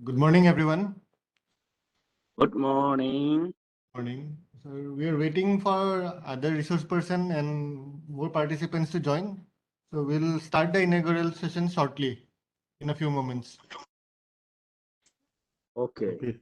Good morning, everyone. Good morning. Morning. So we are waiting for other resource person and more participants to join. So we'll start the inaugural session shortly, in a few moments. Okay.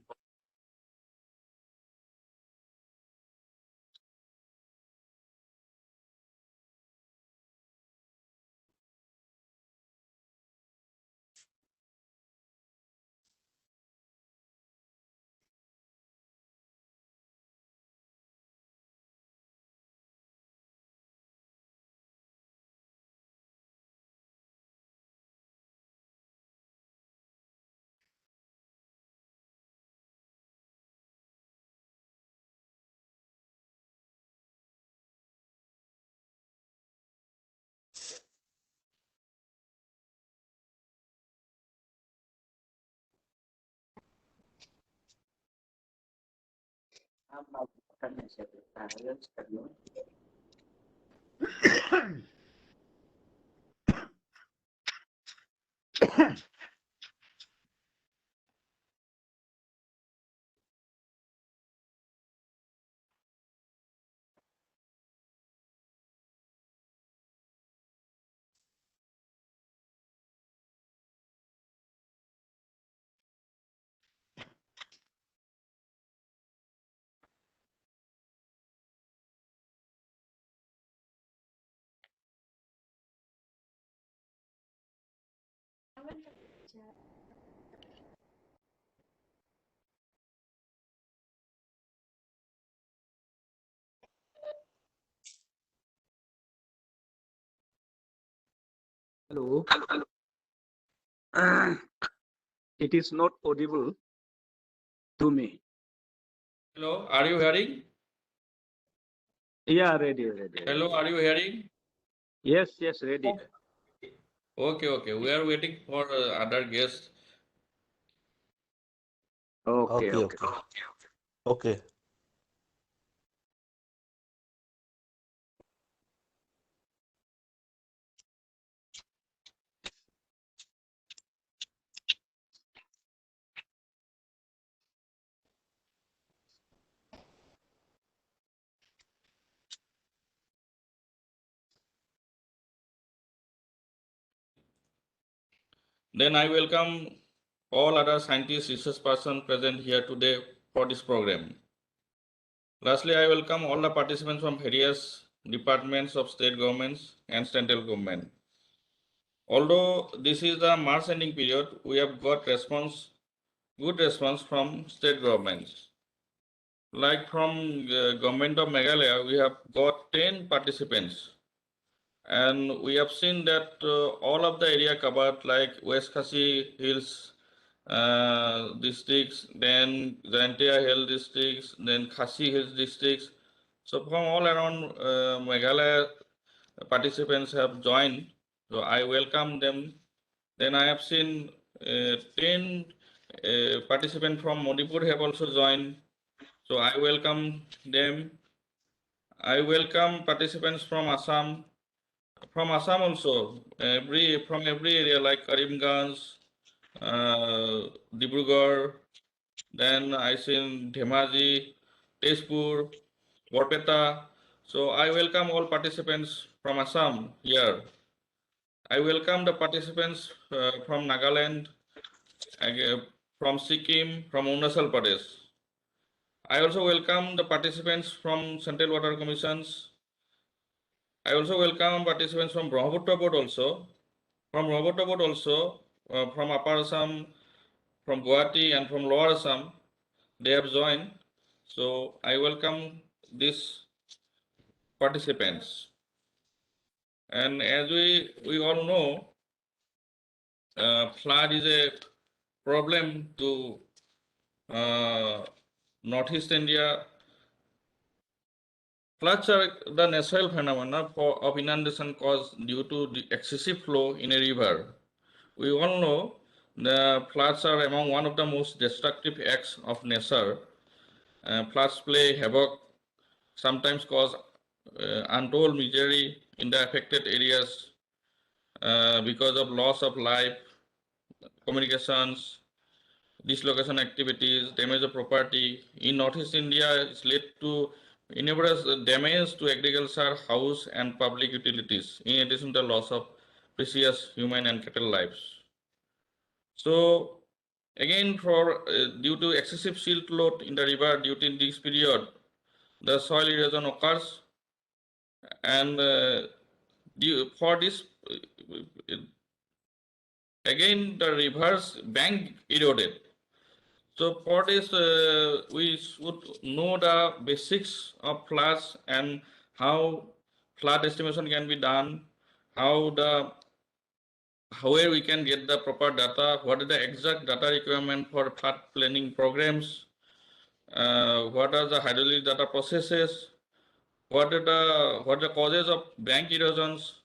Hello. It is not audible to me. Hello, are you hearing? Yeah, ready. Hello, are you hearing? Yes, ready. Okay. We are waiting for other guests. Okay. Okay. Then I welcome all other scientists, research persons present here today for this program. Lastly, I welcome all the participants from various departments of state governments and central government. Although this is the March ending period, we have got good response from state governments. Like from government of Meghalaya, we have got 10 participants. And we have seen that all of the area covered, like West Khasi Hills districts, then Jaintia Hill districts, then Khasi Hills districts. So from all around Meghalaya, participants have joined. So I welcome them. Then I have seen 10 participants from Modipur have also joined. So I welcome them. I welcome participants from Assam. From Assam also, from every area like Karimganj, Dibrugarh, then I seen Dhemaji, Tezpur, Borpeta. So I welcome all participants from Assam here. I welcome the participants from Nagaland, from Sikkim, from Arunachal Pradesh. I also welcome the participants from Central Water Commissions. I also welcome participants from Brahmaputra Board also. From Brahmaputra Board also, from Upper Assam, from Guwahati and from Lower Assam, they have joined. So I welcome these participants. And as we all know, flood is a problem to Northeast India. Floods are the natural phenomena of inundation caused due to the excessive flow in a river. We all know the floods are among one of the most destructive acts of nature. Floods play havoc, sometimes cause untold misery in the affected areas because of loss of life, communications, dislocation activities, damage of property. In Northeast India, it's led to enormous damage to agriculture, house, and public utilities, in addition to the loss of precious human and cattle lives. So, again, due to excessive silt load in the river during this period, the soil erosion occurs, and for this, again the river's bank eroded. So for this, we should know the basics of floods and how flood estimation can be done, where we can get the proper data, what is the exact data requirement for flood planning programs, what are the hydraulic data processes, what are the causes of bank erosions,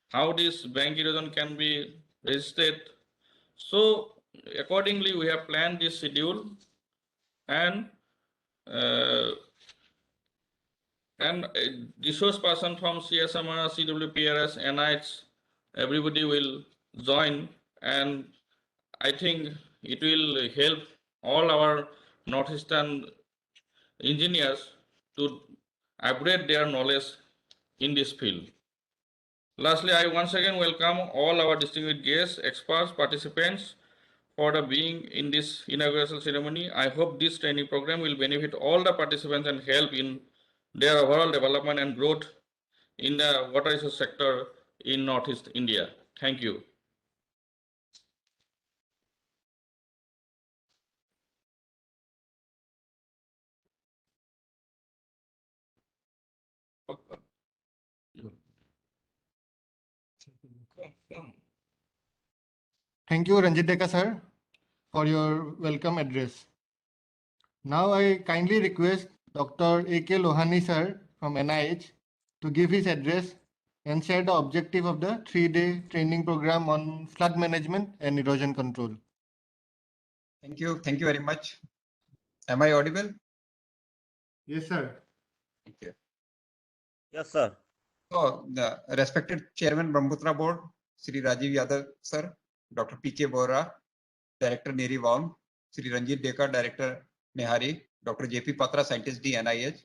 how this bank erosion can be resisted. So accordingly, we have planned this schedule, and resource person from CSMR, CWPRS, NIH, everybody will join, and I think it will help all our northeastern engineers to upgrade their knowledge in this field. Lastly, I once again welcome all our distinguished guests, experts, participants for being in this inaugural ceremony. I hope this training program will benefit all the participants and help in their overall development and growth in the water resource sector in Northeast India. Thank you. Thank you, Ranjit Deka sir, for your welcome address. Now I kindly request Dr. A.K. Lohani sir from NIH to give his address and share the objective of the 3-day training program on flood management and erosion control. Thank you. Thank you very much. Am I audible? Yes, sir. Okay. Yes, sir. So the respected Chairman Brahmaputra Board, Sri Rajiv Yadav sir, Dr. P.K. Bora, Director Neri Wong, Sri Ranjit Deka, Director Nehari, Dr. J.P. Patra, Scientist D, NIH,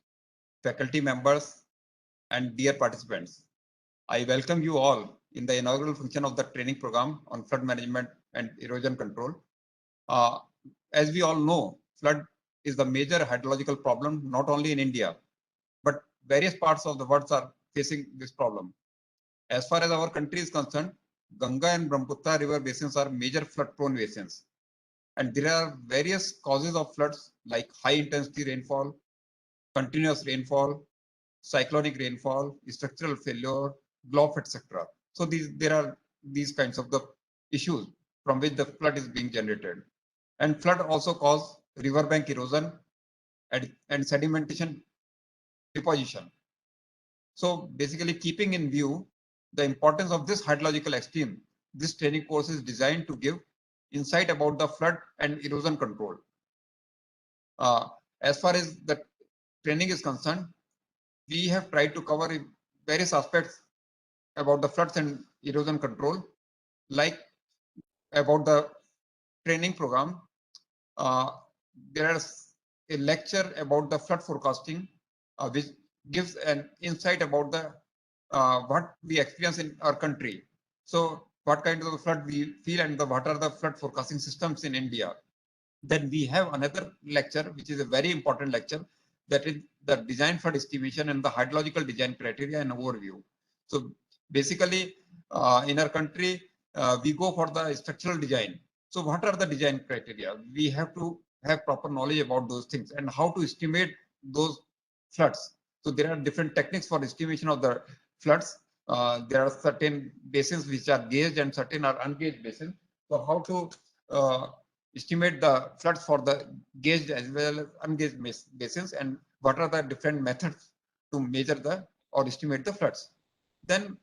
faculty members, and dear participants. I welcome you all in the inaugural function of the training program on flood management and erosion control. As we all know, flood is the major hydrological problem, not only in India, but various parts of the world are facing this problem. As far as our country is concerned, Ganga and Brahmaputra river basins are major flood prone basins. And there are various causes of floods like high intensity rainfall, continuous rainfall, cyclonic rainfall, structural failure, glop, etc. So there are these kinds of the issues from which the flood is being generated. And flood also cause riverbank erosion and sedimentation deposition. So basically, keeping in view the importance of this hydrological extreme, this training course is designed to give insight about the flood and erosion control. As far as the training is concerned, we have tried to cover various aspects about the floods and erosion control, like about the training program. There is a lecture about the flood forecasting, which gives an insight about the what we experience in our country. So what kind of flood we feel and what are the flood forecasting systems in India. Then we have another lecture, which is a very important lecture, that is the design flood estimation and the hydrological design criteria and overview. So basically, in our country, we go for the structural design. So what are the design criteria? We have to have proper knowledge about those things and how to estimate those floods. So there are different techniques for estimation of the floods. There are certain basins which are gauged and certain are ungauged basins. So how to estimate the floods for the gauged as well as ungauged basins, and what are the different methods to measure the or estimate the floods. Then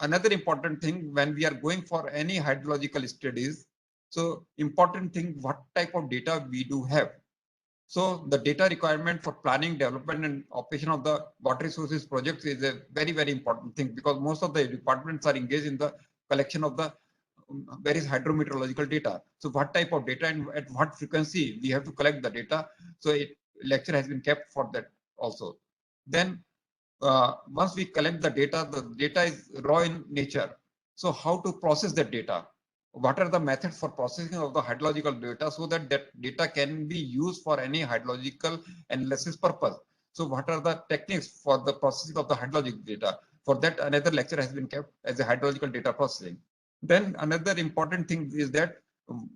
another important thing when we are going for any hydrological studies, so important thing, what type of data we do have. So the data requirement for planning, development and operation of the water resources projects is a very, very important thing, because most of the departments are engaged in the collection of the various hydrometeorological data. So what type of data and at what frequency we have to collect the data. So lecture has been kept for that also. Then once we collect the data is raw in nature. So how to process that data? What are the methods for processing of the hydrological data so that that data can be used for any hydrological analysis purpose? So what are the techniques for the processing of the hydrological data? For that, another lecture has been kept as a hydrological data processing. Then another important thing is that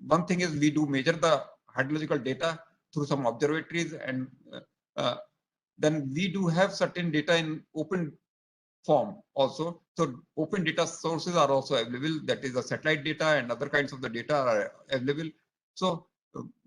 one thing is we do measure the hydrological data through some observatories, and then we do have certain data in open form also. So open data sources are also available. That is the satellite data and other kinds of the data are available. So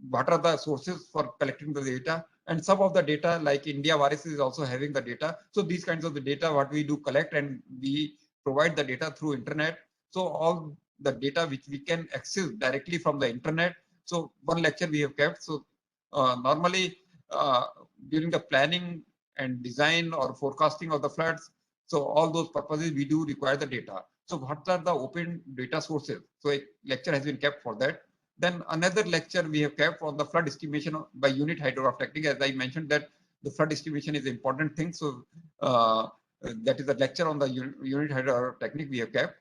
what are the sources for collecting the data? And some of the data like India Virus is also having the data. So these kinds of the data, what we do collect, and we provide the data through internet. So all the data which we can access directly from the internet. So one lecture we have kept. So normally during the planning and design or forecasting of the floods, so all those purposes we do require the data. So what are the open data sources? So a lecture has been kept for that. Then another lecture we have kept on the flood estimation by unit hydrograph technique. As I mentioned that the flood estimation is an important thing. So that is a lecture on the unit hydrograph technique we have kept.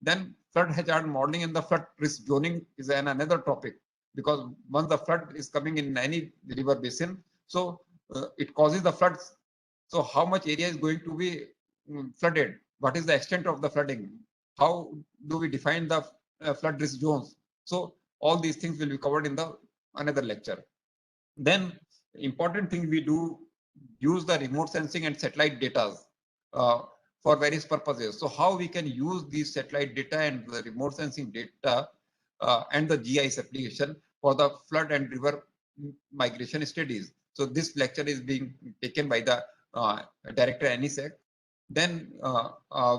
Then flood hazard modeling and the flood risk zoning is another topic, because once the flood is coming in any river basin, so it causes the floods. So how much area is going to be flooded? What is the extent of the flooding? How do we define the flood risk zones? So all these things will be covered in the another lecture. Then important thing, we do use the remote sensing and satellite data for various purposes. So how we can use these satellite data and the remote sensing data and the GIS application for the flood and river migration studies. So this lecture is being taken by the director ANISEC. Then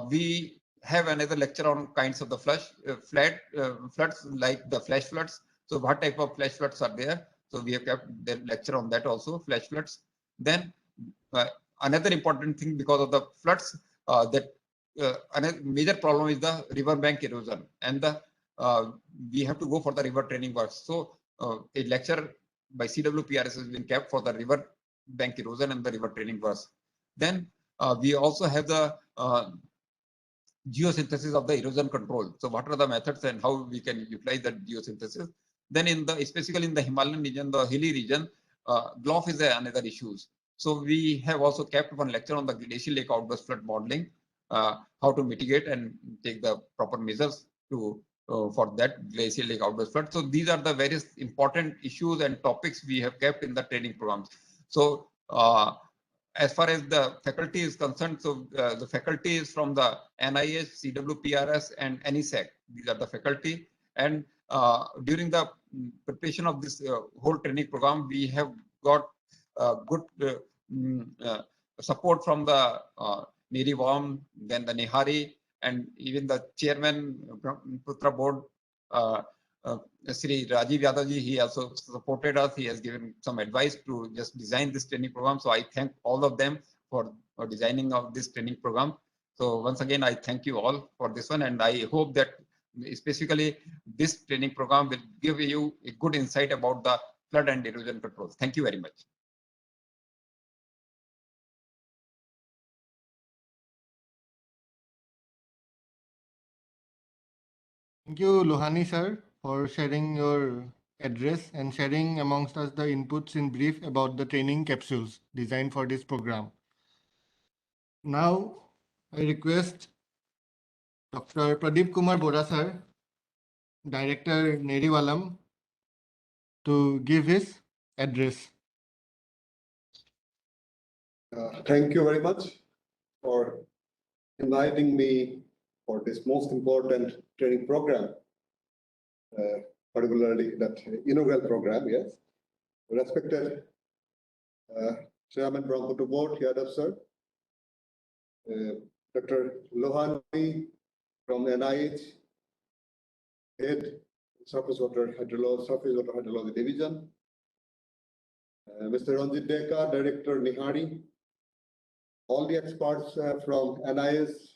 we have another lecture on kinds of the floods like the flash floods. So what type of flash floods are there? So we have kept the lecture on that also, flash floods. Then another important thing, because of the floods, another major problem is the river bank erosion, and the we have to go for the river training works. So a lecture by CWPRS has been kept for the river bank erosion and the river training works. Then we also have the geosynthesis of the erosion control. So what are the methods and how we can utilize that geosynthesis? Then in the, especially in the Himalayan region, the hilly region, GLOF is another issue. So we have also kept one lecture on the glacial lake outburst flood modeling, how to mitigate and take the proper measures to for that glacial lake outburst flood. So these are the various important issues and topics we have kept in the training programs. So as far as the faculty is concerned, so the faculty is from the NIH, CWPRS, and ANISEC. These are the faculty. And during the preparation of this whole training program, we have got good support from the Neri Worm, then the Nihari, and even the chairman from Putra board, Sri Rajiv Yadavji, he also supported us. He has given some advice to just design this training program. So I thank all of them for designing of this training program. So once again, I thank you all for this one, and I hope that specifically this training program will give you a good insight about the flood and erosion control. Thank you very much. Thank you, Lohani sir, for sharing your address and sharing amongst us the inputs in brief about the training capsules designed for this program. Now, I request Dr. Pradeep Kumar Bora sir, Director Neriwalam, to give his address. Thank you very much for inviting me for this most important training program, particularly that inaugural program, yes. Respected Chairman Brahmputra Board, Yadav sir, Dr. Lohani from NIH, Head Surface Water Hydrology Division, Mr. Ranjit Deka, Director Nihari, all the experts from NIS,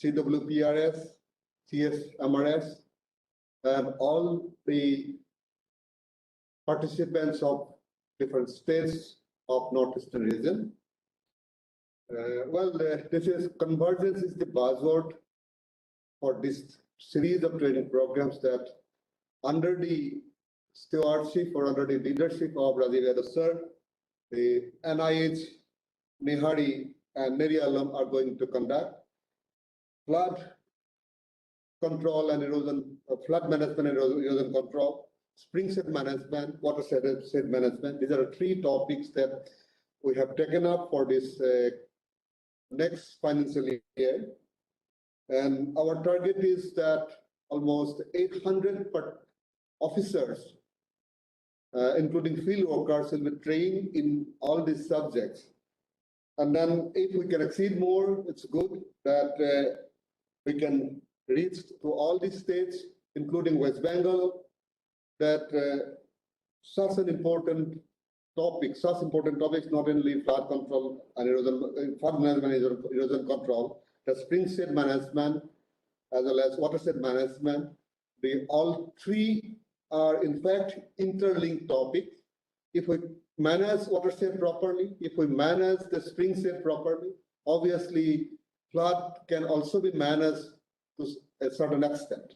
CWPRS, CSMRS, and all the participants of different states of Northeastern region. This is convergence is the buzzword for this series of training programs that under the stewardship or under the leadership of Rajiv Yadav sir, the NIH, Nihari, and Nerialam are going to conduct. Flood control and erosion, flood management and erosion control, spring set management, watershed management. These are three topics that we have taken up for this next financial year. And our target is that almost 800 officers, including field workers, will be trained in all these subjects. And then if we can exceed more, it's good that we can reach to all these states, including West Bengal, that such important topics, not only flood control and erosion, flood management and erosion control, the spring set management, as well as watershed management, all three are in fact interlinked topics. If we manage watershed properly, if we manage the spring set properly, obviously flood can also be managed to a certain extent.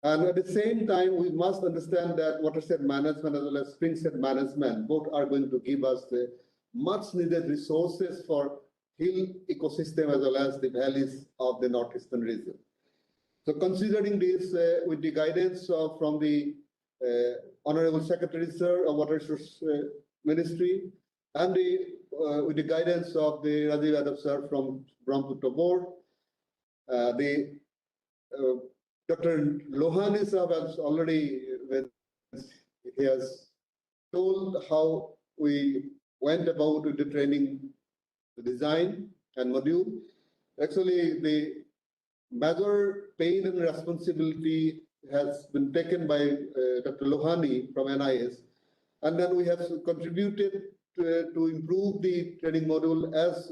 And at the same time, we must understand that watershed management as well as spring set management, both are going to give us the much needed resources for hill ecosystem as well as the valleys of the Northeastern region. So considering this with the guidance from the Honorable Secretary Sir of Water Resource Ministry and with the guidance of the Rajiv Yadav Sir from Brahmaputra Board, Dr. Lohani Sahab has already, he has told how we went about with the training, the design and module. Actually, the major pain and responsibility has been taken by Dr. Lohani from NIS, and then we have contributed to improve the training module as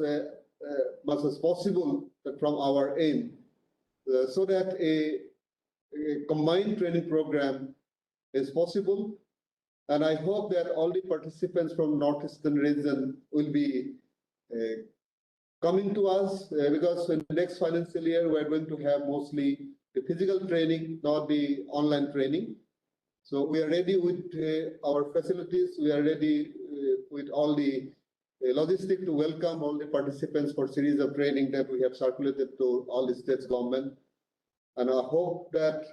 much as possible from our end, so that a combined training program is possible. And I hope that all the participants from Northeastern region will be coming to us because in the next financial year, we're going to have mostly the physical training, not the online training. So we are ready with our facilities. We are ready with all the logistics to welcome all the participants for series of training that we have circulated to all the states government. And I hope that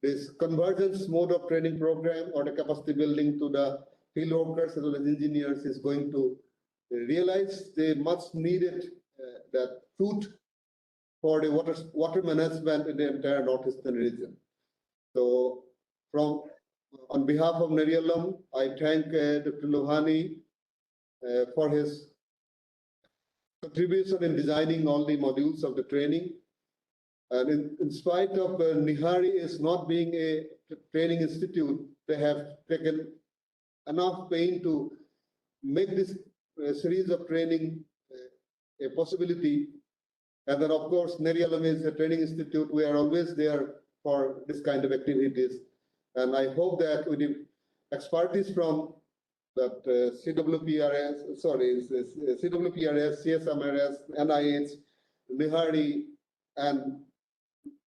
this convergence mode of training program or the capacity building to the field workers as well as engineers is going to realize the much needed that fruit for the water management in the entire Northeastern region. So on behalf of Nerialam, I thank Dr. Lohani for his contribution in designing all the modules of the training. And in spite of Nihari is not being a training institute, they have taken enough pain to make this series of training a possibility. And then, of course, Nerialam is a training institute. We are always there for this kind of activities. And I hope that with the expertise from that CWPRS, CSMRS, NIH, Nihari, and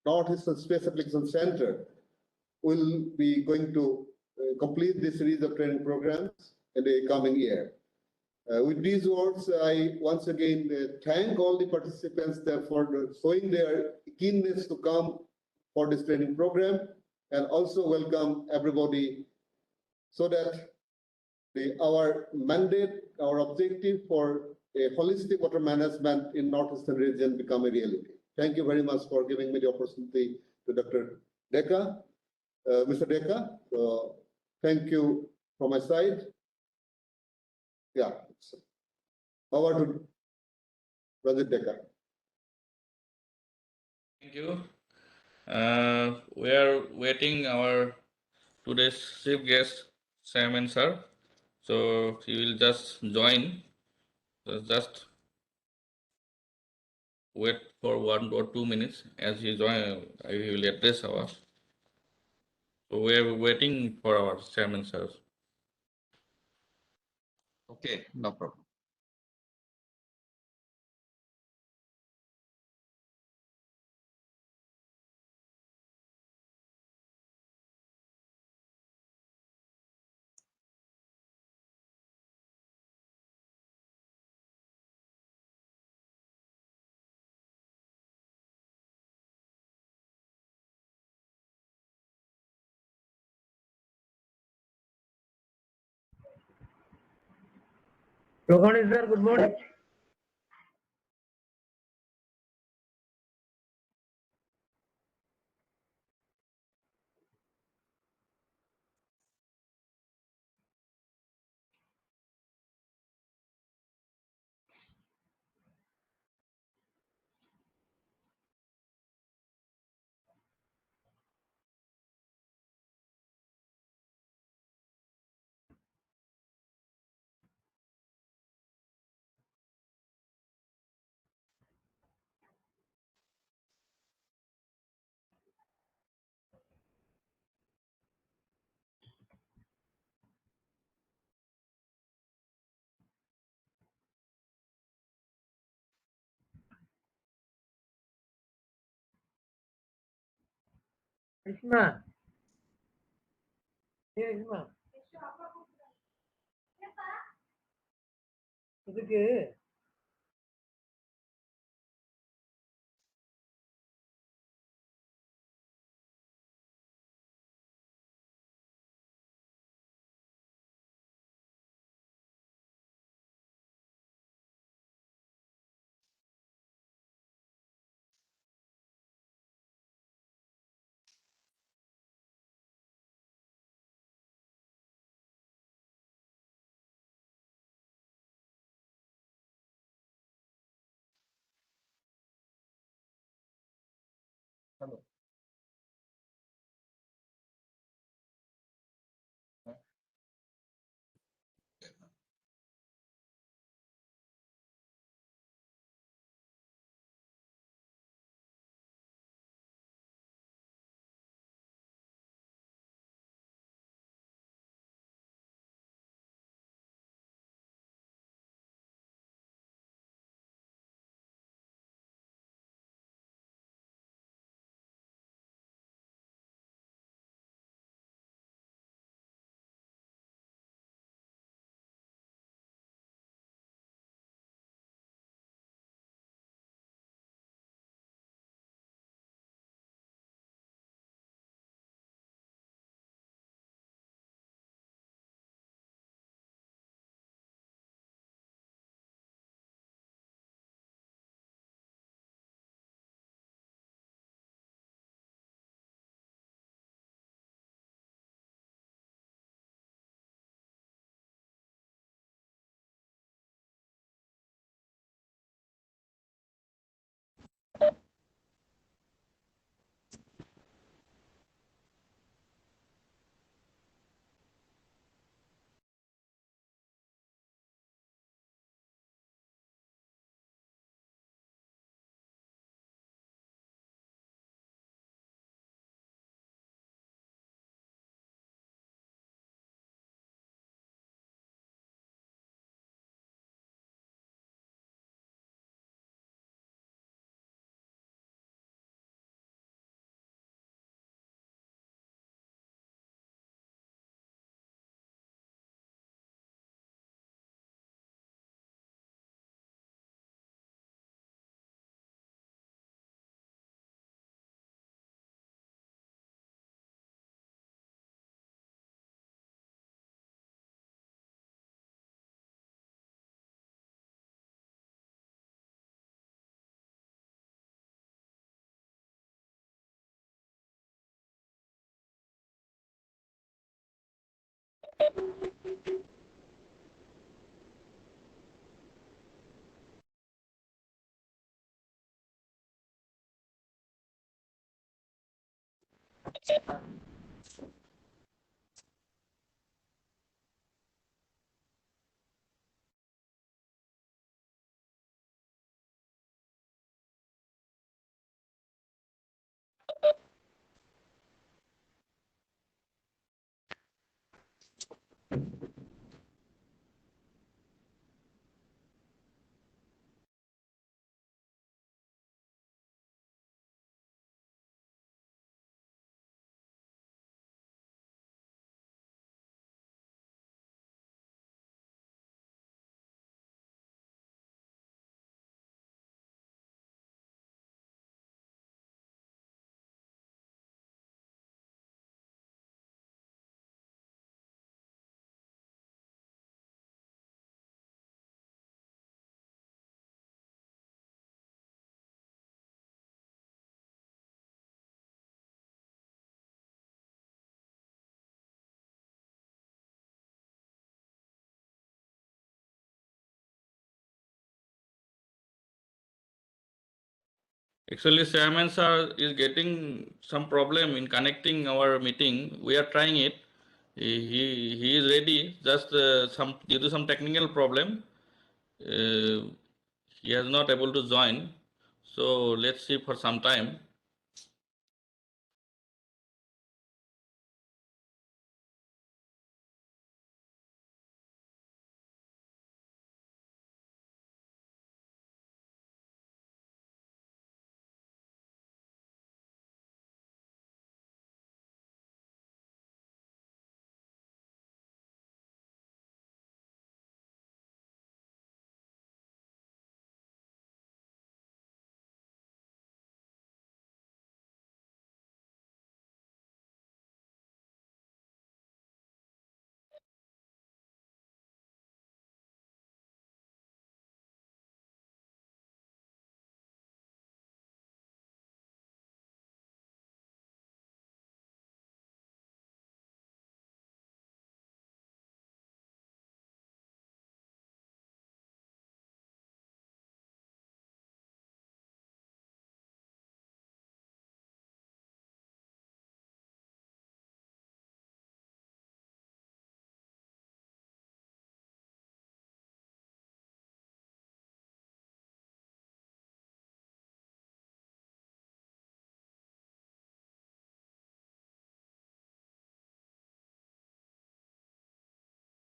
Northeastern Space Application Center will be going to complete this series of training programs in the coming year. With these words, I once again thank all the participants for showing their keenness to come for this training program, and also welcome everybody so that our mandate, our objective for a holistic water management in Northeastern region become a reality. Thank you very much for giving me the opportunity to Dr. Deka, Mr. Deka. Thank you from my side. Yeah, over to Rajat Deka. Thank you. We are waiting our today's chief guest, Simon sir. So he will just join. Just wait for 1 or 2 minutes as he join. He will address us. So we are waiting for our chairman, sir. Okay, no problem. Rohani sir, good morning. Krishna. Hey Krishna. இதுக்கு Hello. Actually, Chairman sir is getting some problem in connecting our meeting. We are trying it. He is ready. Just some due to some technical problem, he is not able to join. So let's see for some time.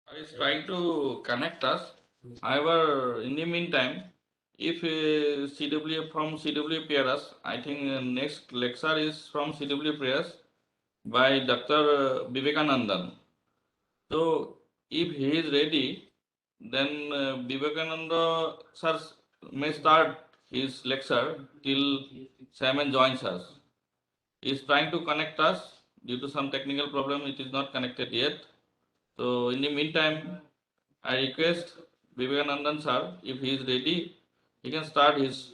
I is trying to connect us. However, in the meantime, if CW from CW Paras, I think next lecture is from CW Paras by Dr. Vivekanandan. So if he is ready, then Vivekananda sir may start his lecture till Simon joins us. He is trying to connect us. Due to some technical problem, it is not connected yet. So in the meantime, I request Vivekanandan sir, if he is ready, he can start his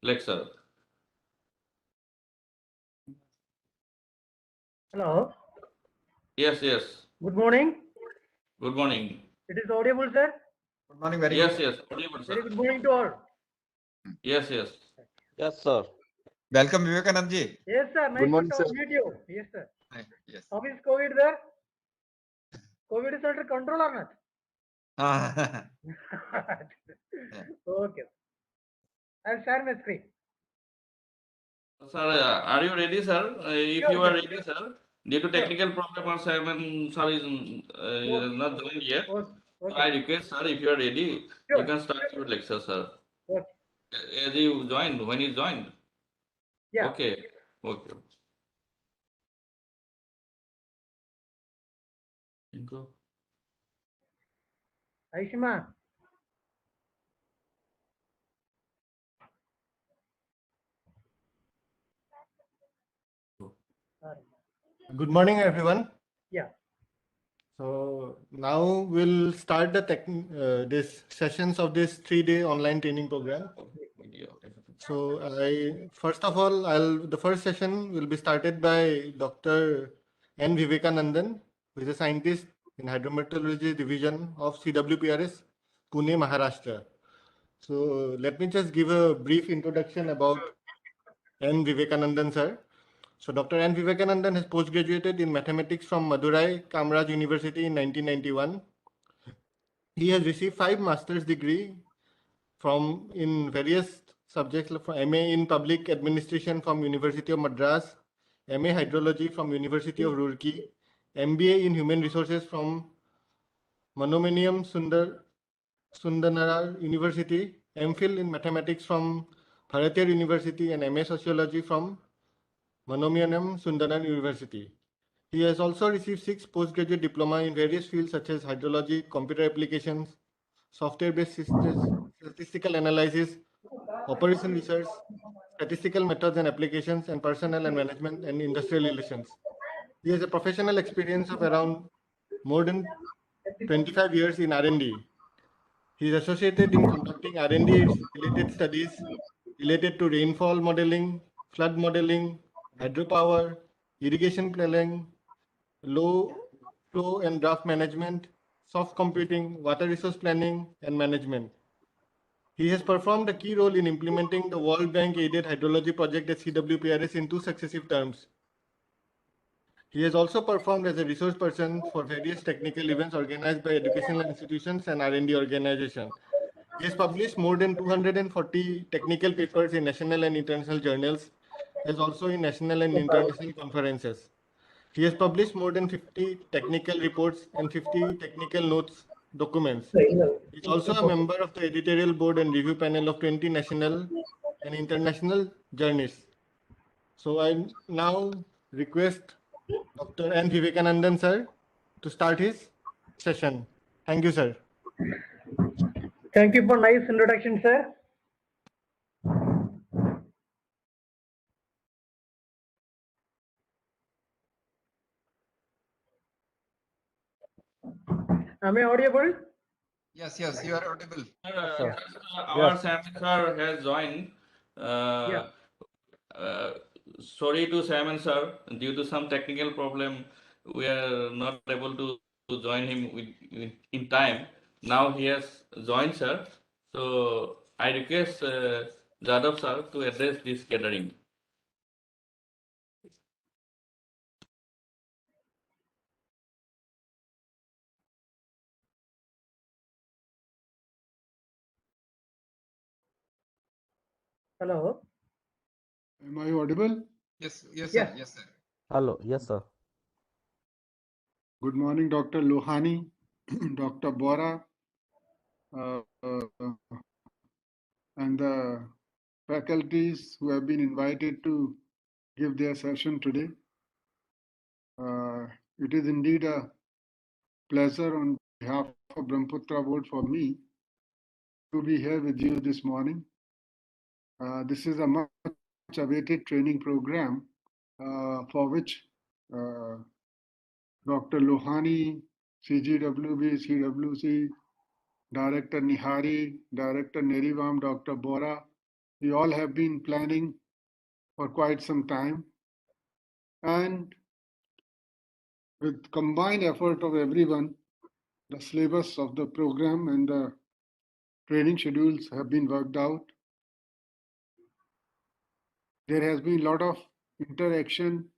lecture. Hello. Yes, yes. Good morning. Good morning. It is audible, sir. Good morning, very Yes, good. yes. Audible, sir. Very good morning to all. Yes, yes. Yes, sir. Welcome, Vivekanand ji. Yes, sir. Nice morning, to sir. meet you. Yes, sir. Yes. How is COVID there? COVID is under control or not? Ah, Okay. I'll share my screen. Sir, are you ready, sir? If Sure, you are sure. ready, sir, due to technical problem, or Simon sir is not joined yet. Okay. So I Okay. request, sir, if you are ready, you Sure. can start your lecture, sir. Okay. As you joined, when you joined. Yeah. Okay. Okay. Go. Aishima. Good morning, everyone. Yeah. So now we'll start this sessions of this 3-day online training program. So first of all, the first session will be started by Dr. N. Vivekanandan, who is a scientist in hydrometeorology division of CWPRS, Pune, Maharashtra. So let me just give a brief introduction about N. Vivekanandan sir. So Dr. N. Vivekanandan has postgraduated in mathematics from Madurai Kamraj University in 1991. He has received 5 master's degree in various subjects, from MA in Public Administration from University of Madras, MA Hydrology from University of Roorkee, MBA in Human Resources from Manomaniam Sundaranarar University, MPhil in Mathematics from Bharatiya University, and MA Sociology from Manomaniam Sundaranarar University. He has also received 6 postgraduate diploma in various fields such as hydrology, computer applications, software-based statistical analysis, operation research, statistical methods and applications, and personnel and management and industrial relations. He has a professional experience of around more than 25 years in R&D. He is associated in conducting R&D related studies related to rainfall modeling, flood modeling, hydropower, irrigation planning, low flow and draft management, soft computing, water resource planning, and management. He has performed a key role in implementing the World Bank aided hydrology project at CWPRS in 2 successive terms. He has also performed as a resource person for various technical events organized by educational institutions and R&D organizations. He has published more than 240 technical papers in national and international journals, as also in national and international conferences. He has published more than 50 technical reports and 50 technical notes documents. He is also a member of the editorial board and review panel of 20 national and international journals. So I now request Dr. N. Vivekanandan sir to start his session. Thank you, sir. Thank you for nice introduction, sir. Am I audible? Yes, yes, you are audible. Sir, our Sam sir has joined. Yeah. Sorry to Simon sir, due to some technical problem, we are not able to join him in time. Now he has joined, sir. So I request Jadhav sir to address this gathering. Hello. Am I audible? Yes, yes, Yes. sir. Yes, sir. Hello. Yes, sir. Good morning, Dr. Lohani, Dr. Bora, and the faculties who have been invited to give their session today. It is indeed a pleasure on behalf of Brahmaputra Board for me to be here with you this morning. This is a much awaited training program for which Dr. Lohani, CGWB, CWC, Director Nihari, Director Nerivam, Dr. Bora, we all have been planning for quite some time. And with combined effort of everyone, the syllabus of the program and the training schedules have been worked out. There has been a lot of interaction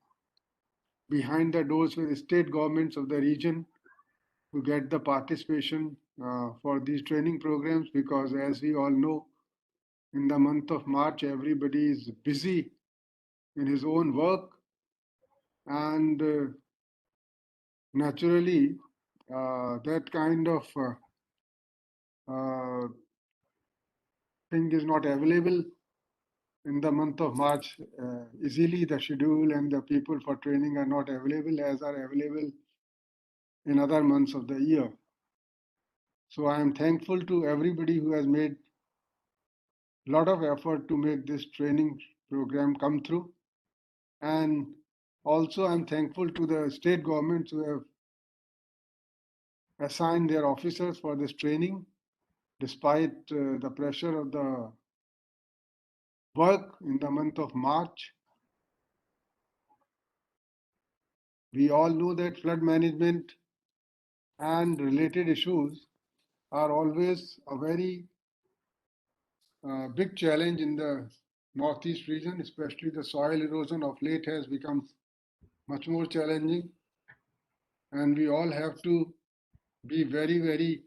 behind the doors with the state governments of the region to get the participation for these training programs, because as we all know, in the month of March, everybody is busy in his own work, and naturally, that kind of thing is not available in the month of March easily. The schedule and the people for training are not available as are available in other months of the year. So I am thankful to everybody who has made a lot of effort to make this training program come through. And also I'm thankful to the state governments who have assigned their officers for this training, despite the pressure of the work in the month of March. We all know that flood management and related issues are always a very big challenge in the Northeast region, especially the soil erosion of late has become much more challenging. And we all have to be very, very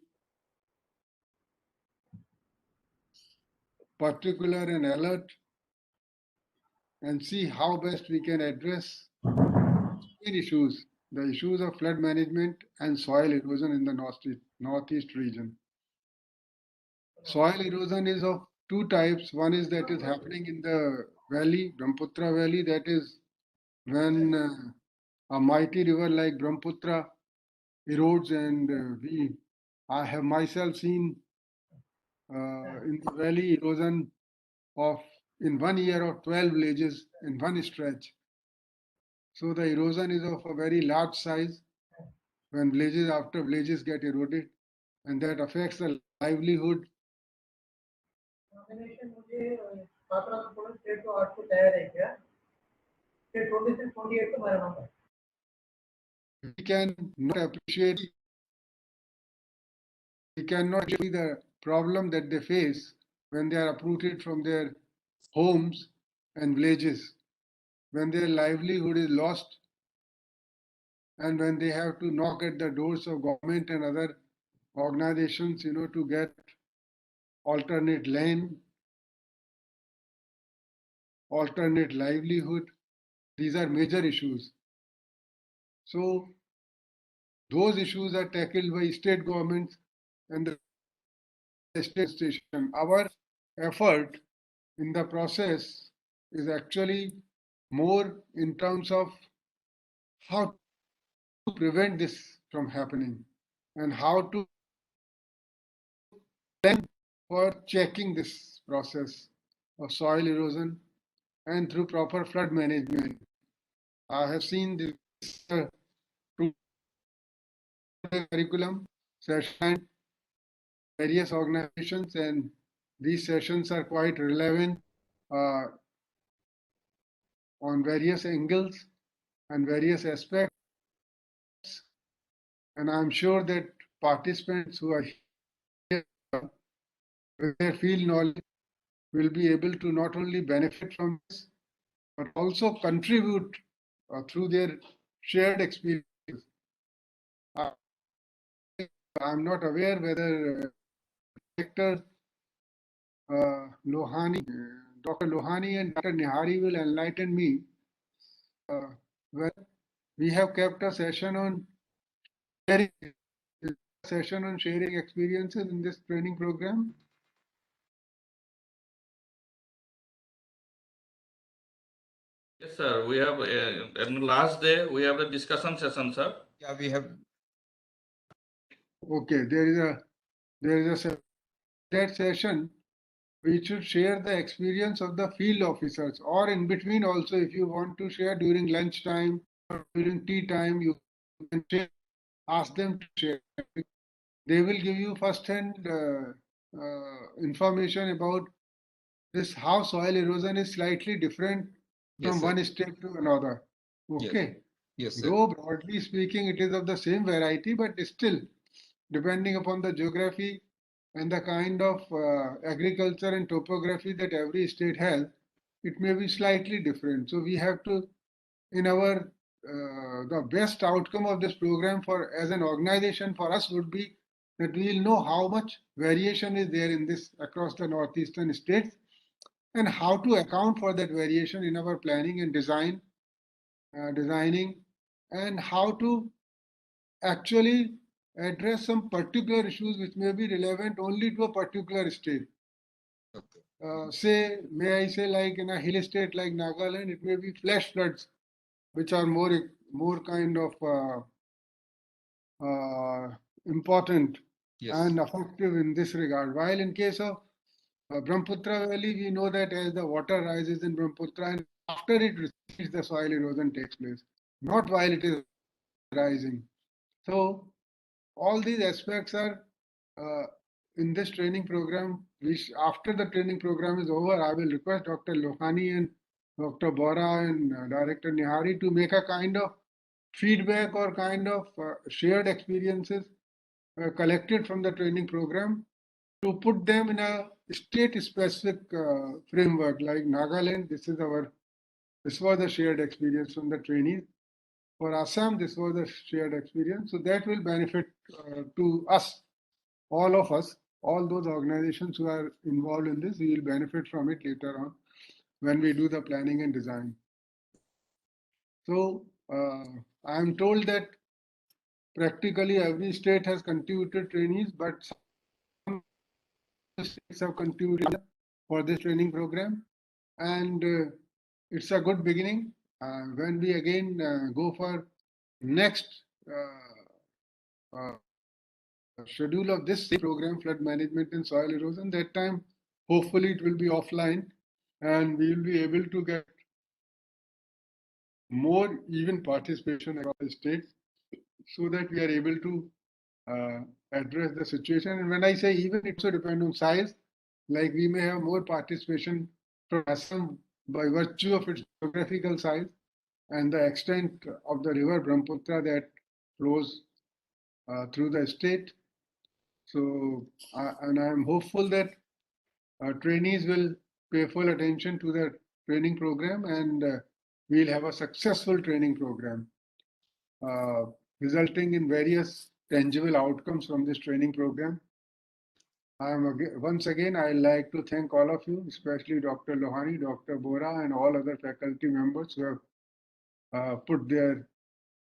particular and alert and see how best we can address issues the issues of flood management and soil erosion in the northeast region. Soil erosion is of two types. One is that is happening in the valley, Brahmaputra Valley, that is when a mighty river like Brahmaputra erodes, and I have myself seen in the valley erosion of in 1 year of 12 villages in one stretch. So the erosion is of a very large size when villages after villages get eroded, and that affects the livelihood. Nomination मुझे 17 state को 8 को तैयार है क्या? State 26 28 को मेरा नाम है. We cannot appreciate the problem that they face when they are uprooted from their homes and villages, when their livelihood is lost, and when they have to knock at the doors of government and other organizations, to get alternate land, alternate livelihood. These are major issues. So those issues are tackled by state governments and the state station. Our effort in the process is actually more in terms of how to prevent this from happening and how to plan for checking this process of soil erosion and through proper flood management. I have seen this curriculum session various organizations, and these sessions are quite relevant on various angles and various aspects. And I'm sure that participants who are here with their field knowledge will be able to not only benefit from this, but also contribute through their shared experiences. I'm not aware whether Dr. Lohani, Dr. Lohani and Dr. Nihari will enlighten me. Well, we have kept a session on sharing experiences in this training program. Yes, sir. We have on the last day we have the discussion session, sir. Yeah, we have. Okay, there is a that session. We should share the experience of the field officers, or in between also, if you want to share during lunchtime or during tea time, you can share, ask them to share. They will give you first-hand information about this, how soil erosion is slightly different from Yes, sir. one state to another. Okay. Yes, sir. Though broadly speaking, it is of the same variety, but still, depending upon the geography and the kind of agriculture and topography that every state has, it may be slightly different. So we have to, in our the best outcome of this program for as an organization for us would be that we will know how much variation is there in this across the northeastern states, and how to account for that variation in our planning and designing, and how to actually address some particular issues which may be relevant only to a particular state. Say, may I say, like in a hill state like Nagaland, it may be flash floods, which are more kind of important and effective in this regard. While in case of Brahmaputra Valley, we know that as the water rises in Brahmaputra and after it recedes, the soil erosion takes place, not while it is rising. So all these aspects are in this training program, which after the training program is over, I will request Dr. Lohani and Dr. Bora and Director Nihari to make a kind of feedback or kind of shared experiences collected from the training program to put them in a state-specific framework. Like Nagaland, this was a shared experience from the trainees. For Assam, this was a shared experience. So that will benefit to us, all of us, all those organizations who are involved in this, we will benefit from it later on when we do the planning and design. So I am told that practically every state has contributed trainees, but some states have contributed for this training program, and it's a good beginning. When we again go for next schedule of this program, flood management and soil erosion, that time hopefully it will be offline, and we will be able to get more even participation across the states, so that we are able to address the situation. And when I say even, it also depends on size. Like we may have more participation from Assam by virtue of its geographical size and the extent of the river Brahmaputra that flows through the state. So, and I am hopeful that trainees will pay full attention to the training program, and we'll have a successful training program, resulting in various tangible outcomes from this training program. Once again, I'd like to thank all of you, especially Dr. Lohani, Dr. Bora, and all other faculty members who have put their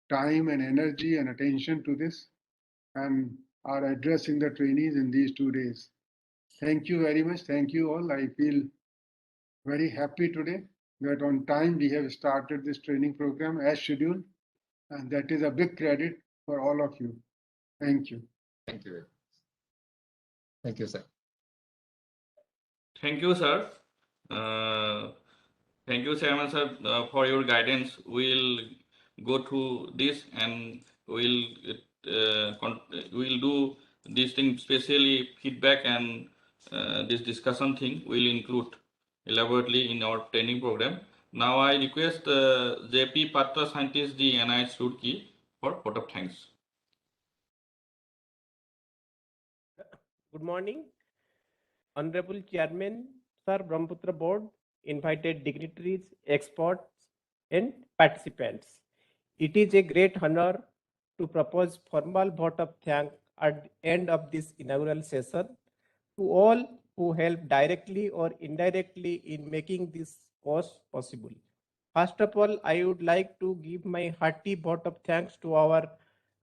time and energy and attention to this and are addressing the trainees in these 2 days. Thank you very much. Thank you all. I feel very happy today that on time we have started this training program as scheduled, and that is a big credit for all of you. Thank you. Thank you. Thank you, sir. Thank you, sir. Thank you, Chairman sir, for your guidance. We'll go through this and we'll do this thing, especially feedback and this discussion thing will include elaborately in our training program. Now I request JP Patra, scientist, the NIH Roorkee, for vote of thanks. Good morning. Honorable Chairman, Sir, Brahmaputra Board, invited dignitaries, experts, and participants. It is a great honor to propose formal vote of thanks at the end of this inaugural session to all who helped directly or indirectly in making this course possible. First of all, I would like to give my hearty vote of thanks to our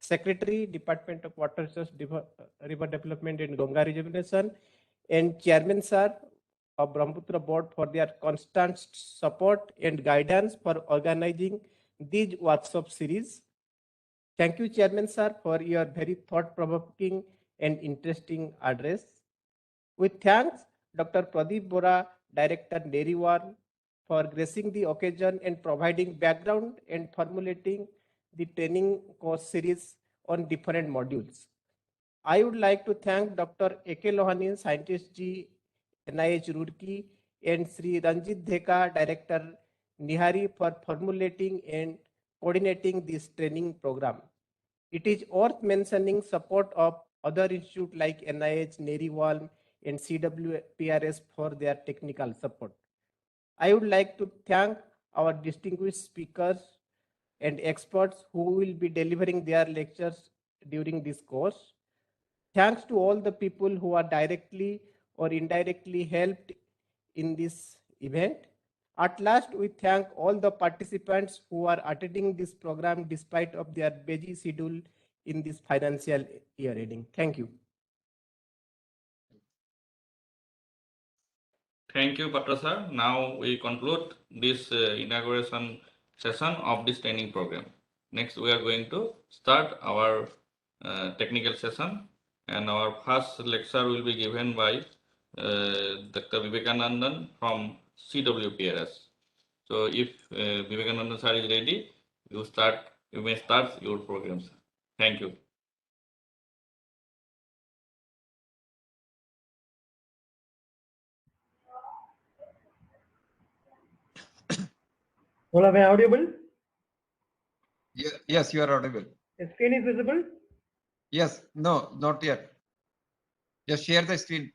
Secretary, Department of Water Resource, River Development and Ganga Rejuvenation, and Chairman Sir of Brahmaputra Board for their constant support and guidance for organizing these workshop series. Thank you, Chairman Sir, for your very thought-provoking and interesting address. With thanks, Dr. Pradeep Bora, Director DAY1, for gracing the occasion and providing background and formulating the training course series on different modules. I would like to thank Dr. A.K. Lohani, Scientist G, NIH Roorkee, and Sri Ranjit Dheka, Director Nihari, for formulating and coordinating this training program. It is worth mentioning support of other institutes like NIH, NERI-WALM, and CWPRS for their technical support. I would like to thank our distinguished speakers and experts who will be delivering their lectures during this course. Thanks to all the people who are directly or indirectly helped in this event. At last, we thank all the participants who are attending this program despite of their busy schedule in this financial year ending. Thank you. Thank you, Patra sir. Now we conclude this inauguration session of this training program. Next, we are going to start our technical session, and our first lecture will be given by Dr. Vivekanandan from CWPRS. So, if Vivekanandan sir is ready, you may start your program, sir. Thank you. All am I audible? Yes, you are audible. The screen is visible? Yes, no, not yet. Just share the screen.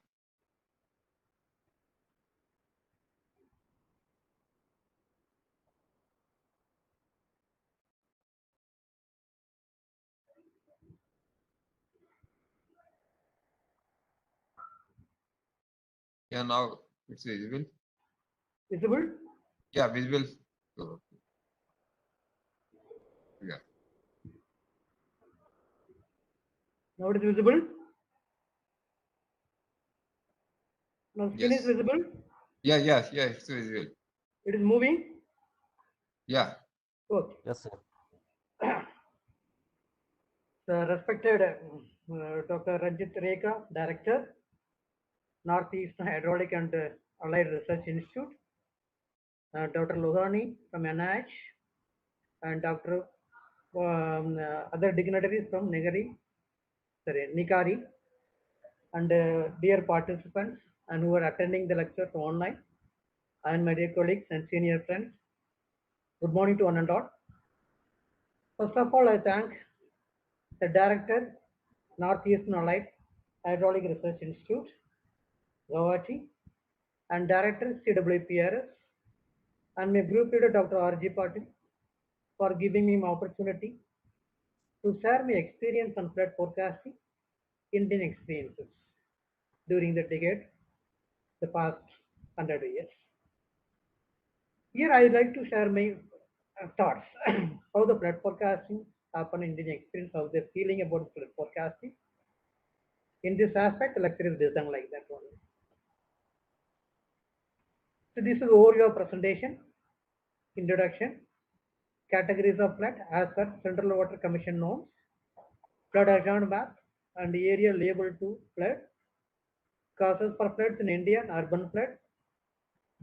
Yeah, now it's visible. Visible? Yeah, visible. Yeah. Now it is visible. Now screen Yes. is visible. Yeah, yeah, yeah, it's visible. It is moving. Yeah. Okay. Yes, sir. The respected Dr. Ranjit Rekha, Director, Northeast Hydraulic and Allied Research Institute, Dr. Lohani from NIH, and Dr. Other dignitaries from Nikari, and dear participants and who are attending the lecture online, and my dear colleagues and senior friends. Good morning to one and all. First of all, I thank the Director, Northeastern Allied Hydraulic Research Institute, Guwahati, and Director, CWPRS, and my group leader, Dr. R.G. Patil, for giving me an opportunity to share my experience on flood forecasting, Indian experiences during the decade, the past 100 years. Here I would like to share my thoughts, how the flood forecasting happen in Indian experience, how they're feeling about flood forecasting. In this aspect, the lecture is designed like that only. So this is overview of presentation, introduction, categories of flood as per Central Water Commission norms, flood hazard map and area labeled to flood, causes for floods in India and urban flood,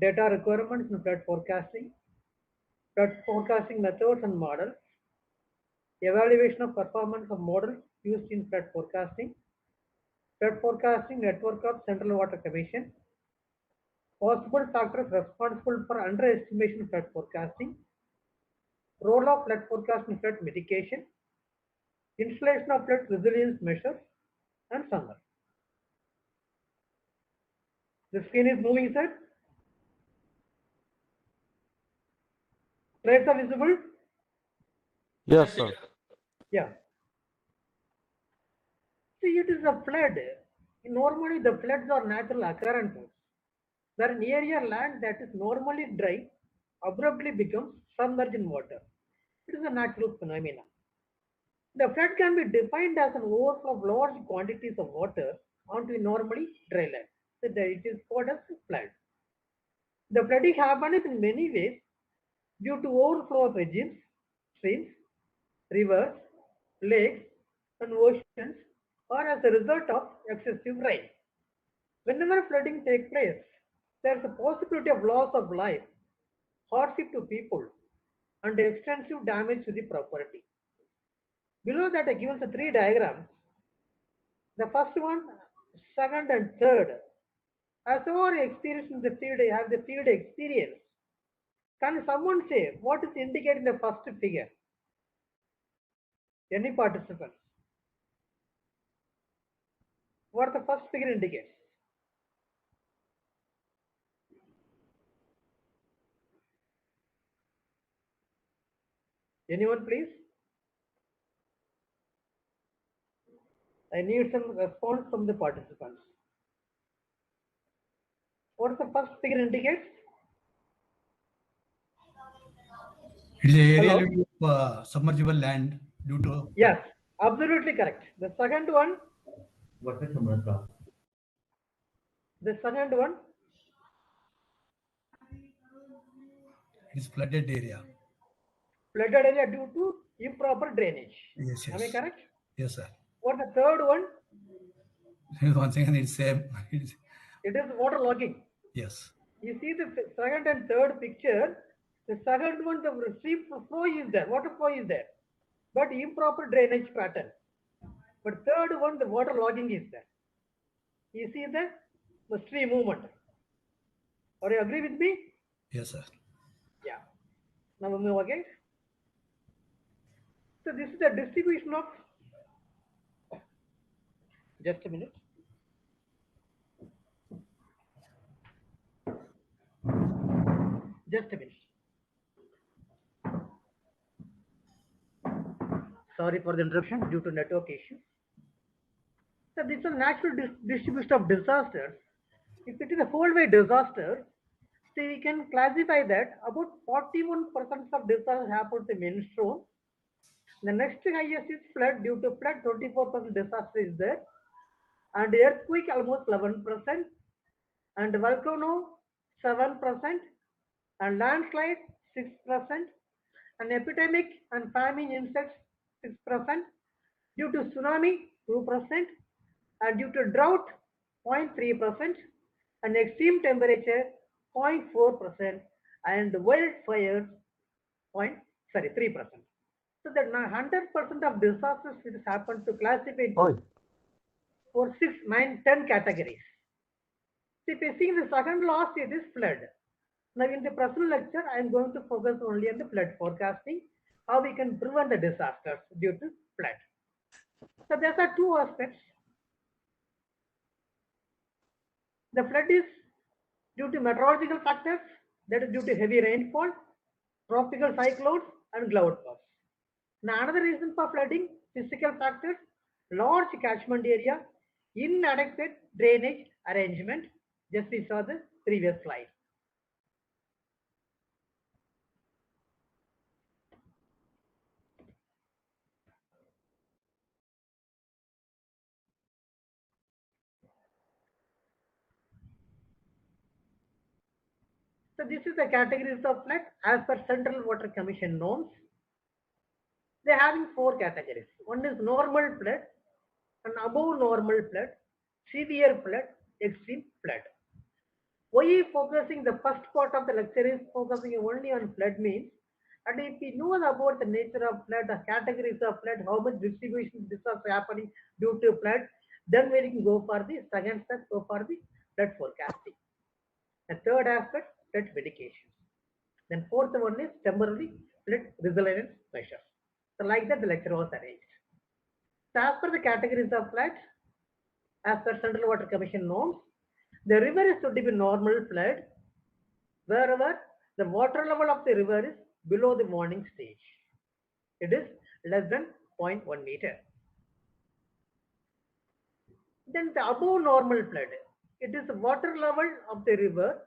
data requirements in flood forecasting methods and models, evaluation of performance of models used in flood forecasting network of Central Water Commission, possible factors responsible for underestimation of flood forecasting, role of flood forecasting flood mitigation, installation of flood resilience measures, and summary. The screen is moving, sir. Slides are visible? Yes, sir. Yeah. See, it is a flood. Normally, the floods are natural occurrences where an area land that is normally dry abruptly becomes submerged in water. It is a natural phenomenon. The flood can be defined as an overflow of large quantities of water onto a normally dry land. So it is called as flood. The flooding happens in many ways due to overflow of regimes, streams, rivers, lakes, and oceans, or as a result of excessive rain. Whenever flooding takes place, there is a possibility of loss of life, hardship to people, and extensive damage to the property. Below that, I given the three diagrams. The first one, second, and third. As our experience in the field, I have the field experience. Can someone say what is indicated in the first figure? Any participants? What the first figure indicates? Anyone, please? I need some response from the participants. What is the first figure indicates? It is the area Hello? of submergible land due to. Yes, absolutely correct. The second one. The second one. It is flooded area. Flooded area due to improper drainage. Yes, Am I yes. correct? Yes, sir. What the third one? Once again, it's same. It is water logging. Yes. You see the second and third picture. The second one, the stream flow is there, water flow is there, but improper drainage pattern. But third one, the water logging is there. You see the stream movement. Are you agree with me? Yes, sir. Yeah. Now we move again. So this is the distribution of. Just a minute. Just a minute. Sorry for the interruption due to network issue. So this is a natural distribution of disasters. If it is a whole way disaster, so we can classify that about 41% of disasters happen to mainstream, The next highest is flood. Due to flood, 24% disaster is there, and earthquake almost 11%, and volcano 7%, and landslide 6%, and epidemic and famine insects 6%, due to tsunami 2%, and due to drought 0.3%, and extreme temperature 0.4%, and wildfires 3%. So that 100% of disasters which happen to classify for 6, 9, 10 categories. So if you see the second last, it is flood. Now in the present lecture, I am going to focus only on the flood forecasting, how we can prevent the disasters due to flood. So there are two aspects. The flood is due to meteorological factors, that is due to heavy rainfall, tropical cyclones, and cloud bursts. Now another reason for flooding, physical factors, large catchment area, inadequate drainage arrangement, just we saw the previous slide. So this is the categories of flood as per Central Water Commission norms. They are having 4 categories. One is normal flood, and above normal flood, severe flood, extreme flood. Why focusing the first part of the lecture is focusing only on flood means, and if we know about the nature of flood, the categories of flood, how much distribution disaster happening due to flood, then we can go for the second step, go for the flood forecasting. The third aspect, flood mitigation. Then fourth one is temporary flood resilience measures. So like that the lecture was arranged. So as per the categories of flood, as per Central Water Commission norms, the river is to be normal flood wherever the water level of the river is below the warning stage. It is less than 0.1 meter. Then the above normal flood, it is the water level of the river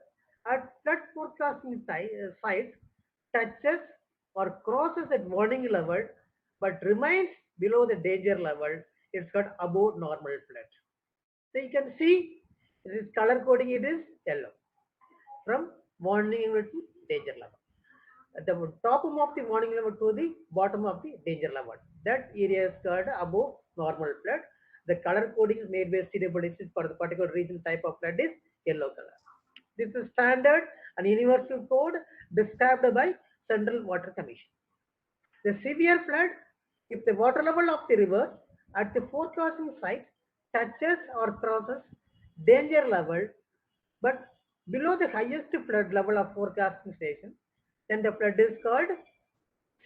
at flood forecasting site touches or crosses at warning level but remains below the danger level. It's got above normal flood. So you can see this color coding, it is yellow from warning level to danger level. At the top of the warning level to the bottom of the danger level. That area is called above normal flood. The color coding is made by sediment for the particular region type of flood is yellow color. This is standard and universal code described by Central Water Commission. The severe flood, if the water level of the river at the forecasting site touches or crosses danger level, but below the highest flood level of forecasting station, then the flood is called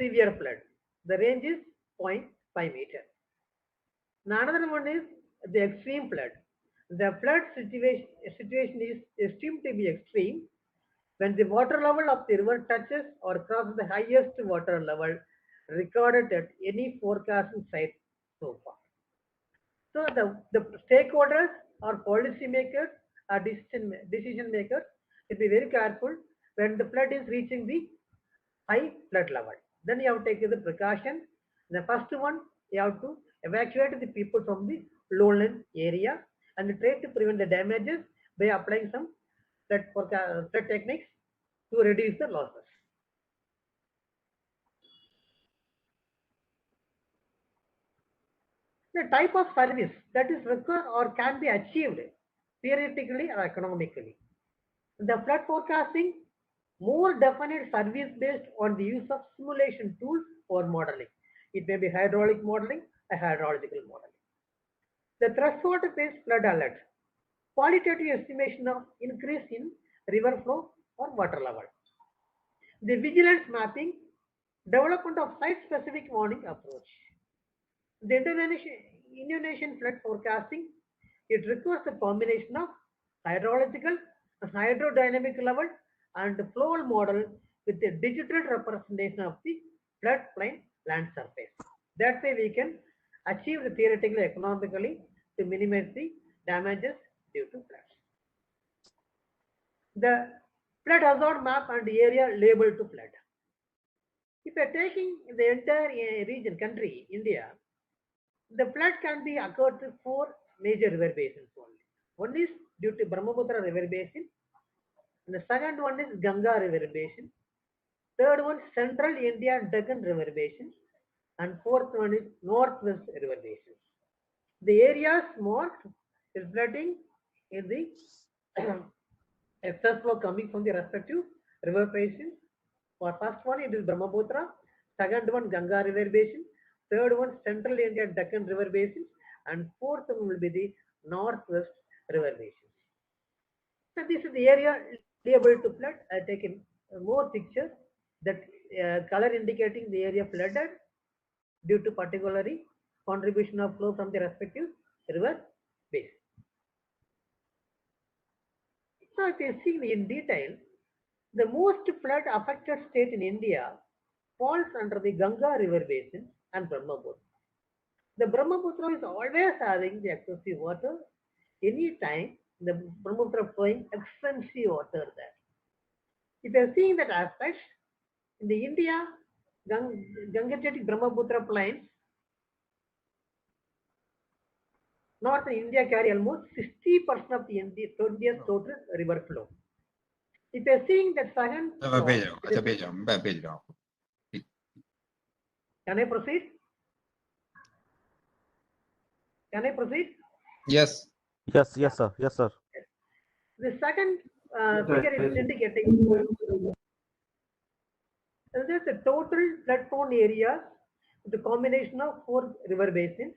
severe flood. The range is 0.5 meter. Now another one is the extreme flood. The flood situation is esteemed to be extreme when the water level of the river touches or crosses the highest water level recorded at any forecasting site so far. So the stakeholders or policy makers or decision makers should be very careful when the flood is reaching the high flood level. Then you have to take the precaution. The first one, you have to evacuate the people from the lowland area and try to prevent the damages by applying some flood techniques to reduce the losses. The type of service that is required or can be achieved theoretically or economically. The flood forecasting, more definite service based on the use of simulation tools or modeling. It may be hydraulic modeling or hydrological modeling. The threshold-based flood alert, qualitative estimation of increase in river flow or water level. The vigilance mapping, development of site-specific warning approach. The Indonesian flood forecasting, it requires a combination of hydrological, hydrodynamic level, and flow model with a digital representation of the floodplain land surface. That way we can achieve the theoretically economically to minimize the damages due to floods. The flood hazard map and area labeled to flood. If you're taking the entire region, country, India, the flood can be occurred to 4 major river basins only. One is due to Brahmaputra river basin, and the second one is Ganga river basin, third one central India Deccan river basin, and fourth one is northwest river basin. The areas marked is flooding in the excess flow coming from the respective river basins. For first one, it is Brahmaputra. Second one, Ganga river basin. Third one, Central India Deccan river basin. And fourth one will be the Northwest river basin. So this is the area liable to flood. I have taken more pictures that color indicating the area flooded due to particularly contribution of flow from the respective river basin. Now, if you see in detail, the most flood affected state in India falls under the Ganga river basin and Brahmaputra. The Brahmaputra is always having the excessive water. Any time the Brahmaputra flowing extensive water there. If you are seeing that aspect in the India Gangetic Brahmaputra plains, northern India carry almost 60% of the India's total river flow. If you are seeing that second, can I proceed? Can I proceed? Yes. Yes, sir. Yes, sir. The second figure is indicating there's a total flood prone area, the combination of 4 river basins.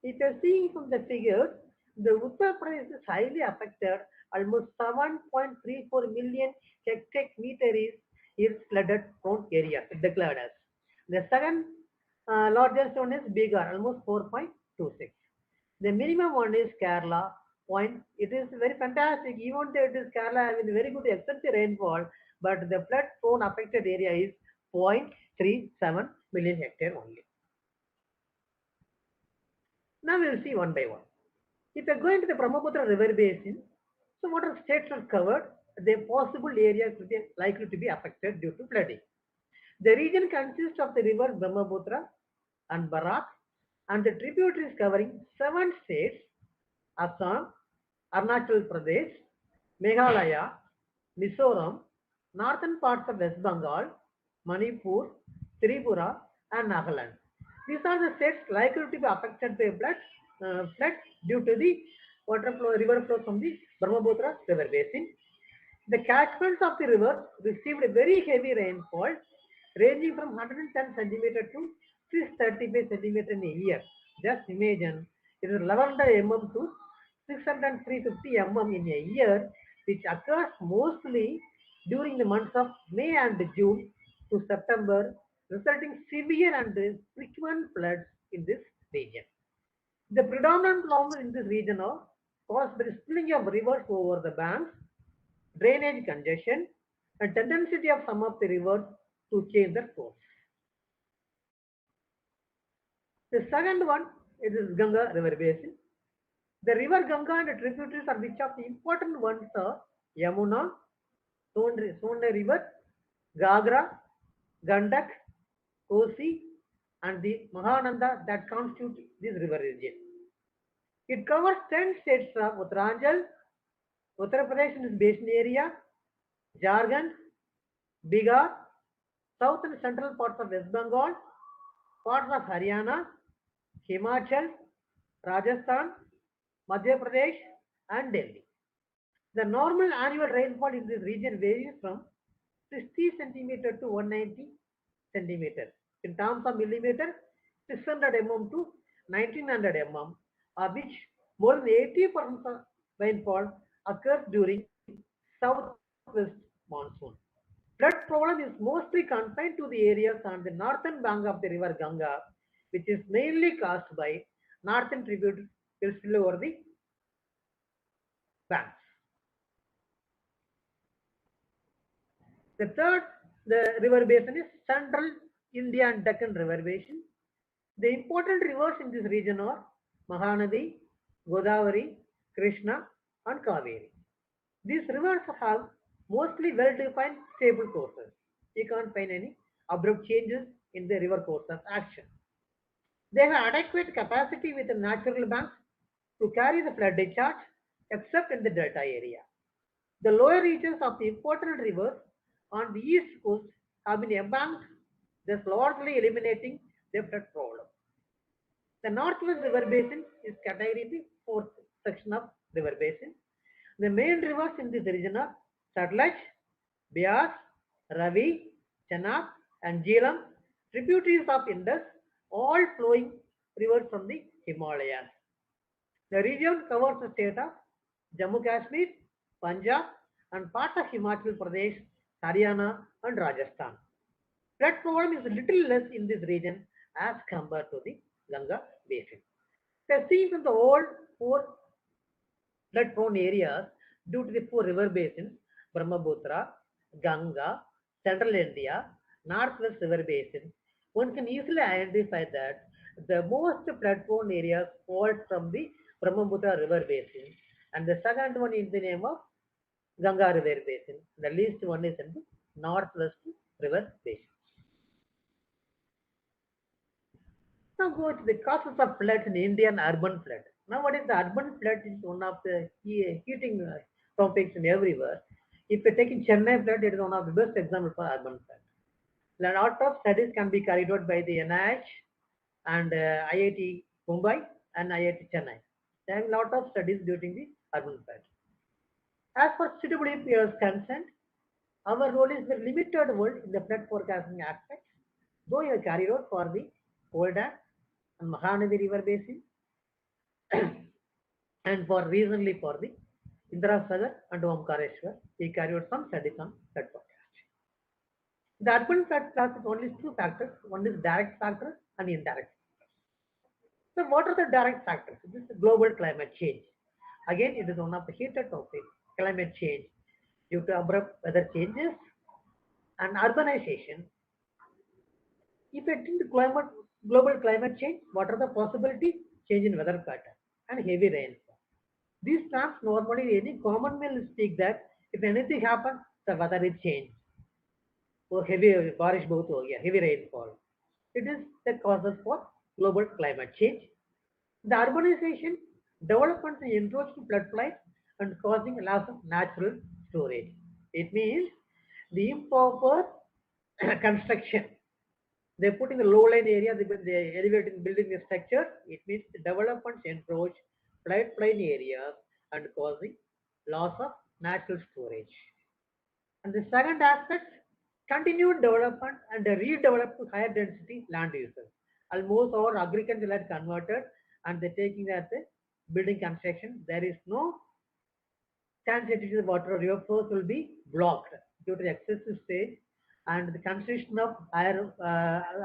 If you're seeing from the figures, the Uttar Pradesh is highly affected. Almost 7.34 million hectares is flooded prone area declared as. The second largest one is Bihar, almost 4.26. The minimum one is Kerala. It is very fantastic. Even though it is Kerala having very good excessive rainfall, but the flood prone affected area is 0.37 million hectare only. Now we will see one by one. If you are going to the Brahmaputra river basin, so what are states are covered? The possible areas will be likely to be affected due to flooding. The region consists of the river Brahmaputra and Barak and the tributaries covering 7 states: Assam, Arunachal Pradesh, Meghalaya, Mizoram, northern parts of West Bengal, Manipur, Tripura, and Nagaland. These are the states likely to be affected by flood due to the river flow from the Brahmaputra river basin. The catchments of the river received a very heavy rainfall ranging from 110 centimeter to 635 centimeter in a year. Just imagine, it is 1100 mm to 600 350 mm in a year, which occurs mostly during the months of May and June to September, resulting severe and frequent floods in this region. The predominant problems in this region are caused by the spilling of rivers over the banks, drainage congestion, and tendency of some of the rivers to change their course. The second one is Ganga river basin. The river Ganga and the tributaries are which of the important ones are Yamuna, Sonne river, Gagra, Gandak, Kosi, and the Mahananda that constitute this river region. It covers 10 states of Uttaranchal, Uttar Pradesh in its basin area, Jharkhand, Bihar, south and central parts of West Bengal, parts of Haryana, Himachal, Rajasthan, Madhya Pradesh, and Delhi. The normal annual rainfall in this region varies from 60 centimeter to 190 centimeter. In terms of millimeter, 600 mm to 1900 mm, of which more than 80% of rainfall occurs during southwest monsoon. Flood problem is mostly confined to the areas on the northern bank of the river Ganga, which is mainly caused by northern tributaries spill over the banks. The third river basin is Central India and Deccan river basin. The important rivers in this region are Mahanadi, Godavari, Krishna, and Kaveri. These rivers have mostly well-defined stable courses. You can't find any abrupt changes in the river course of action. They have adequate capacity within natural banks to carry the flood discharge, except in the delta area. The lower reaches of the important rivers on the east coast have been embanked, thus largely eliminating the flood problem. The Northwest River Basin is categorized in the fourth section of river basin. The main rivers in this region are Satluj, Beas, Ravi, Chenab, and Jhelum, tributaries of Indus, all flowing rivers from the Himalayas. The region covers the state of Jammu Kashmir, Punjab, and part of Himachal Pradesh, Haryana, and Rajasthan. Flood problem is little less in this region as compared to the Ganga basin. The seen from the old four flood prone areas due to the four river basins, Brahmaputra, Ganga, Central India, Northwest River Basin, one can easily identify that the most flood prone areas fall from the Brahmaputra River Basin, and the second one is the name of Ganga River Basin. The least one is in the Northwest River Basin. Now go to the causes of floods in India and urban flood. Now what is the urban flood is one of the heating topics in everywhere. If you take in Chennai flood, it is one of the best examples for urban flood. A lot of studies can be carried out by the NIH and IIT Mumbai and IIT Chennai. They have a lot of studies during the urban flood. As for suitability is concerned, our role is very limited world in the flood forecasting aspects, though you are carried out for the Old and Mahanadi River Basin and for recently for the Indra Sagar and Omkareshwar, we carried out some studies on flood forecast. The urban flood class is only two factors, one is direct factor and indirect factors. So what are the direct factors? This is global climate change. Again, it is one of the heated topics, climate change due to abrupt weather changes and urbanization. If you think global climate change, what are the possibilities? Change in weather pattern and heavy rainfall. These terms normally any common will speak that if anything happens, the weather is changed. So heavy barish bahut ho gaya, heavy rainfall. It is the causes for global climate change. The urbanization, development and encroach to floodplains and causing loss of natural storage. It means the improper construction. They put in the low-lying area, they elevating building the structure. It means the developments encroach floodplain areas and causing loss of natural storage. And the second aspect, continued development and the redeveloped to higher density land uses. Almost all agricultural land converted and they're taking that the building construction. There is no chance that the water river flows will be blocked due to the excessive stage and the construction of higher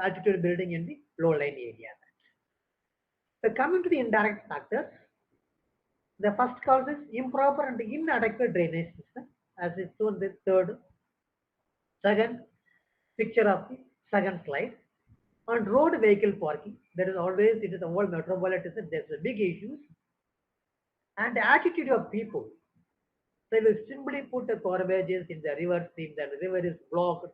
altitude building in the low-lying area. So coming to the indirect factors, the first cause is improper and inadequate drainage system, as is shown in the second picture of the second slide. On road vehicle parking, there is always, it is a whole metropolitan, there's a big issues. And the attitude of people. They will simply put the garbages in the river stream, the river is blocked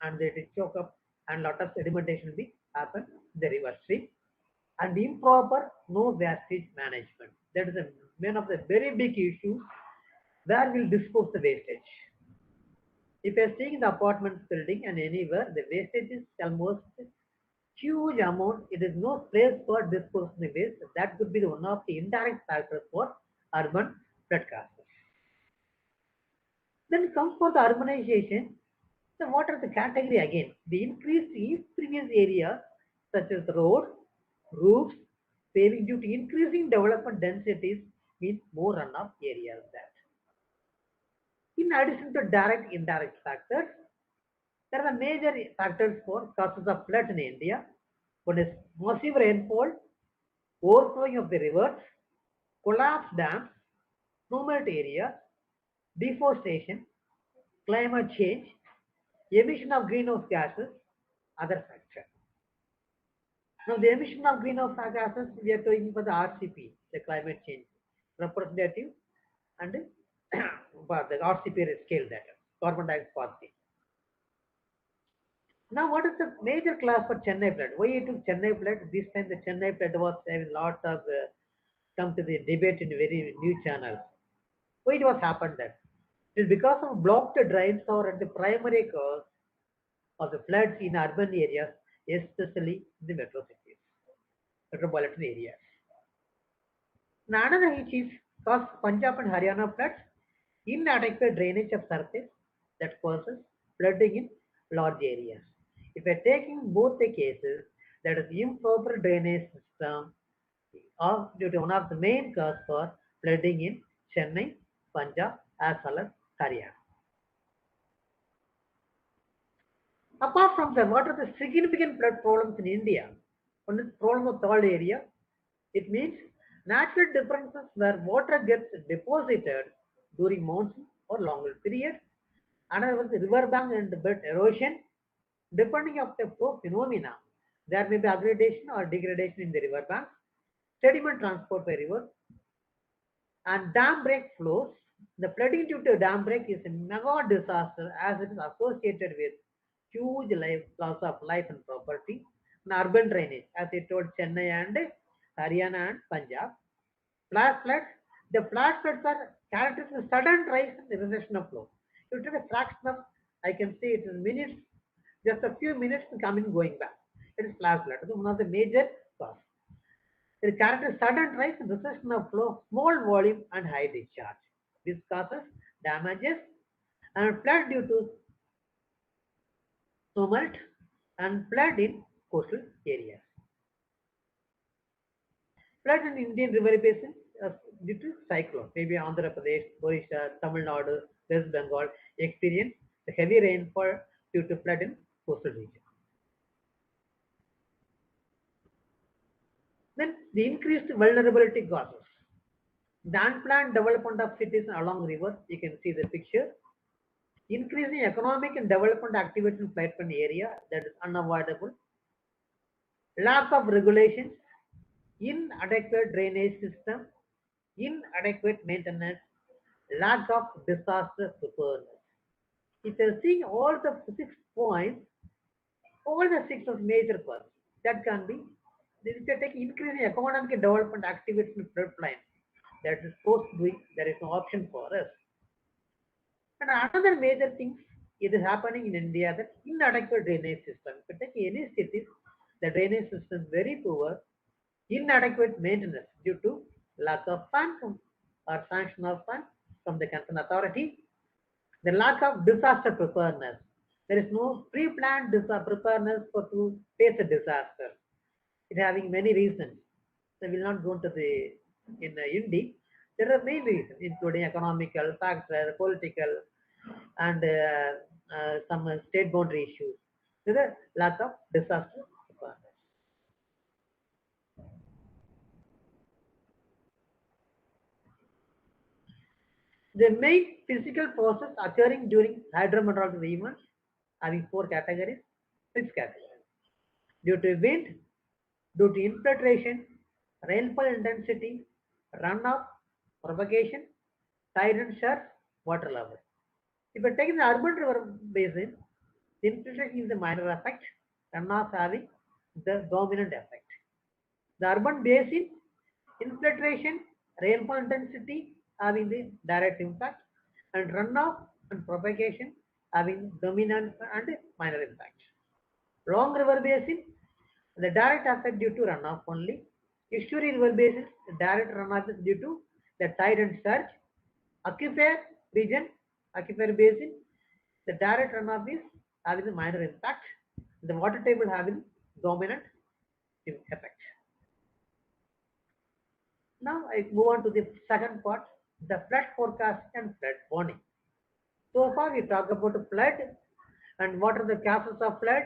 and they will choke up and lot of sedimentation will be happen in the river stream. And improper no wastage management. That is one of the very big issues where we'll dispose the wastage. If you're seeing the apartment building and anywhere, the wastage is almost huge amount. It is no place for disposing the waste. That could be one of the indirect factors for urban flood causes. Then comes for the urbanization. So what are the category again? The increased impervious area such as road, roofs, paving due to increasing development densities means more runoff areas that. In addition to direct indirect factors, there are major factors for causes of flood in India. One is massive rainfall, overflowing of the rivers, collapsed dams, snowmelt areas, deforestation, climate change, emission of greenhouse gases, other factors. Now, the emission of greenhouse gases, we are talking for the RCP, the climate change representative, and for the RCP scale data, carbon dioxide policy. Now, what is the major class for Chennai flood? Why it took Chennai flood? This time the Chennai flood was having lots of come to the debate in very new channels. Why it was happened that? It is because of blocked drains or at the primary cause of the floods in urban areas, especially the metro cities, metropolitan areas. Now, another which is caused Punjab and Haryana floods, inadequate drainage of surface that causes flooding in large areas. If we are taking both the cases, that is improper drainage system are due to one of the main cause for flooding in Chennai, Punjab as well as Haryana. Apart from that, what are the significant flood problems in India? One is problem of third area. It means natural differences where water gets deposited during monsoon or longer period. Another was the river bank and bed erosion. Depending on the flow phenomena, there may be aggradation or degradation in the river bank, sediment transport by river, and dam break flows. The flooding due to dam break is a mega disaster as it is associated with huge loss of life and property. And urban drainage, as I told, Chennai and Haryana and Punjab. Flash floods. The flash floods are characterized with sudden rise in the recession of flow. You take a fraction of, I can say it is minutes, just a few minutes coming going back. It is flash flood. It is one of the major causes. It characterizes sudden rise in recession of flow, small volume and high discharge. This causes damages and flood due to tumult and flood in coastal areas. Flood in Indian river basin due to cyclone, maybe Andhra Pradesh, Odisha, Tamil Nadu, West Bengal experience the heavy rainfall due to flood in coastal region. Then the increased vulnerability causes. The unplanned development of cities along rivers, you can see the picture. Increasing economic and development activity in floodplain area, that is unavoidable. Lack of regulations, inadequate drainage system, inadequate maintenance, lack of disaster preparedness. If you see all the 6 points, all the 6 of major causes, that can be, if you take increasing economic and development activity in floodplain, that is supposed to be, there is no option for us. And another major thing it is happening in India, that inadequate drainage system. If you take any cities, the drainage system is very poor, inadequate maintenance due to lack of funds or sanction of funds from the concerned authority, the lack of disaster preparedness. There is no pre-planned preparedness to face a disaster. It having many reasons. I will not go into the Indi. There are many reasons, including economical factors, political, and some state boundary issues. There is a lack of disaster preparedness. The main physical process occurring during hydrometeorological events having 4 categories, 6 categories. Due to wind, due to infiltration, rainfall intensity, runoff, propagation, tide and surge, water level. If you take the urban river basin, the infiltration is the minor effect, runoff having the dominant effect. The urban basin, infiltration, rainfall intensity having the direct impact, and runoff and propagation having dominant and minor impact. Long river basin, the direct effect due to runoff only. Estuary river basin, the direct runoff is due to the tide and surge. Aquifer region, aquifer basin, the direct runoff is having a minor impact. The water table having dominant effect. Now I move on to the second part, the flood forecast and flood warning. So far we talk about flood and what are the causes of flood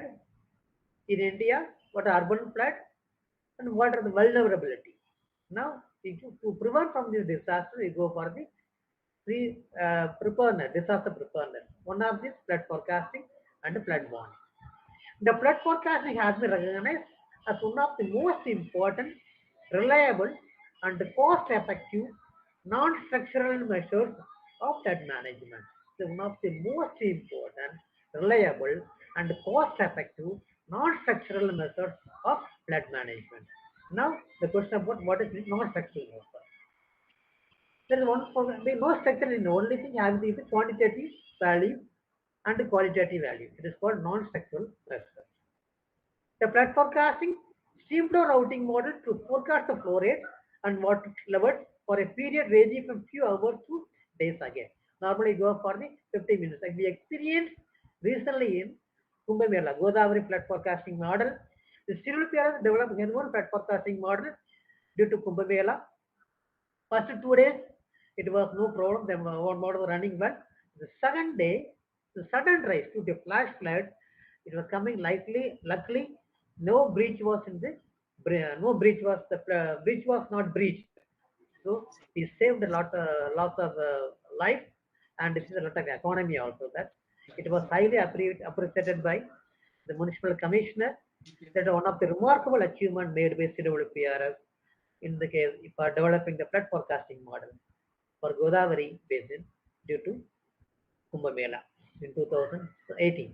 in India, what are urban flood and what are the vulnerability. Now to prevent from this disaster, we go for the preparedness, disaster preparedness. One of this flood forecasting and flood warning. The flood forecasting has been recognized as one of the most important, reliable and cost-effective non-structural measures of flood management. So one of the most important, reliable and cost-effective non-structural methods of flood management. Now, the question about what is non-structural method. There is one for the no structure in only thing having is the quantitative value and qualitative value. It is called non-structural method. The flood forecasting stream flow routing model to forecast the flow rate and water levels for a period ranging from few hours to days again. Normally go for the 50 minutes. Like we experienced recently in Kumbh Mela, Godavari flood forecasting model. The civil PRS developed their own flood forecasting model due to Kumbh Mela. First 2 days, it was no problem. The one model was running well. The second day, the sudden rise to the flash flood, it was coming likely. Luckily, no breach was in the no breach was the breach was not breached. So we saved a lot lots of life, and this is a lot of economy also. That it was highly appreciated by the municipal commissioner. That is one of the remarkable achievement made by CWPRS in the case for developing the flood forecasting model for Godavari basin due to Kumbh Mela in 2018.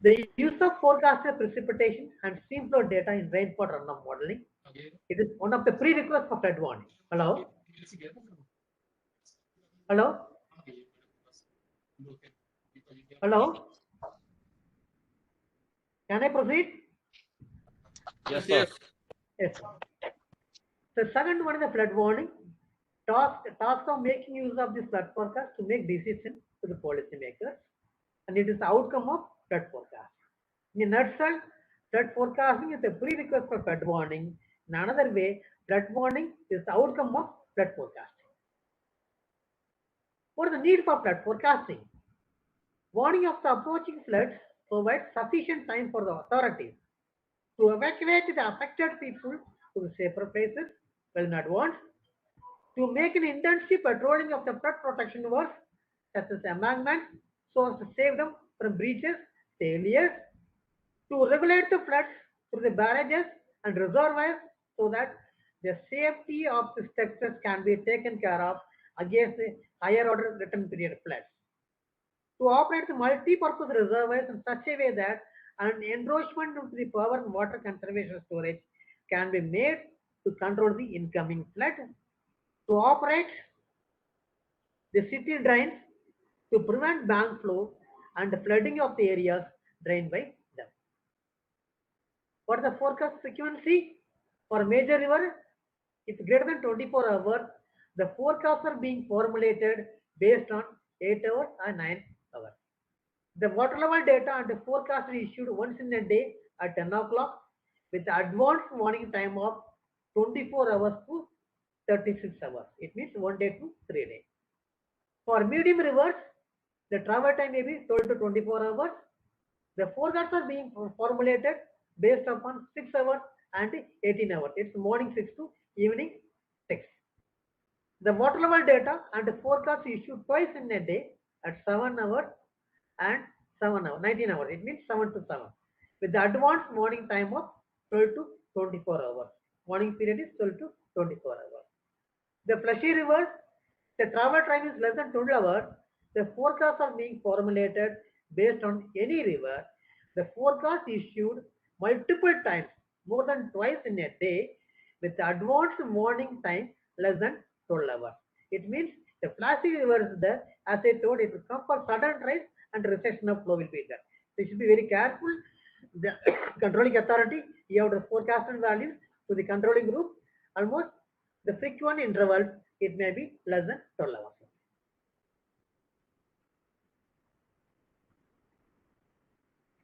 The use of forecasted precipitation and stream flow data in rainfall runoff modeling. It is one of the prerequisites for flood warning. Hello? Hello? Hello? Can I proceed? Yes, yes. Yes. The second one is the flood warning. Task of making use of this flood forecast to make decisions to the policymakers, and it is the outcome of flood forecast. In a nutshell, flood forecasting is a prerequisite for flood warning. In another way, flood warning is the outcome of flood forecasting. What is the need for flood forecasting? Warning of the approaching floods provides sufficient time for the authorities to evacuate the affected people to the safer places well in advance, to make an intensive patrolling of the flood protection works such as embankments so as to save them from breaches, failures, to regulate the floods through the barrages and reservoirs so that the safety of the structures can be taken care of against the higher order return period floods. To operate the multi-purpose reservoirs in such a way that an enroachment of the power and water conservation storage can be made to control the incoming flood. To operate the city drains to prevent bank flow and the flooding of the areas drained by them. What is the forecast frequency for major river? If greater than 24 hours, the forecasts are being formulated based on 8 hours and 9 hours. The water level data and the forecast is issued once in a day at 10 o'clock with advanced warning time of 24 hours to 36 hours. It means 1 day to 3 days. For medium rivers, the travel time may be 12 to 24 hours. The forecasts are being formulated based upon 6 hours and 18 hours. It's morning 6 to evening 6. The water level data and the forecast issued twice in a day at 7 hours and 7 hours, 19 hours. It means 7 to 7. With the advanced morning time of 12 to 24 hours. Morning period is 12 to 24 hours. The fleshy rivers, the travel time is less than 12 hours. The forecasts are being formulated based on any river. The forecast issued multiple times, more than twice in a day, with the advanced morning time less than 12 hours. It means the flashy rivers there, as I told, it will come for sudden rise and recession of flow will be there. So you should be very careful. The controlling authority, you have the forecasted values to the controlling group. Almost the frequent intervals, it may be less than 12 hours.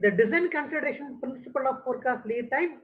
The design consideration principle of forecast lead time.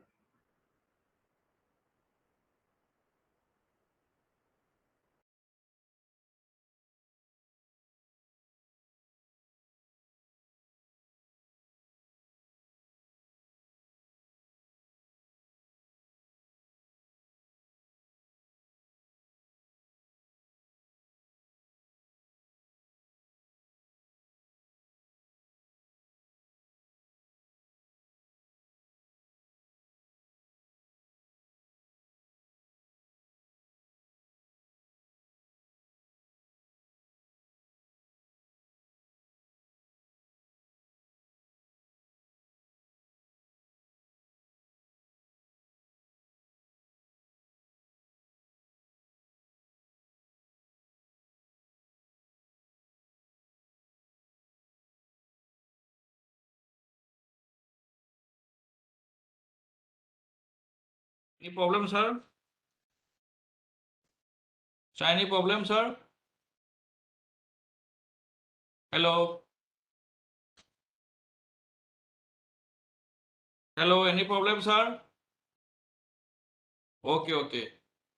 Any problem, sir? Any problem, sir? Hello? Hello, any problem, sir? Okay.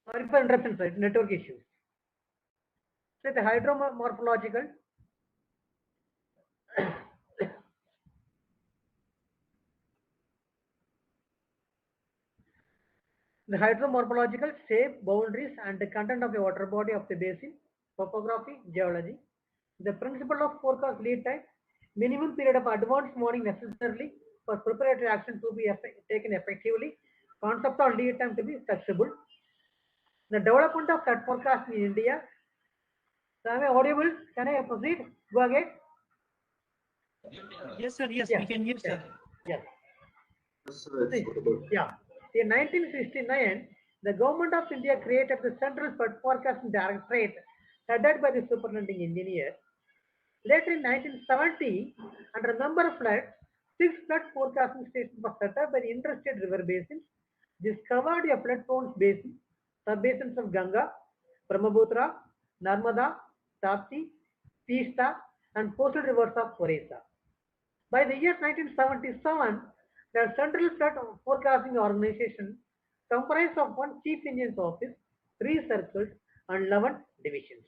Sorry for interruption, sir. Network issues. So the hydromorphological the hydromorphological shape, boundaries, and the content of the water body of the basin, topography, geology. The principle of forecast lead time, minimum period of advance warning necessarily for preparatory action to be taken effectively, concept of lead time to be flexible. The development of flood forecast in India. So am I audible? Can I proceed? Go ahead. Yes, sir. Yes, Yeah. we can hear, sir. Yes. It's suitable. Yeah. In 1969, the government of India created the Central Flood Forecasting Directorate, headed by the superintending engineer. Later in 1970, under a number of floods, 6 flood forecasting stations were set up by the interstate river basins. This covered a flood-prone basin, sub-basins of Ganga, Brahmaputra, Narmada, Tapti, Teesta, and coastal rivers of Orissa. By the year 1977, the Central Flood Forecasting Organization comprised of one chief engineer's office, 3 circles, and 11 divisions.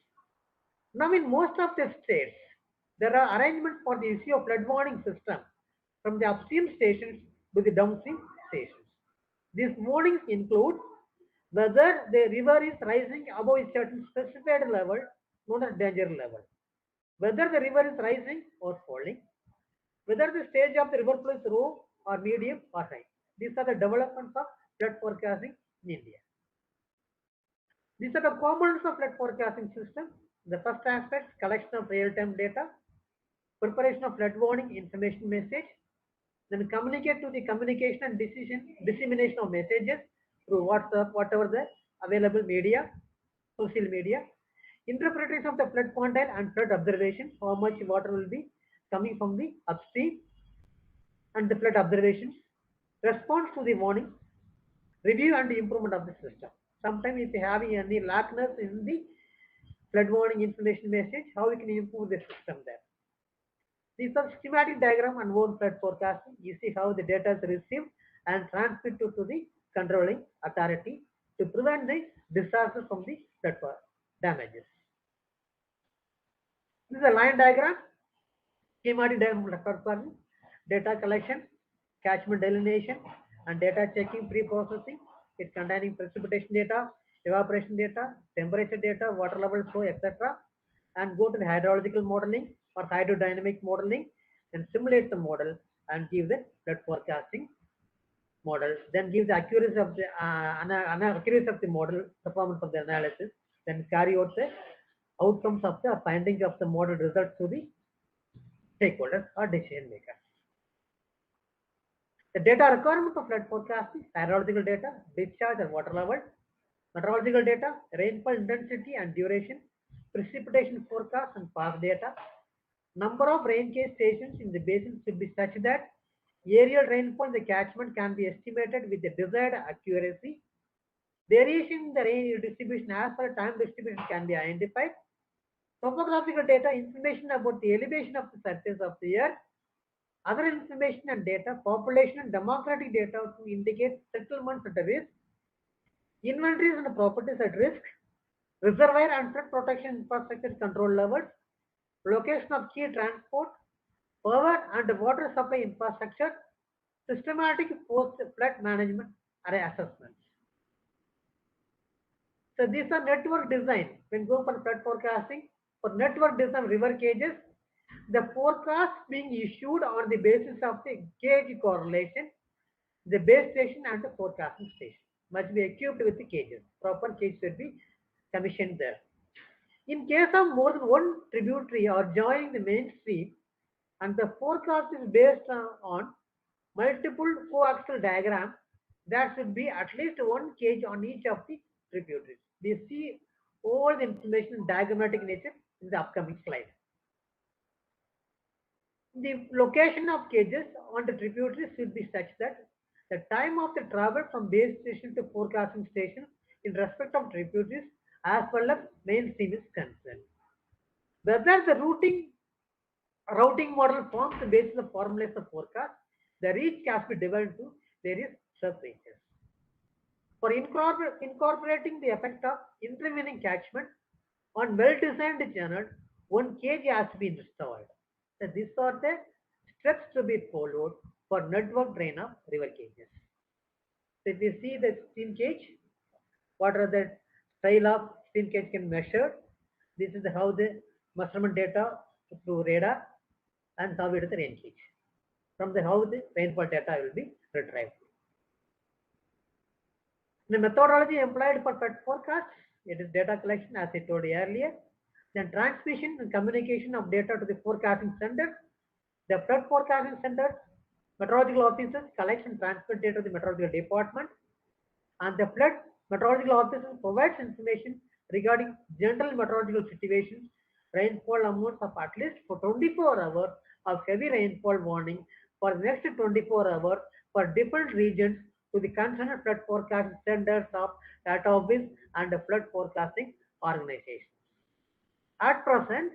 Now, in most of the states, there are arrangements for the issue of flood warning system from the upstream stations to the downstream stations. These warnings include whether the river is rising above a certain specified level known as danger level, whether the river is rising or falling, whether the stage of the river flow is low or medium or high. These are the developments of flood forecasting in India. These are the components of flood forecasting system. The first aspect, collection of real-time data, preparation of flood warning information message, then communicate to the communication and dissemination of messages through WhatsApp, whatever the available media, social media, interpretation of the flood content and flood observations, how much water will be coming from the upstream and the flood observations, response to the warning, review and improvement of the system. Sometimes if you have any lackness in the flood warning information message, how we can improve the system there. These are schematic diagram and one flood forecasting. You see how the data is received and transmitted to the controlling authority to prevent the disaster from the flood damages. This is a line diagram, schematic diagram of flood forecasting, data collection, catchment delineation, and data checking pre-processing. It containing precipitation data, evaporation data, temperature data, water level flow, etc. And go to the hydrological modeling or hydrodynamic modeling and simulate the model and give the flood forecasting model. Then give the accuracy of the accuracy of the model, performance of the analysis. Then carry out the outcomes of the findings of the model results to the stakeholders or decision makers. The data requirements of flood forecasting, hydrological data, discharge and water level, meteorological data, rainfall intensity and duration, precipitation forecast and past data. Number of rain gauge stations in the basin should be such that aerial rainfall in the catchment can be estimated with the desired accuracy. Variation in the rain distribution as per time distribution can be identified. Topographical data, information about the elevation of the surface of the earth. Other information and data, population and demographic data to indicate settlements at risk, inventories and properties at risk, reservoir and flood protection infrastructure control levels, location of key transport, power and water supply infrastructure, systematic post-flood management assessments. So these are network design. When go for flood forecasting, for network design river gauges, the forecast being issued on the basis of the gauge correlation, the base station and the forecasting station must be equipped with the gauges. Proper gauge should be commissioned there. In case of more than one tributary or joining the main stream, and the forecast is based on multiple coaxial diagram, there should be at least one gauge on each of the tributaries. We see all the information in diagrammatic nature in the upcoming slide. The location of gauges on the tributaries should be such that The time of the travel from base station to forecasting station in respect of tributaries as well as mainstream is concerned. Whether the routing model forms the basis of formulation of forecast, the reach can be divided into various sub-ranges. For incorporating the effect of intervening catchment on well-designed channel, 1 kg has to be installed. So these are the steps to be followed for network drain of river cages. So if you see the stream cage, what are the style of stream cage can measure? This is how the measurement data through radar and how it is the rain cage. From the how the rainfall data will be retrieved. The methodology employed for flood forecast, it is data collection as I told you earlier. Then transmission and communication of data to the forecasting center. The flood forecasting center, meteorological officers collect and transfer data to the meteorological department. And the flood meteorological officer provides information regarding general meteorological situations, rainfall amounts of at least for 24 hours of heavy rainfall warning for the next 24 hours for different regions to the concerned flood forecasting centers of data office and the flood forecasting organizations. At present,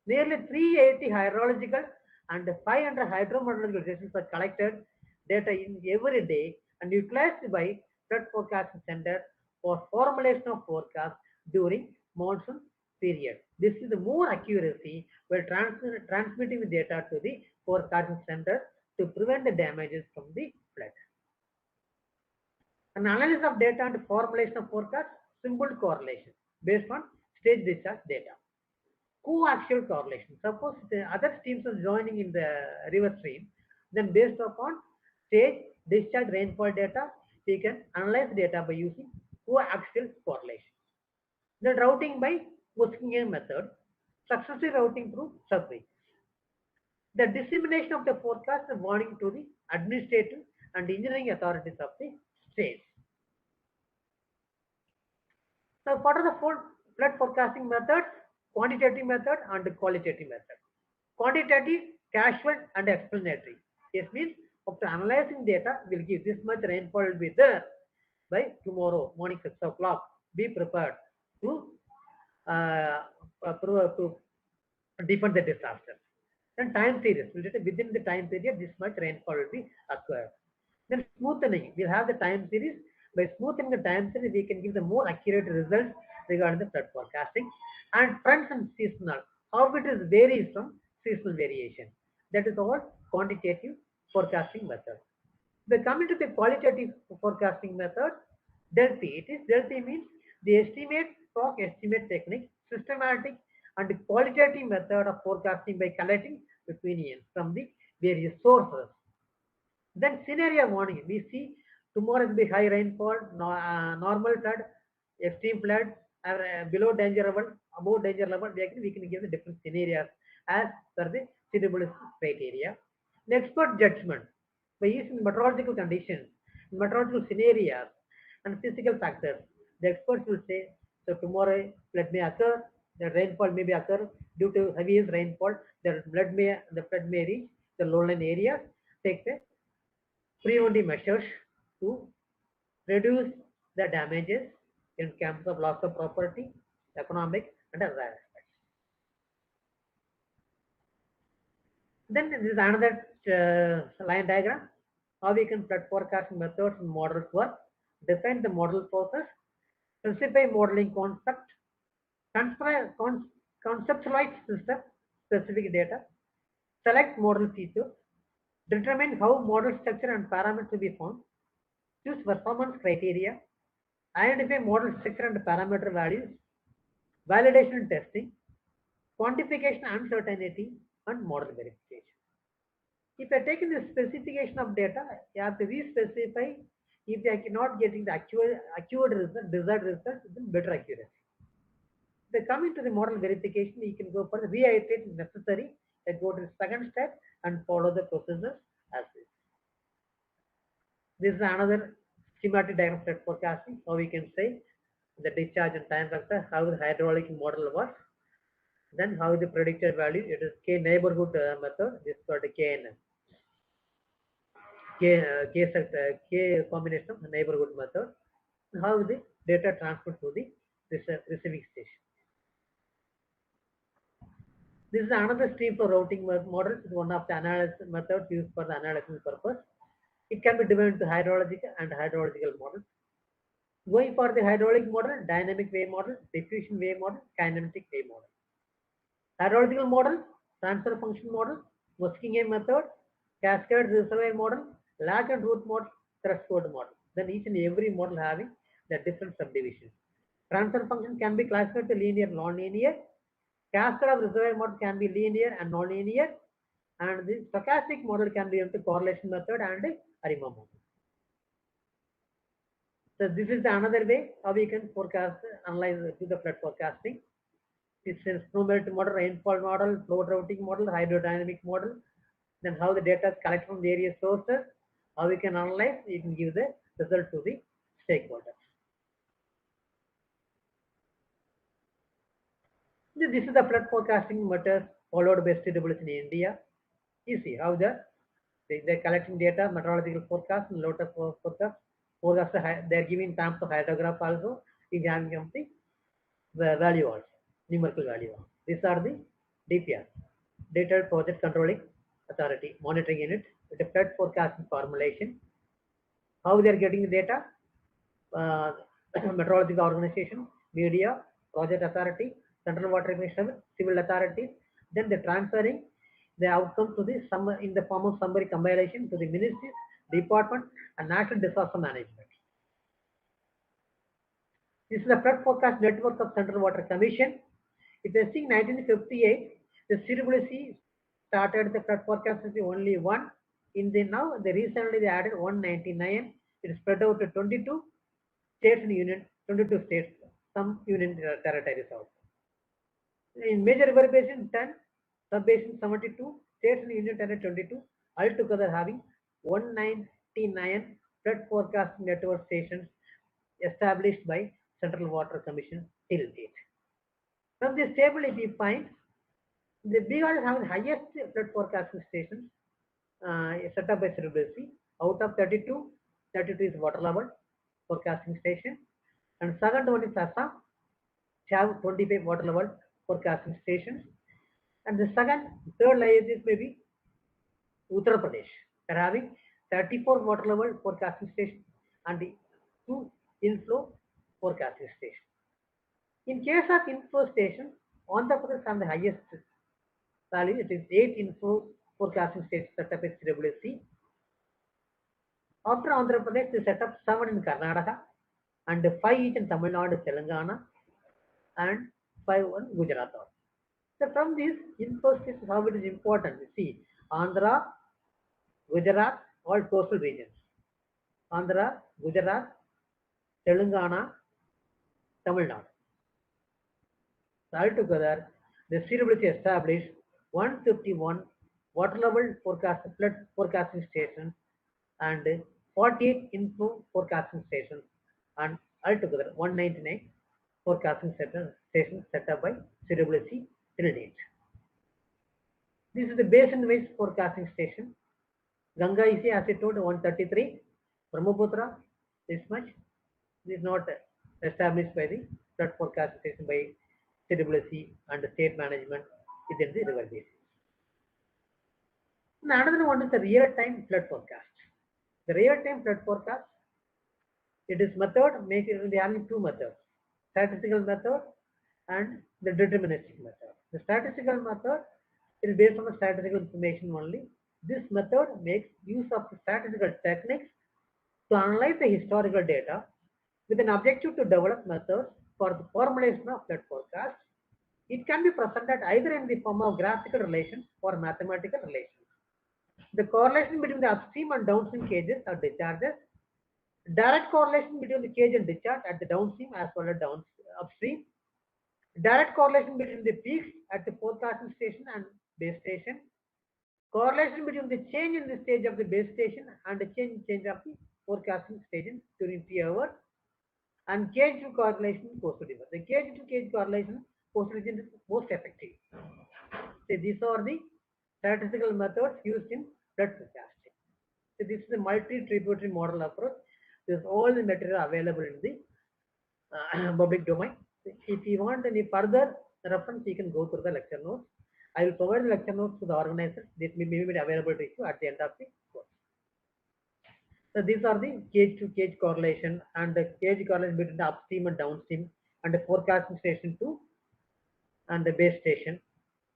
nearly 380 hydrological and 500 hydrometeorological stations are collected data in every day and utilized by flood forecasting center for formulation of forecast during monsoon period. This is the more accuracy while transmitting the data to the forecasting center to prevent the damages from the flood. An analysis of data and formulation of forecast, simple correlation based on stage discharge data. Coaxial correlation. Suppose the other streams are joining in the river stream, then based upon stage discharge rainfall data, we can analyze data by using coaxial correlation. Then routing by Muskingum method, successive routing through sub-ranges. The dissemination of the forecast and warning to the administrative and engineering authorities of the states. So, what are the four flood forecasting methods? Quantitative method and qualitative method. Quantitative, casual, and explanatory. This means after analyzing data, we'll give this much rainfall will be there by tomorrow morning 6 o'clock. Be prepared to defend the disaster. Then time series, within the time period, this much rainfall will be occurred. Then smoothing, we'll have the time series. By smoothing the time series, we can give the more accurate results regarding the flood forecasting. And trends and seasonal, how it is varies from seasonal variation. That is all quantitative forecasting method. Then coming to the qualitative forecasting method, DELTI. DELTI means the estimate technique, systematic and qualitative method of forecasting by collecting opinions from the various sources. Then scenario warning, we see tomorrow will be high rainfall, normal flood, extreme flood, below danger level, above danger level. We can give the different scenarios as per the suitable criteria. The expert judgment by using meteorological conditions, meteorological scenarios, and physical factors. The experts will say, so tomorrow flood may occur, the rainfall may be occur due to heaviest rainfall. The flood may reach the lowland areas. Take the preventive measures to reduce the damages in terms of loss of property, economic, and other aspects. Then this is another line diagram. How we can flood forecasting methods and models work. Define the model process. Specify modeling concept. Conceptualize system specific data. Select model features. Determine how model structure and parameters to be found. Choose performance criteria. Identify model structure and parameter values. Validation and testing. Quantification uncertainty and model verification. If I take in the specification of data, you have to re-specify. If I cannot getting the accurate result, desired result, then better accuracy. If I come into the model verification, you can go for the reiterate if necessary. I go to the second step and follow the procedures as this. This is another schematic diagram flood forecasting. How we can say the discharge and time factor, how the hydraulic model works, then how the predicted value. It is K neighborhood method. This is called KNM. K combination of neighborhood method, how the data transferred to the receiving station. This is another stream for routing model. It's one of the analysis methods used for the analysis purpose. It can be divided into hydrological and hydrological models. Going for the hydraulic model, dynamic wave model, diffusion wave model, kinetic wave model. Hydrological model, transfer function model, Muskingum method, cascade reservoir model, lakh and root model, threshold model. Then each and every model having the different subdivisions. Transfer function can be classified to linear, non-linear. Cascade of reservoir model can be linear and non-linear. And the stochastic model can be into correlation method and ARIMA model. So this is the another way how we can forecast, analyze, do the flood forecasting. It's a snowmelt model, rainfall model, flow routing model, hydrodynamic model. Then how the data is collected from various sources, how we can analyze, we can give the result to the stakeholders. This is the flood forecasting method followed by STWs in India. You see how they're collecting data, meteorological forecast, and lot of forecast. They're giving terms of hydrograph also. You can give the value also, numerical value. These are the DPR, Detailed Project Controlling Authority, monitoring unit, with a flood forecasting formulation. How they are getting the data? Meteorological organization, media, project authority, central water commission, civil authorities. Then they're transferring the outcome to the in the form of summary compilation to the ministries, department, and national disaster management. This is the flood forecast network of Central Water Commission. It was in 1958. The CWC started the flood forecast as the only one. In the now, they recently they added 199. It is spread out to 22 states and union, 22 states, some union territories also. In major river basin 10, sub basin 72, states and union territory 22, altogether having 199 flood forecasting network stations established by Central Water Commission till date. From this table, if you find the Bihar is having highest flood forecasting stations set up by CWC. Out of 32, 32 is water level forecasting station, and second one is Assam, have 25 water level forecasting stations, and the third layer is maybe Uttar Pradesh. They are having 34 water level forecasting stations and 2 inflow forecasting stations. In case of inflow stations, Andhra Pradesh have the highest value. It is 8 inflow forecasting stations set up at CWC. After Andhra Pradesh, they set up 7 in Karnataka and 5 each in Tamil Nadu, Telangana, and 5 in Gujarat. So from these inflow stations, how it is important. You see, Andhra, Gujarat, all coastal regions. Andhra, Gujarat, Telangana, Tamil Nadu. So altogether, the CWC established 151 water level flood forecasting stations and 48 inflow forecasting stations, and altogether 199 forecasting stations set up by CWC till date. This is the basin-wise forecasting station. Ganga is, as I told, 133. Brahmaputra, this much. This is not established by the flood forecasting station by CWC and the state management within the river basin. Another one is the real-time flood forecast. The real-time flood forecast, it is method, they are having 2 methods, statistical method and the deterministic method. The statistical method is based on the statistical information only. This method makes use of the statistical techniques to analyze the historical data with an objective to develop methods for the formulation of flood forecast. It can be presented either in the form of graphical relations or mathematical relations. The correlation between the upstream and downstream cages or discharges, direct correlation between the cage and discharge at the downstream as well as upstream, direct correlation between the peaks at the forecasting station and base station, correlation between the change in the stage of the base station and the change of the forecasting station during 3 hours, and cage to correlation coastal river. The cage to cage correlation coastal region is most effective. So these are the statistical methods used in flood forecasting. So this is a multi-tributary model approach. There's all the material available in the public domain. If you want any further reference, you can go through the lecture notes. I will provide the lecture notes to the organizers. This may be made available to you at the end of the course. So these are the cage to cage correlation and the cage correlation between the upstream and downstream and the forecasting station 2 and the base station.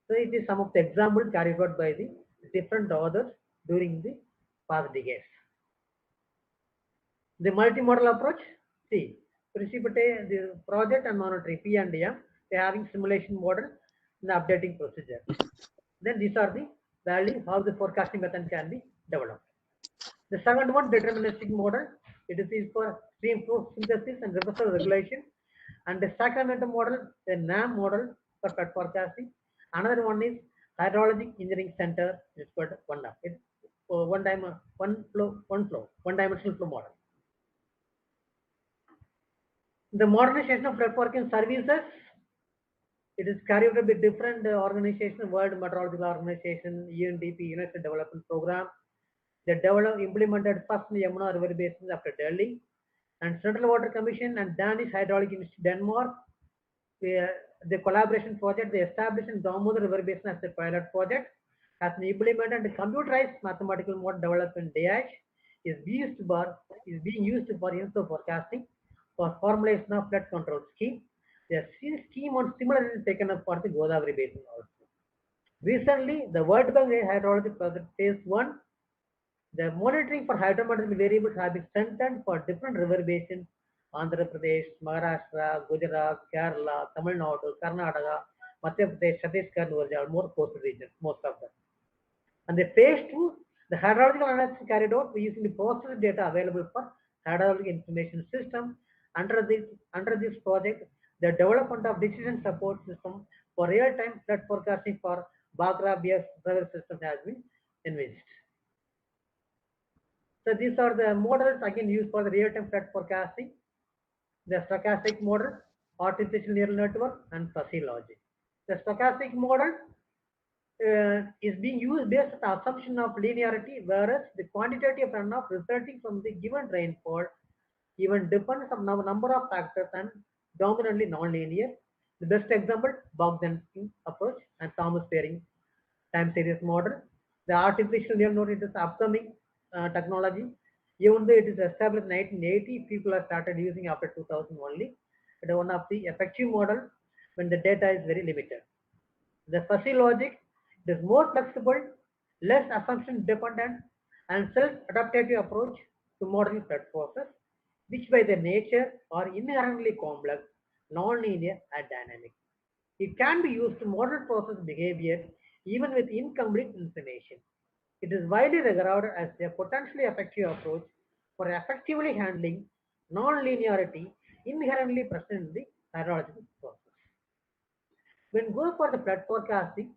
So it is some of the examples carried out by the different authors during the past decades. The multimodal approach, see, precipitate the project and monitoring P and M, they are having simulation model and updating procedure. Then these are the values how the forecasting method can be developed. The second one, deterministic model, it is used for stream flow synthesis and reversal regulation. And the second model, the NAM model for flood forecasting. Another one is hydrologic engineering center. It's called one dimensional flow model. The modernization of flood forecasting services, it is carried out with different organizations, World Meteorological Organization, UNDP, United Development Program. They implemented first in Yamuna River Basin after Delhi, and Central Water Commission and Danish Hydraulic Institute Denmark. The collaboration project they established in Damodar River Basin as a pilot project has been implemented and computerized mathematical model developed in DAY1 is being used for inflow forecasting for formulation of flood control scheme. The scheme was similarly taken up for the Godavari Basin also. Recently, the World Bank Hydrology Project Phase 1, the monitoring for hydrometeorological variables have been strengthened for different river basins, Andhra Pradesh, Maharashtra, Gujarat, Kerala, Tamil Nadu, Karnataka, Madhya Pradesh, Chhattisgarh, are more coastal regions, most of them. And the phase 2, the hydrological analysis carried out using the process data available for hydrological information system. Under this project, the development of decision support system for real-time flood forecasting for Bagra BS river system has been envisaged. So these are the models again used for the real-time flood forecasting. The stochastic model, artificial neural network, and fuzzy logic. The stochastic model is being used based on the assumption of linearity, whereas the quantity of runoff resulting from the given rainfall even depends on a number of factors and dominantly non-linear. The best example, Bogdanski approach and Thomas Pairing time series model. The artificial neural network is upcoming technology. Even though it is established in 1980, people have started using after 2000 only. It is one of the effective model when the data is very limited. The fuzzy logic is more flexible, less assumption dependent, and self-adaptive approach to modeling flood forces, which by their nature are inherently complex, non-linear, and dynamic. It can be used to model process behavior even with incomplete information. It is widely regarded as a potentially effective approach for effectively handling non-linearity inherently present in the hydrological process. When go for the flood forecasting,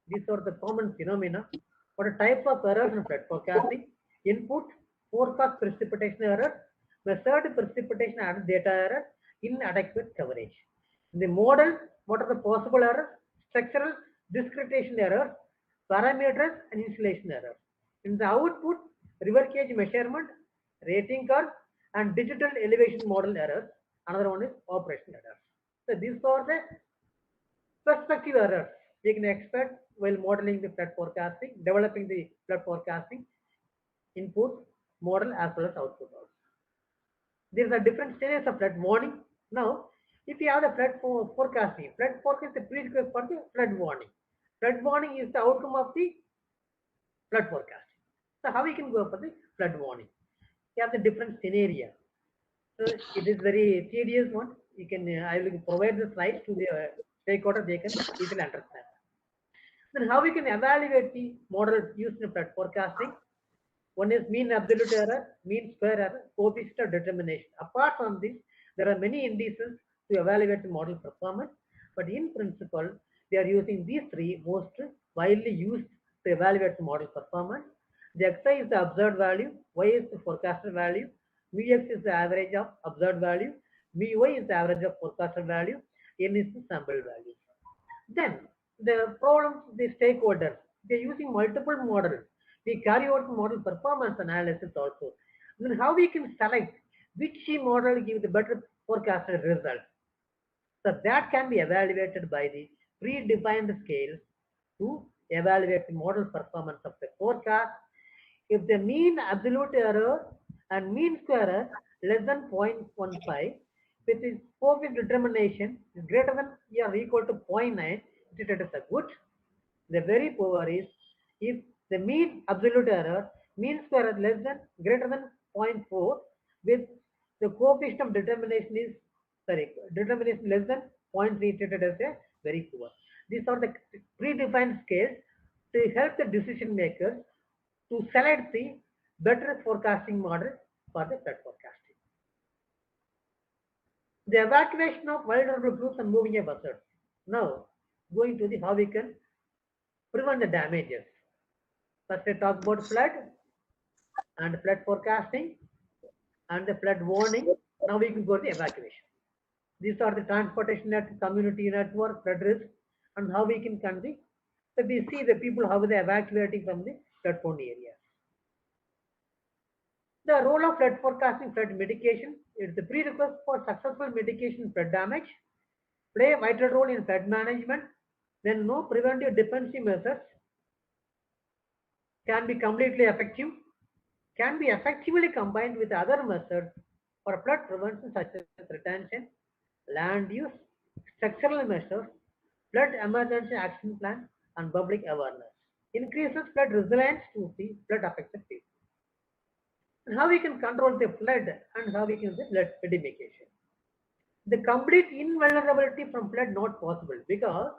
these are the common phenomena. What are types of errors in flood forecasting? Input, forecast precipitation error, measured precipitation and data error, inadequate coverage. In the model, what are the possible errors? Structural discretization errors, parameters, and insulation errors. In the output, river gauge measurement, rating curve, and digital elevation model errors. Another one is operation errors. So these are the perspective errors we can expect while modeling the flood forecasting, developing the flood forecasting input, model as well as output also. There are different stages of flood warning. Now, if you have the flood forecasting is the prerequisite for the flood warning. Flood warning is the outcome of the flood forecasting. So how we can go for the flood warning? You have the different scenario. So it is very tedious one. You can I will provide the slides to the stakeholder, they can easily understand. Then how we can evaluate the model used in flood forecasting? One is mean absolute error, mean square error, coefficient of determination. Apart from this, there are many indices to evaluate the model performance, but in principle, they are using these three most widely used to evaluate the model performance. The xi is the observed value, y is the forecasted value, mu x is the average of observed value, mu y is the average of forecasted value, n is the sample value. Then the problems, the stakeholders, they're using multiple models. We carry out model performance analysis also. Then how we can select which model gives the better forecasted result. So that can be evaluated by the predefined scales to evaluate the model performance of the forecast. If the mean absolute error and mean square error less than 0.15, with its coefficient determination is greater than or equal to 0.9, it is a good. The very poor is if the mean absolute error, mean square error less than greater than 0.4, with the coefficient of determination is determination less than 0.3, treated as a very poor. These are the predefined scales to help the decision makers to select the better forecasting model for the flood forecasting. The evacuation of vulnerable groups and moving a buzzard. Now, going to the how we can prevent the damages. First, I talk about flood and flood forecasting and the flood warning. Now we can go to the evacuation. These are the transportation net, community network, flood risk, and how we can conduct. So we see the people how they are evacuating from the flood prone areas. The role of flood forecasting, flood mitigation is the prerequisite for successful mitigation of flood damage. Play a vital role in flood management. Then no preventive defensive measures can be completely effective, can be effectively combined with other methods for flood prevention such as retention, land use, structural measures, flood emergency action plan, and public awareness. Increases flood resilience to the flood affected people. And how we can control the flood and how we can do flood mitigation. The complete invulnerability from flood not possible because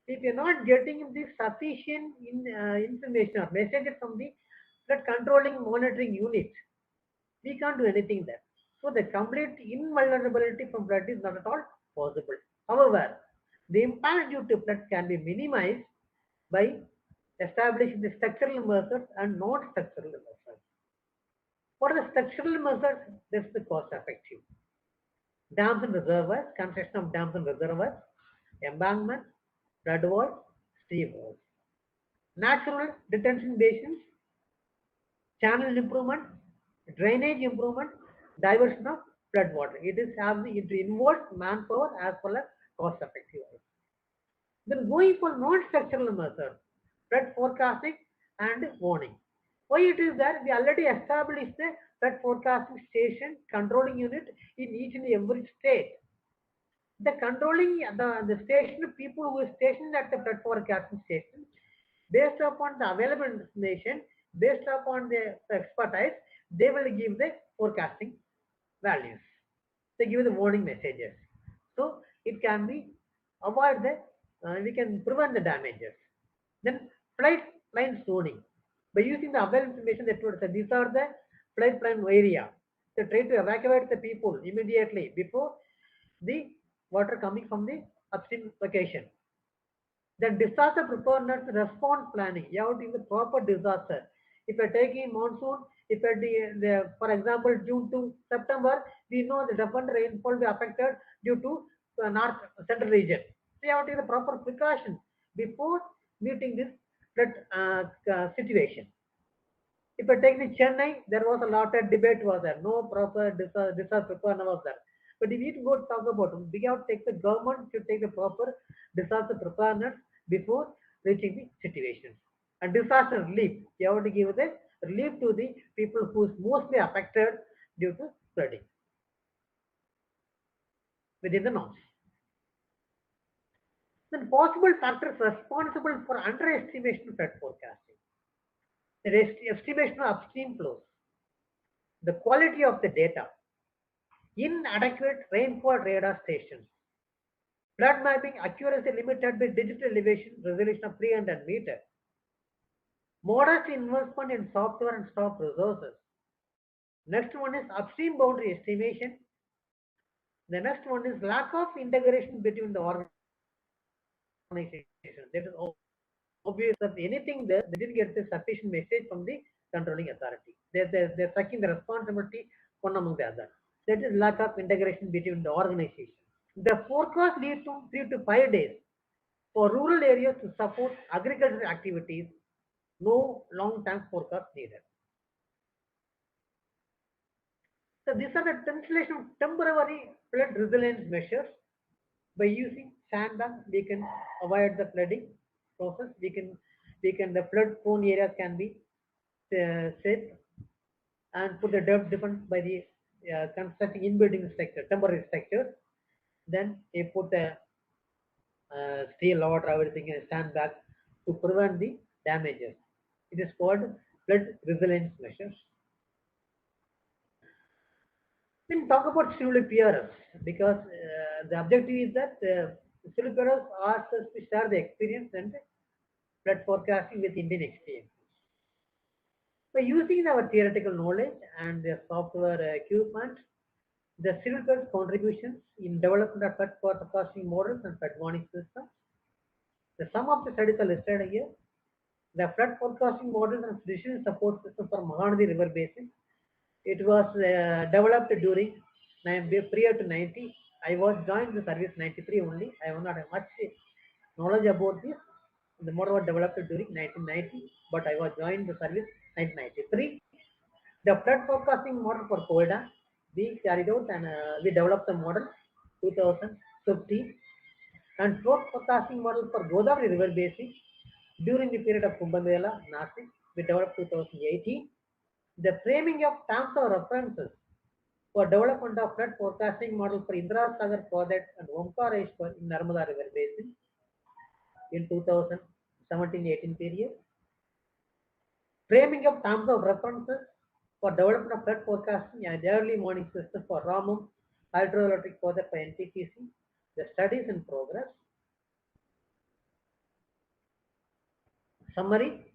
if you're not getting the sufficient information or messages from the flood controlling monitoring unit, we can't do anything there. So the complete invulnerability from flood is not at all possible. However, the impact due to flood can be minimized by establishing the structural measures and non-structural measures. For the structural measures, this is the cost effective. Dams and reservoirs, construction of dams and reservoirs, embankments, flood walls, stream walls. Natural detention basins, channel improvement, drainage improvement, diversion of flood water. It involves manpower as well as cost effective. Then going for non-structural methods, flood forecasting and warning. Why it is that we already established the flood forecasting station controlling unit in each and every state. The controlling the station people who is stationed at the flood forecasting station, based upon the available information, based upon the expertise, they will give the forecasting values. They give the warning messages. So it can be avoid the we can prevent the damages. Then flight line zoning. By using the available information that would say these are the flight line area. So try to evacuate the people immediately before the water coming from the upstream location. Then disaster preparedness response planning. You have to do the proper disaster. If you're taking monsoon, if for example June to September, we know the definite rainfall will be affected due to the north central region. So you have to take the proper precaution before meeting this situation. If I take the Chennai, there was a lot of debate was there. No proper disaster preparedness was there. But if we go talk about it, we have to take the government to take the proper disaster preparedness before reaching the situation. And disaster relief, you have to give the relief to the people who is mostly affected due to flooding within the norms. Then possible factors responsible for underestimation of flood forecasting. The estimation of upstream flows, the quality of the data, inadequate rainfall radar stations, flood mapping accuracy limited by digital elevation resolution of 300 meters, modest investment in software and staff resources. Next one is upstream boundary estimation. The next one is lack of integration between the organizations. That is obvious that anything there, they didn't get the sufficient message from the controlling authority. They're taking the responsibility one among the other. That is lack of integration between the organizations. The forecast leads to 3 to 5 days for rural areas to support agricultural activities, No long-term forecast needed. So these are the translation of temporary flood resilience measures. By using sandbanks, we can avoid the flooding process. The flood prone areas can be set, and put the depth difference by the constructing in-building structure, temporary structure. Then you put the steel or everything in a sandbag to prevent the damages. It is called flood resilience measures. We'll talk about civil PRS because the objective is that civil PRS asks us to share the experience and flood forecasting with Indian experience. By using our theoretical knowledge and the software equipment, the civil PRS contributions in development of flood forecasting models and flood warning systems. The sum of the studies are listed here. The flood forecasting models and decision support system for Mahanadi River Basin. It was developed during prior to 90. I was joined the service 93 only. I have not have much knowledge about this. The model was developed during 1990, but I was joined the service 1993. The flood forecasting model for Koida, we carried out and we developed the model 2015, and flood forecasting model for Godavari River Basin during the period of Kumbh Mela, Nasik, we developed 2018. The framing of terms of references for development of flood forecasting model for Indira Sagar project and Omkareshwar in Narmada River Basin in 2017-18 period. Framing of terms of references for development of flood forecasting and early warning system for Ramam hydroelectric project by NTPC. The studies in progress. Summary.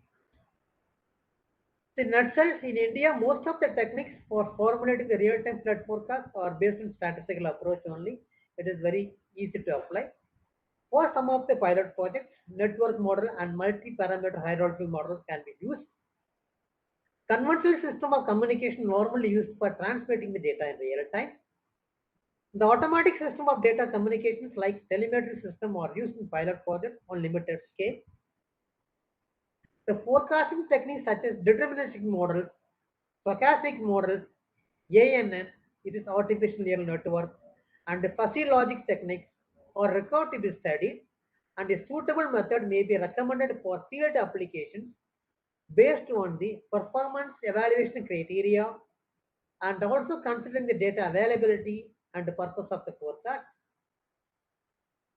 In nutshell, in India, most of the techniques for formulating the real-time flood forecast are based on statistical approach only. It is very easy to apply. For some of the pilot projects, network model and multi-parameter hydrological models can be used. Conventional system of communication normally used for transmitting the data in real time. The automatic system of data communications like telemetry system are used in pilot projects on limited scale. The forecasting techniques such as deterministic models, stochastic models, ANN, it is artificial neural network, and the fuzzy logic techniques are required to be studied, and a suitable method may be recommended for field applications based on the performance evaluation criteria and also considering the data availability and the purpose of the forecast.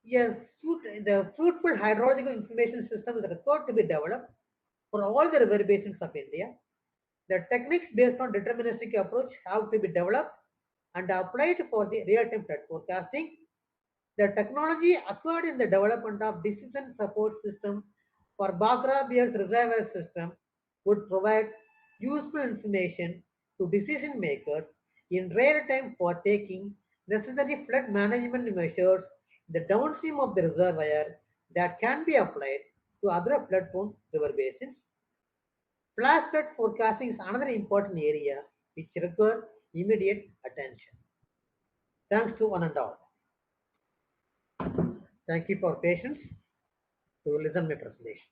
Yes, the fruitful hydrological information system is required to be developed for all the river basins of India. The techniques based on deterministic approach have to be developed and applied for the real-time flood forecasting. The technology acquired in the development of decision support system for Bagra-Beers reservoir system would provide useful information to decision makers in real time for taking necessary flood management measures in the downstream of the reservoir that can be applied to other flood-prone river basins. Flash flood forecasting is another important area which requires immediate attention. Thanks to one and all. Thank you for patience to listen my presentation.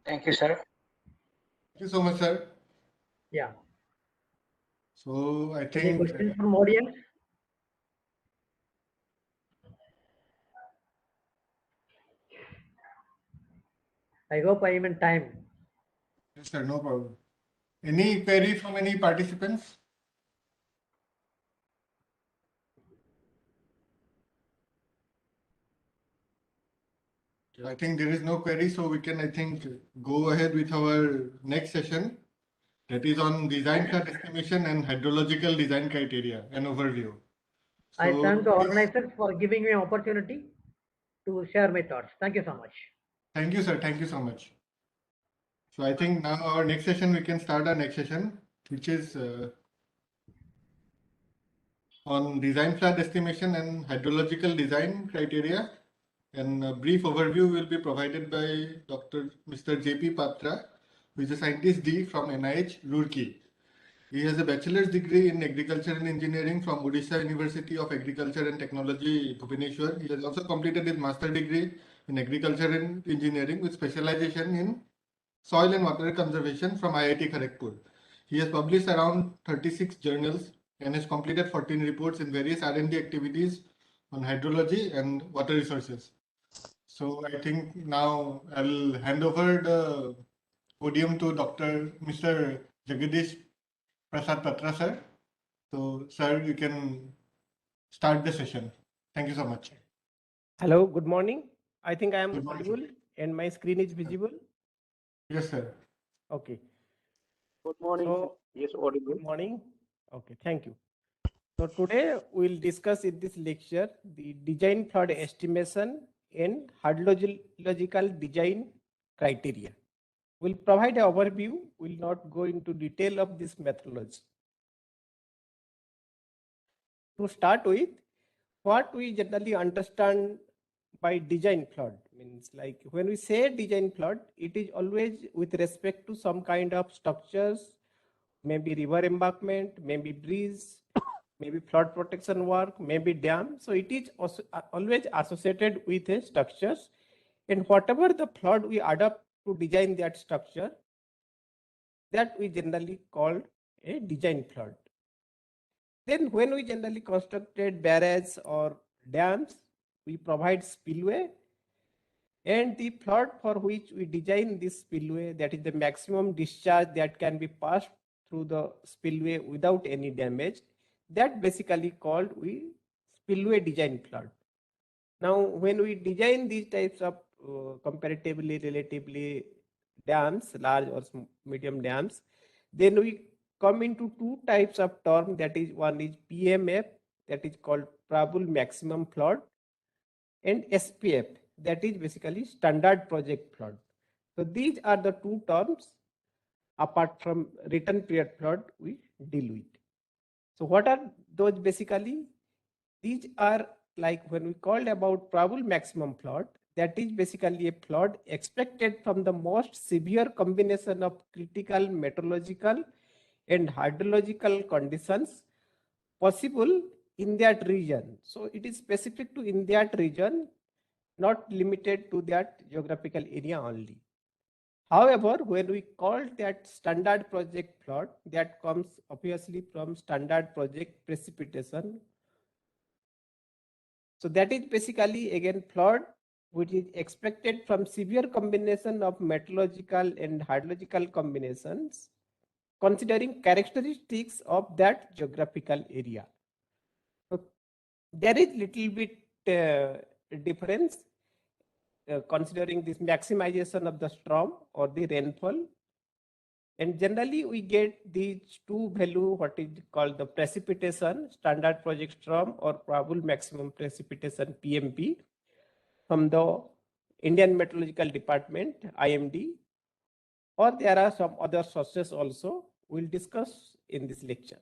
Thank you, sir. Thank you so much, sir. Yeah. So I Any think questions from audience? I hope I am in time. yes, sir, no problem. Any query from any participants? I think there is no query, so we can, I think, go ahead with our next session. That is on design flood estimation and hydrological design criteria, an overview. I So thank the please- organizers for giving me an opportunity to share my thoughts. Thank you so much. Thank you, sir. Thank you so much. So I think now our next session, we can start our next session, which is on design flood estimation and hydrological design criteria. And a brief overview will be provided by Mr. J.P. Patra, who is a scientist D from NIH, Roorkee. He has a bachelor's degree in agriculture and engineering from Odisha University of Agriculture and Technology, Bhubaneswar. He has also completed his master degree in agriculture and engineering with specialization in soil and water conservation from IIT Kharagpur. He has published around 36 journals and has completed 14 reports in various R&D activities on hydrology and water resources. So I think now I'll hand over the podium to Mr. Jagadish Prasad Patra, sir. So, sir, you can start the session. Thank you so much. Hello, good morning. I think I am Good morning. audible and my screen is visible. Yes, sir. Okay. Good morning. So, Yes, audible. good morning. Okay, thank you. So today we'll discuss in this lecture the design flood estimation and hydrological design criteria. We'll provide an overview. We'll not go into detail of this methodology. To start with, what we generally understand by design flood means, like when we say design flood, it is always with respect to some kind of structures, maybe river embankment, maybe bridge, maybe flood protection work, maybe dam. So it is also always associated with a structures, and whatever the flood we adopt to design that structure, that we generally call a design flood. Then when we generally constructed barrages or dams, we provide spillway, and the flood for which we design this spillway, that is the maximum discharge that can be passed through the spillway without any damage, that basically called we spillway design flood. Now, when we design these types of comparatively, relatively dams, large or medium dams, then we come into two types of term, that is one is PMF, that is called probable maximum flood, and SPF, that is basically standard project flood. So these are the two terms apart from return period flood we deal with. So what are those basically? These are like when we called about probable maximum flood, that is basically a flood expected from the most severe combination of critical meteorological and hydrological conditions possible in that region. So it is specific to in that region, not limited to that geographical area only. However, when we call that standard project flood, that comes obviously from standard project precipitation. So that is basically again flood which is expected from severe combination of meteorological and hydrological combinations, considering characteristics of that geographical area. So there is little bit difference considering this maximization of the storm or the rainfall, and generally we get these two value, what is called the precipitation, standard project storm or probable maximum precipitation PMP, from the Indian Meteorological Department IMD, or there are some other sources also we'll discuss in this lecture.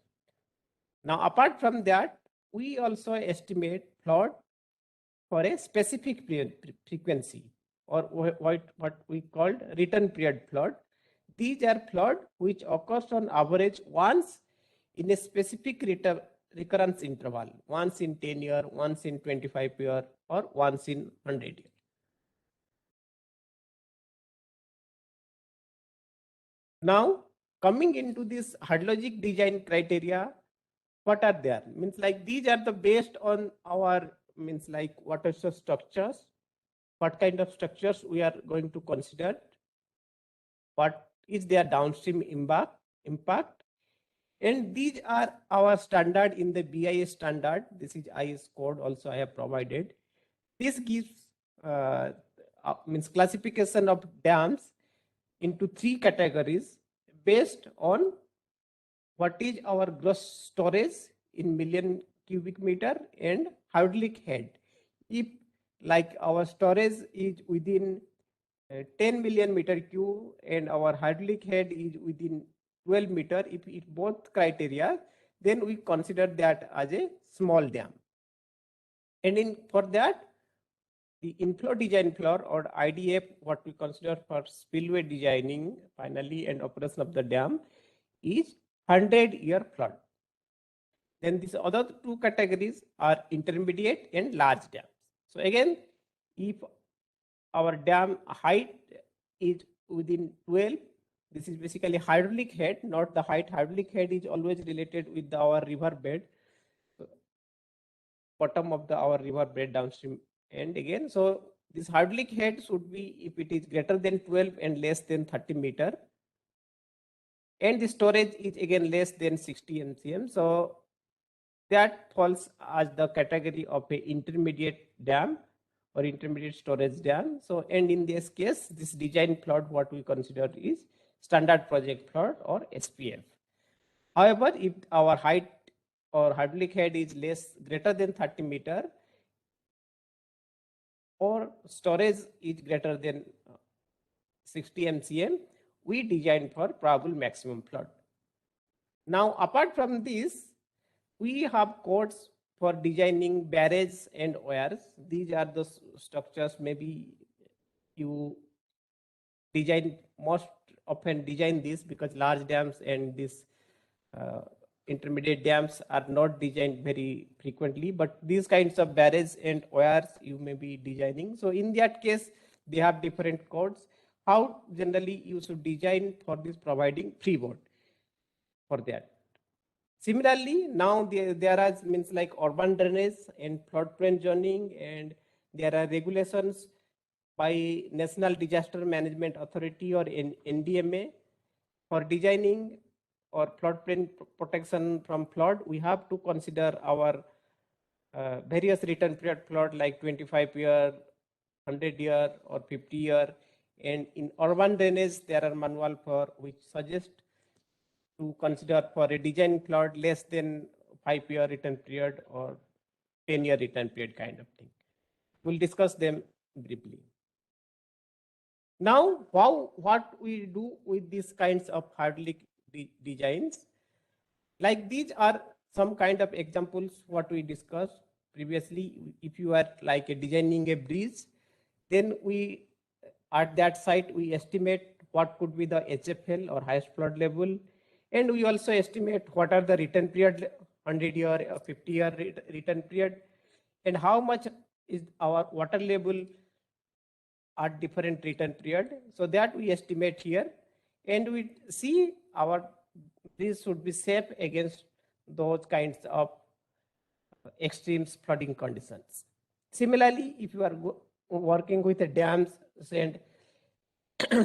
Now apart from that, we also estimate flood for a specific frequency, or what we called return period flood. These are flood which occurs on average once in a specific recurrence interval, once in 10 years, once in 25 years, or once in 100 years. Now coming into this hydrologic design criteria, what are there? Means like these are the based on our means like what are the structures, what kind of structures we are going to consider, what is their downstream impact, and these are our standard in the BIS standard. This is IS code also I have provided. This gives means classification of dams into three categories based on what is our gross storage in million cubic meter and hydraulic head. If like our storage is within 10 million meter cube and our hydraulic head is within 12 meter, if it both criteria, then we consider that as a small dam. And for that, the inflow design flood or IDF, what we consider for spillway designing finally and operation of the dam, is 100-year flood. Then these other two categories are intermediate and large dams. So again, if our dam height is within 12. This is basically hydraulic head, not the height. Hydraulic head is always related with our river bed, bottom of our river bed downstream end again. So this hydraulic head should be if it is greater than 12 and less than 30 meter. And the storage is again less than 60 mcm. So that falls as the category of a intermediate dam or intermediate storage dam. So, and in this case, this design flood, what we consider is standard project flood or SPF. However, if our height or hydraulic head is greater than 30 meter or storage is greater than 60 mcm, we design for probable maximum flood. Now, apart from this, we have codes for designing barrages and weirs. These are the structures maybe you most often design this because large dams and these intermediate dams are not designed very frequently, but these kinds of barrages and weirs you may be designing. So in that case, they have different codes. How generally you should design for this, providing freeboard for that. Similarly, now there are means like urban drainage and floodplain zoning, and there are regulations by National Disaster Management Authority or NDMA for designing or floodplain protection from flood. We have to consider our various return period flood like 25 year, 100 year or 50 year. And in urban drainage, there are manual for which suggest to consider for a design flood less than 5-year return period or 10-year return period kind of thing. We'll discuss them briefly. Now, what we do with these kinds of hydraulic designs, like these are some kind of examples what we discussed previously. If you are like designing a bridge, then we at that site we estimate what could be the HFL or highest flood level, and we also estimate what are the return period, 100-year or 50-year return period, and how much is our water level at different return period. So that we estimate here, and we see our bridge should be safe against those kinds of extreme flooding conditions. Similarly, if you are working with the dams, and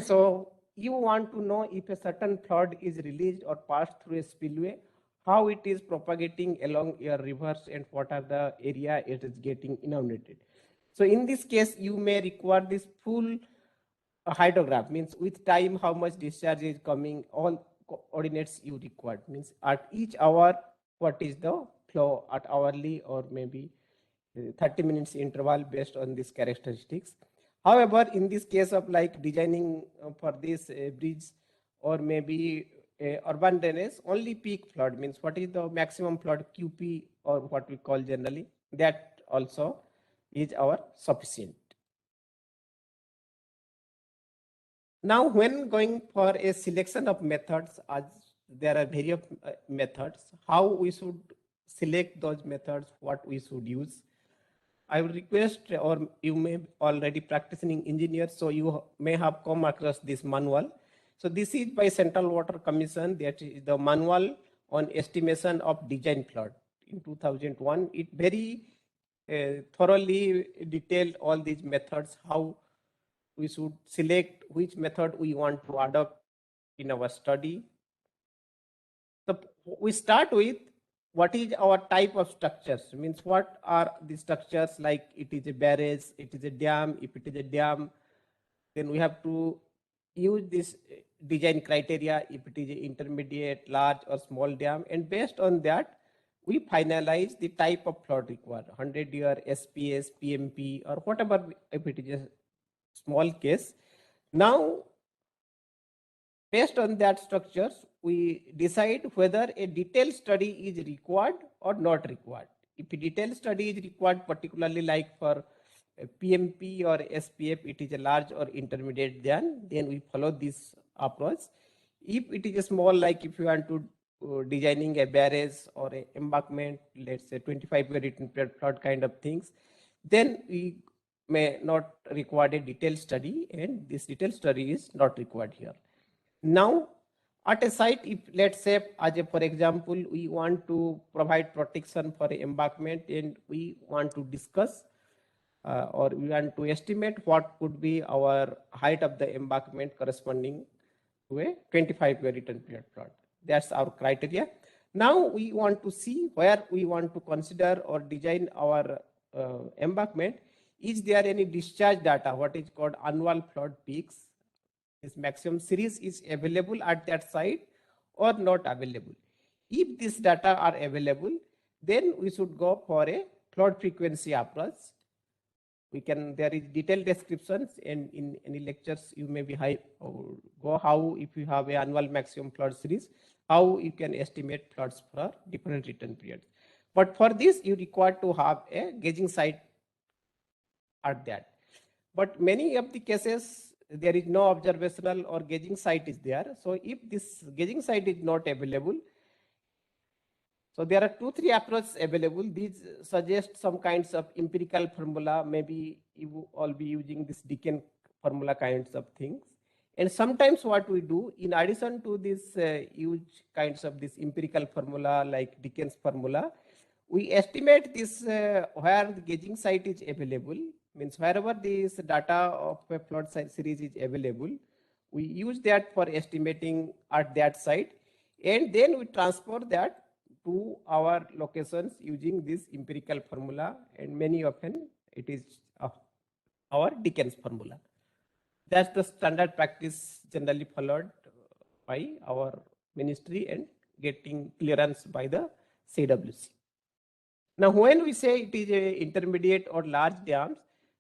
so you want to know if a certain flood is released or passed through a spillway, how it is propagating along your rivers and what are the area it is getting inundated. So in this case, you may require this full hydrograph, means with time how much discharge is coming, all coordinates you require, means at each hour what is the flow at hourly or maybe 30 minutes interval based on these characteristics. However, in this case of like designing for this bridge or maybe urban drainage, only peak flood, means what is the maximum flood QP or what we call generally, that also is our sufficient. Now, when going for a selection of methods, as there are various methods, how we should select those methods, what we should use. I would request, or you may already practicing engineers, so you may have come across this manual. So this is by Central Water Commission, that is the manual on estimation of design flood in 2001. It very thoroughly detailed all these methods, how we should select which method we want to adopt in our study. So we start with what is our type of structures, means what are the structures, like it is a barrage, it is a dam. If it is a dam, then we have to use this design criteria if it is an intermediate, large or small dam, and based on that we finalize the type of flood required, 100-year, SPS, PMP or whatever if it is a small case. Now, based on that structures, we decide whether a detailed study is required or not required. If a detailed study is required, particularly like for PMP or SPF, it is a large or intermediate dam, then we follow this approach. If it is a small, like if you want to designing a barrage or an embankment, let's say 25-year return period flood kind of things, then we may not require a detailed study, and this detailed study is not required here. Now, at a site, if let's say, for example, we want to provide protection for an embankment and we want to discuss or we want to estimate what could be our height of the embankment corresponding to a 25-year return period plot. That's our criteria. Now we want to see where we want to consider or design our embankment. Is there any discharge data, what is called annual flood peaks? This maximum series is available at that site or not available. If this data are available, then we should go for a flood frequency approach. There is detailed descriptions, and in any lectures you may be go how, if you have a annual maximum flood series, how you can estimate floods for different return periods. But for this, you require to have a gauging site at that. But many of the cases, there is no observational or gauging site is there. So if this gauging site is not available, so there are 2-3 approaches available. These suggest some kinds of empirical formula. Maybe you will all be using this Deakin formula kinds of things. And sometimes what we do, in addition to this huge kinds of this empirical formula like Deakin's formula, we estimate this where the gauging site is available, means wherever this data of a flood series is available, we use that for estimating at that site, and then we transfer that to our locations using this empirical formula, and many often it is our Deakin's formula. That's the standard practice generally followed by our ministry and getting clearance by the CWC. Now, when we say it is a intermediate or large dams,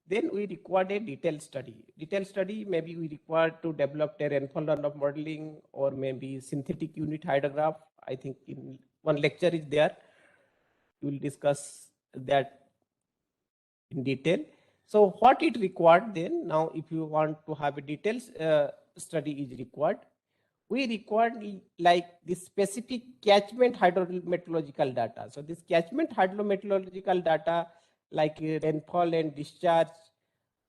then we require a detailed study. Detailed study, maybe we require to develop a rainfall runoff modeling or maybe synthetic unit hydrograph. I think in one lecture is there. We will discuss that in detail. So what it required then, now if you want to have a detailed study is required, we required like this specific catchment hydrometeorological data. So this catchment hydrometeorological data like rainfall and discharge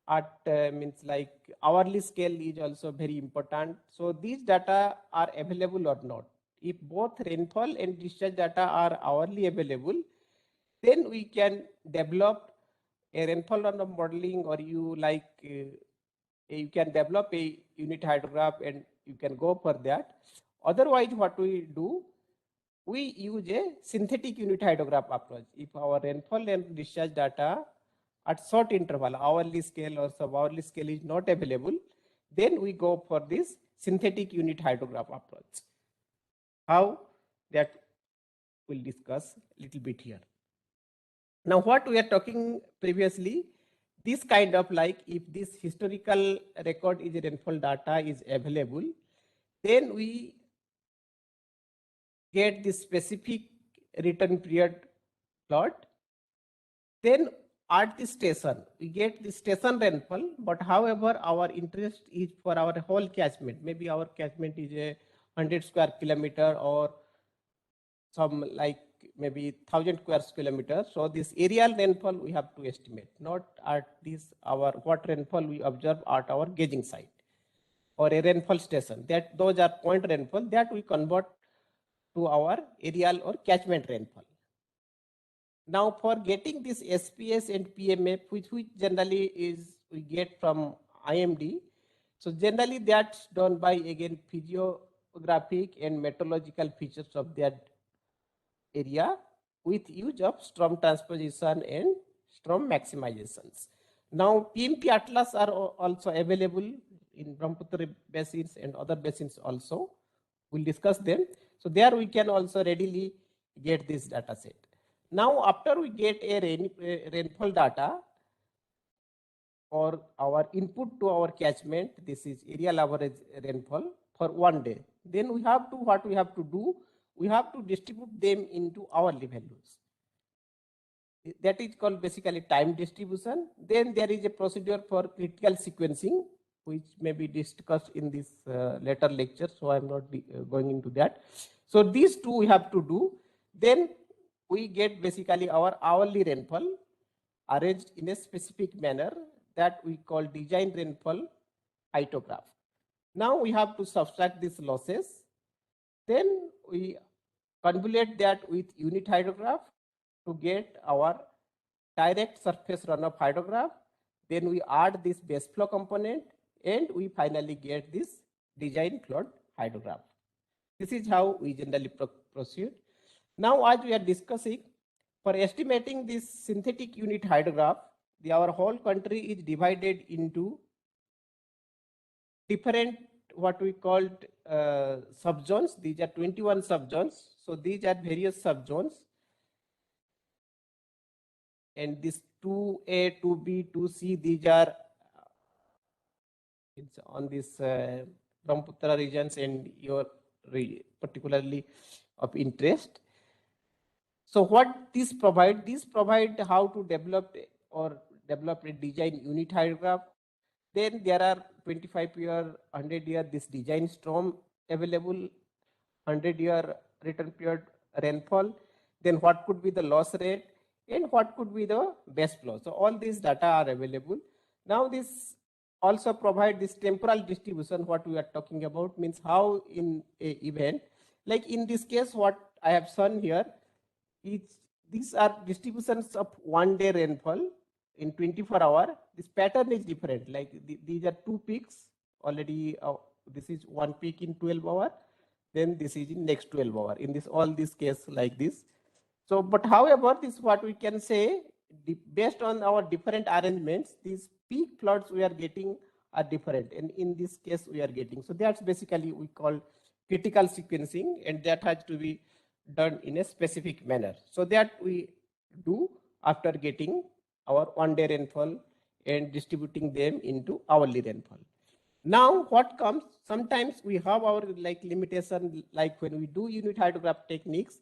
at means like hourly scale is also very important. So these data are available or not. If both rainfall and discharge data are hourly available, then we can develop a rainfall runoff modeling, or you can develop a unit hydrograph and you can go for that. Otherwise, what we do, we use a synthetic unit hydrograph approach. If our rainfall and discharge data at short interval, hourly scale or sub-hourly scale is not available, then we go for this synthetic unit hydrograph approach. How that we'll discuss a little bit here. Now, what we are talking previously, this kind of like if this historical record is rainfall data is available, then we get this specific return period plot. Then at the station, we get the station rainfall, but however, our interest is for our whole catchment. Maybe our catchment is a 100 square kilometer or some like maybe 1000 square kilometers. So this aerial rainfall we have to estimate, not at this our what rainfall we observe at our gauging site or a rainfall station. That those are point rainfall that we convert to our aerial or catchment rainfall. Now for getting this SPS and PMF, which generally is we get from IMD. So generally that's done by again physiographic and meteorological features of that area with use of storm transposition and storm maximizations. Now PMP atlas are also available in Brahmaputra basins and other basins also. We'll discuss them. So there we can also readily get this data set. Now after we get a rainfall data or our input to our catchment, this is aerial average rainfall for one day. Then we have to, what we have to do, we have to distribute them into hourly values. That is called basically time distribution. Then there is a procedure for critical sequencing, which may be discussed in this later lecture. So I'm not going into that. So these two we have to do. Then we get basically our hourly rainfall arranged in a specific manner. that we call design rainfall hydrograph. Now we have to subtract these losses. Then we convolute that with unit hydrograph to get our direct surface runoff hydrograph. Then we add this base flow component and we finally get this design flood hydrograph. This is how we generally proceed. Now, as we are discussing, for estimating this synthetic unit hydrograph, our whole country is divided into different what we called subzones. These are 21 subzones. So these are various subzones. And this 2A, 2B, 2C, these are it's on this Brahmaputra regions and your particularly of interest. So what this provide how to develop a design unit hydrograph. Then there are 25-year, 100-year this design storm available, 100-year return period rainfall. Then what could be the loss rate and what could be the base flow. So all these data are available. Now this also provide this temporal distribution. What we are talking about means how in a event, like in this case, what I have shown here, these are distributions of 1 day rainfall in 24 hours. This pattern is different. Like these are 2 peaks already. This is 1 peak in 12 hours. Then this is in next 12 hours. In this all this case like this. So, but however, this what we can say based on our different arrangements, these peak floods we are getting are different, and in this case we are getting. So that's basically we call critical sequencing, and that has to be done in a specific manner. So that we do after getting our 1 day rainfall and distributing them into hourly rainfall. Now what comes, sometimes we have our like limitation, like when we do unit hydrograph techniques.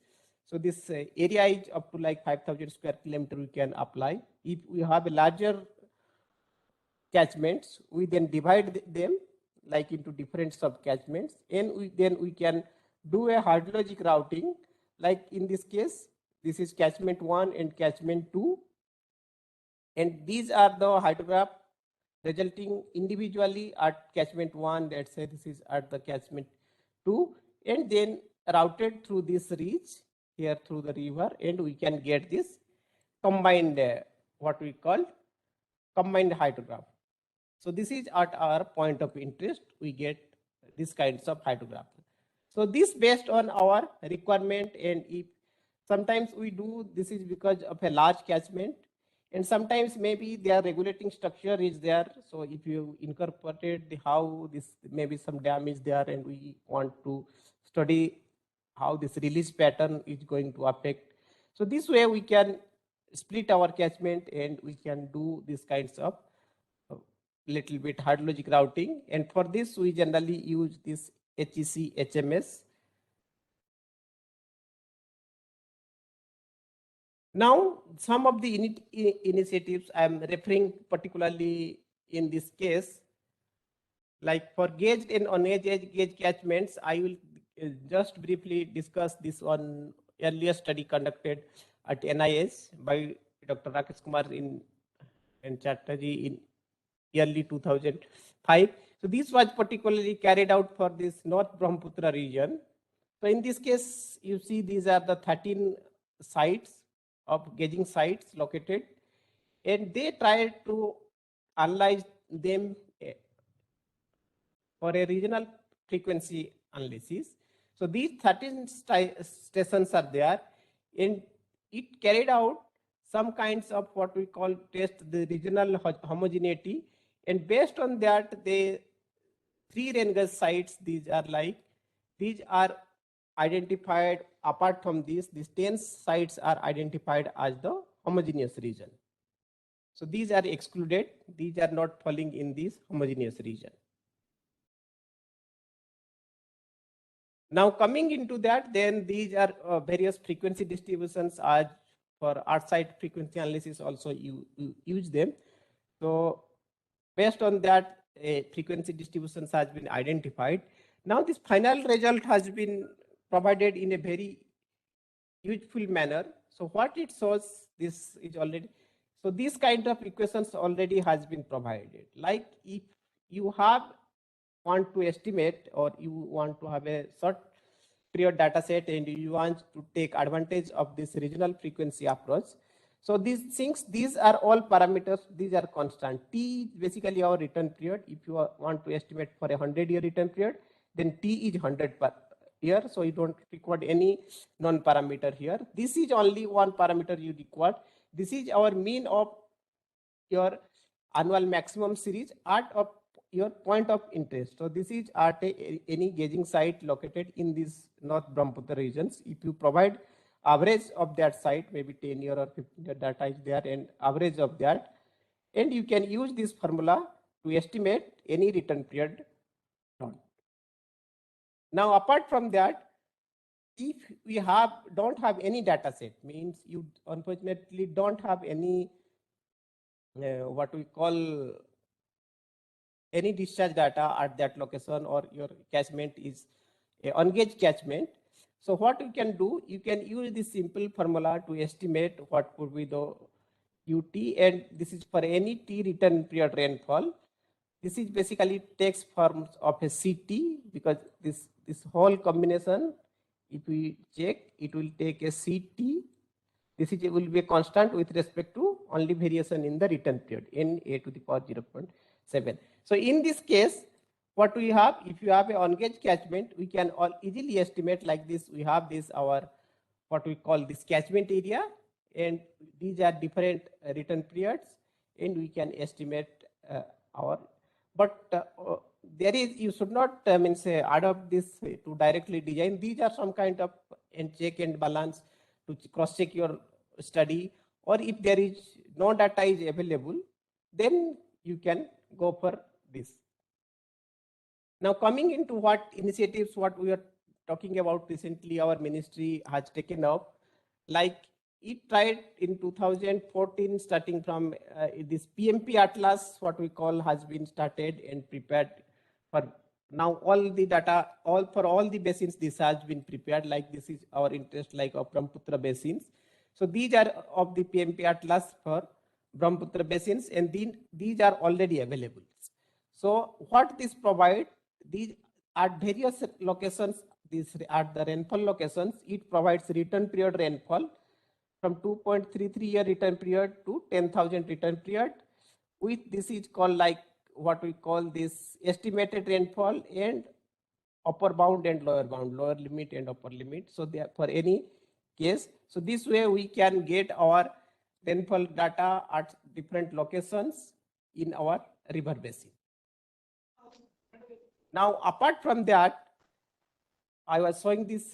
So this area is up to like 5,000 square kilometer we can apply. If we have a larger catchments, we then divide them like into different sub catchments, and then we can do a hydrologic routing. Like in this case, this is catchment 1 and catchment 2. And these are the hydrograph resulting individually at catchment 1, let's say this is at the catchment 2, and then routed through this reach here through the river, and we can get this combined, what we call combined hydrograph. So this is at our point of interest, we get these kinds of hydrograph. So this based on our requirement, and if sometimes we do this is because of a large catchment, and sometimes maybe their regulating structure is there. So if you incorporate how this maybe some dam is there, and we want to study how this release pattern is going to affect. So this way we can split our catchment and we can do these kinds of little bit hydrologic routing. And for this we generally use this HEC HMS. Now some of the initiatives I am referring particularly in this case, like for gauged and ungauged gauge catchments, I will just briefly discuss this on earlier study conducted at NIS by Dr. Rakesh Kumar and Chatterjee in early 2005. So this was particularly carried out for this North Brahmaputra region. So in this case, you see these are the 13 sites of gauging sites located, and they tried to analyze them for a regional frequency analysis. So these 13 stations are there, and it carried out some kinds of what we call test the regional homogeneity, and based on that, the 3 rain gauge sites, these are identified. Apart from these 10 sites are identified as the homogeneous region. So these are excluded. These are not falling in this homogeneous region. Now coming into that, then these are various frequency distributions as for earth-side frequency analysis also you use them. So based on that, frequency distributions has been identified. Now this final result has been provided in a very useful manner. So what it shows, this is already, So these kind of equations already has been provided. Like if you want to estimate or you want to have a short period data set and you want to take advantage of this regional frequency approach. So these things, these are all parameters, these are constant. T is basically our return period. If you want to estimate for a 100-year return period, then T is 100 per year. So you don't record any non-parameter here. This is only one parameter you record. This is our mean of your annual maximum series at of your point of interest. So this is at any gauging site located in these North Brahmaputra regions. If you provide average of that site, maybe 10-year or 15-year data is there and average of that, and you can use this formula to estimate any return period. Now, apart from that, if we don't have any data set, means you unfortunately don't have any what we call any discharge data at that location, or your catchment is a ungauged catchment. So what you can do, you can use this simple formula to estimate what could be the UT, and this is for any T return period rainfall. This is basically takes forms of a CT, because this whole combination, if we check, it will take a CT. This will be a constant with respect to only variation in the return period, Na to the power 0.7. So in this case, what we have, if you have an ungauged catchment, we can all easily estimate like this. We have this our what we call this catchment area, and these are different return periods, and we can estimate our. But there is, you should not adopt this to directly design. These are some kind of check and balance to cross check your study, or if there is no data is available, then you can go for this. Now coming into what initiatives, what we are talking about recently, our ministry has taken up, like it tried in 2014, starting from this PMP Atlas, what we call, has been started and prepared for. Now all the data, for all the basins, this has been prepared. Like this is our interest, like of Brahmaputra basins. So these are of the PMP Atlas for Brahmaputra basins, and these are already available. So what this provide, these at various locations, this at the rainfall locations, it provides return period rainfall from 2.33 year return period to 10,000 return period. With this is called like what we call this estimated rainfall and upper bound and lower bound, lower limit and upper limit. So they are for any case. So this way we can get our rainfall data at different locations in our river basin. Now, apart from that, I was showing this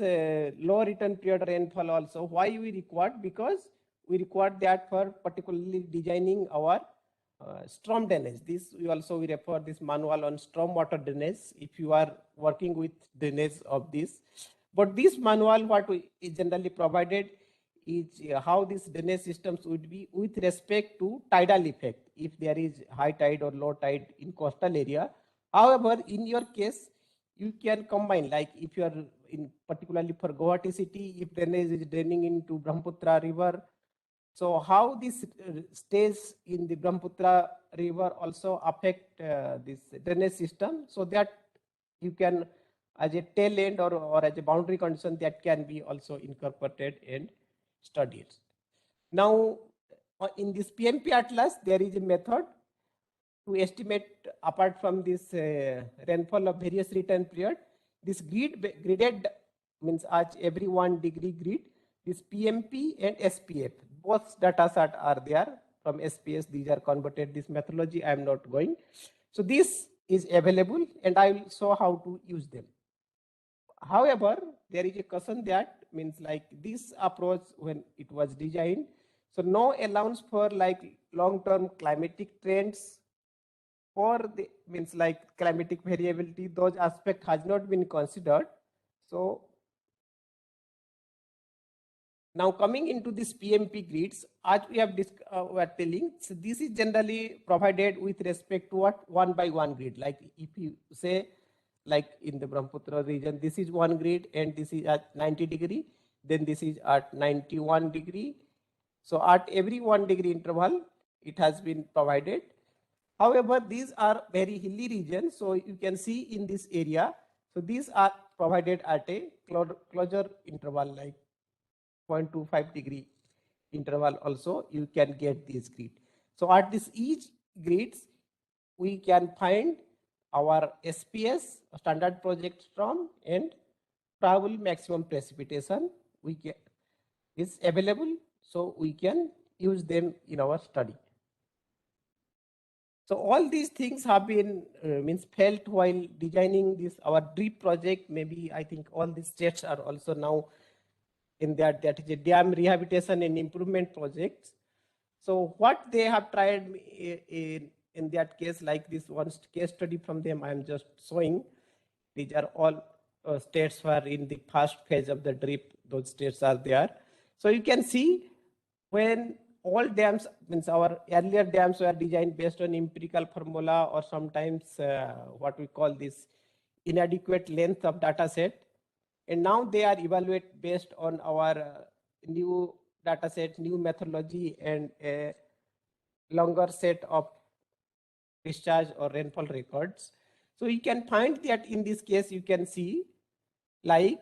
low return period rainfall also. Why we required? Because we required that for particularly designing our storm drainage. This we refer this manual on storm water drainage if you are working with drainage of this. But this manual, what we is generally provided is how these drainage systems would be with respect to tidal effect, if there is high tide or low tide in coastal area. However, in your case, you can combine, like if you are in particularly for Guwahati city, if drainage is draining into Brahmaputra river, so how this stays in the Brahmaputra river also affect this drainage system, so that you can as a tail end or as a boundary condition that can be also incorporated and studied. Now in this PMP Atlas, there is a method to estimate, apart from this rainfall of various return period, this gridded means at every 1 degree grid, this PMP and SPF, both data set are there from SPS. These are converted, this methodology I am not going. So this is available and I will show how to use them. However, there is a question that means like this approach when it was designed, so no allowance for like long-term climatic trends, or the means like climatic variability, those aspects has not been considered. So now coming into this PMP grids, as we have were telling, so this is generally provided with respect to what 1 by 1 grid. Like if you say like in the Brahmaputra region, this is 1 grid and this is at 90 degree, then this is at 91 degree. So at every 1 degree interval, it has been provided. However, these are very hilly regions. So you can see in this area, so these are provided at a closure interval like 0.25 degree interval also, you can get this grid. So at this each grids, we can find our SPS, standard project storm, and probable maximum precipitation we get is available, so we can use them in our study. So all these things have been means felt while designing this our DREAP project. Maybe I think all these states are also now in that is a dam rehabilitation and improvement projects. So what they have tried in that case, like this one case study from them, I am just showing. These are all states where in the first phase of the DREAP, those states are there. So you can see when all dams, means our earlier dams were designed based on empirical formula or sometimes what we call this inadequate length of data set. And now they are evaluated based on our new data set, new methodology, and a longer set of discharge or rainfall records. So you can find that in this case, you can see like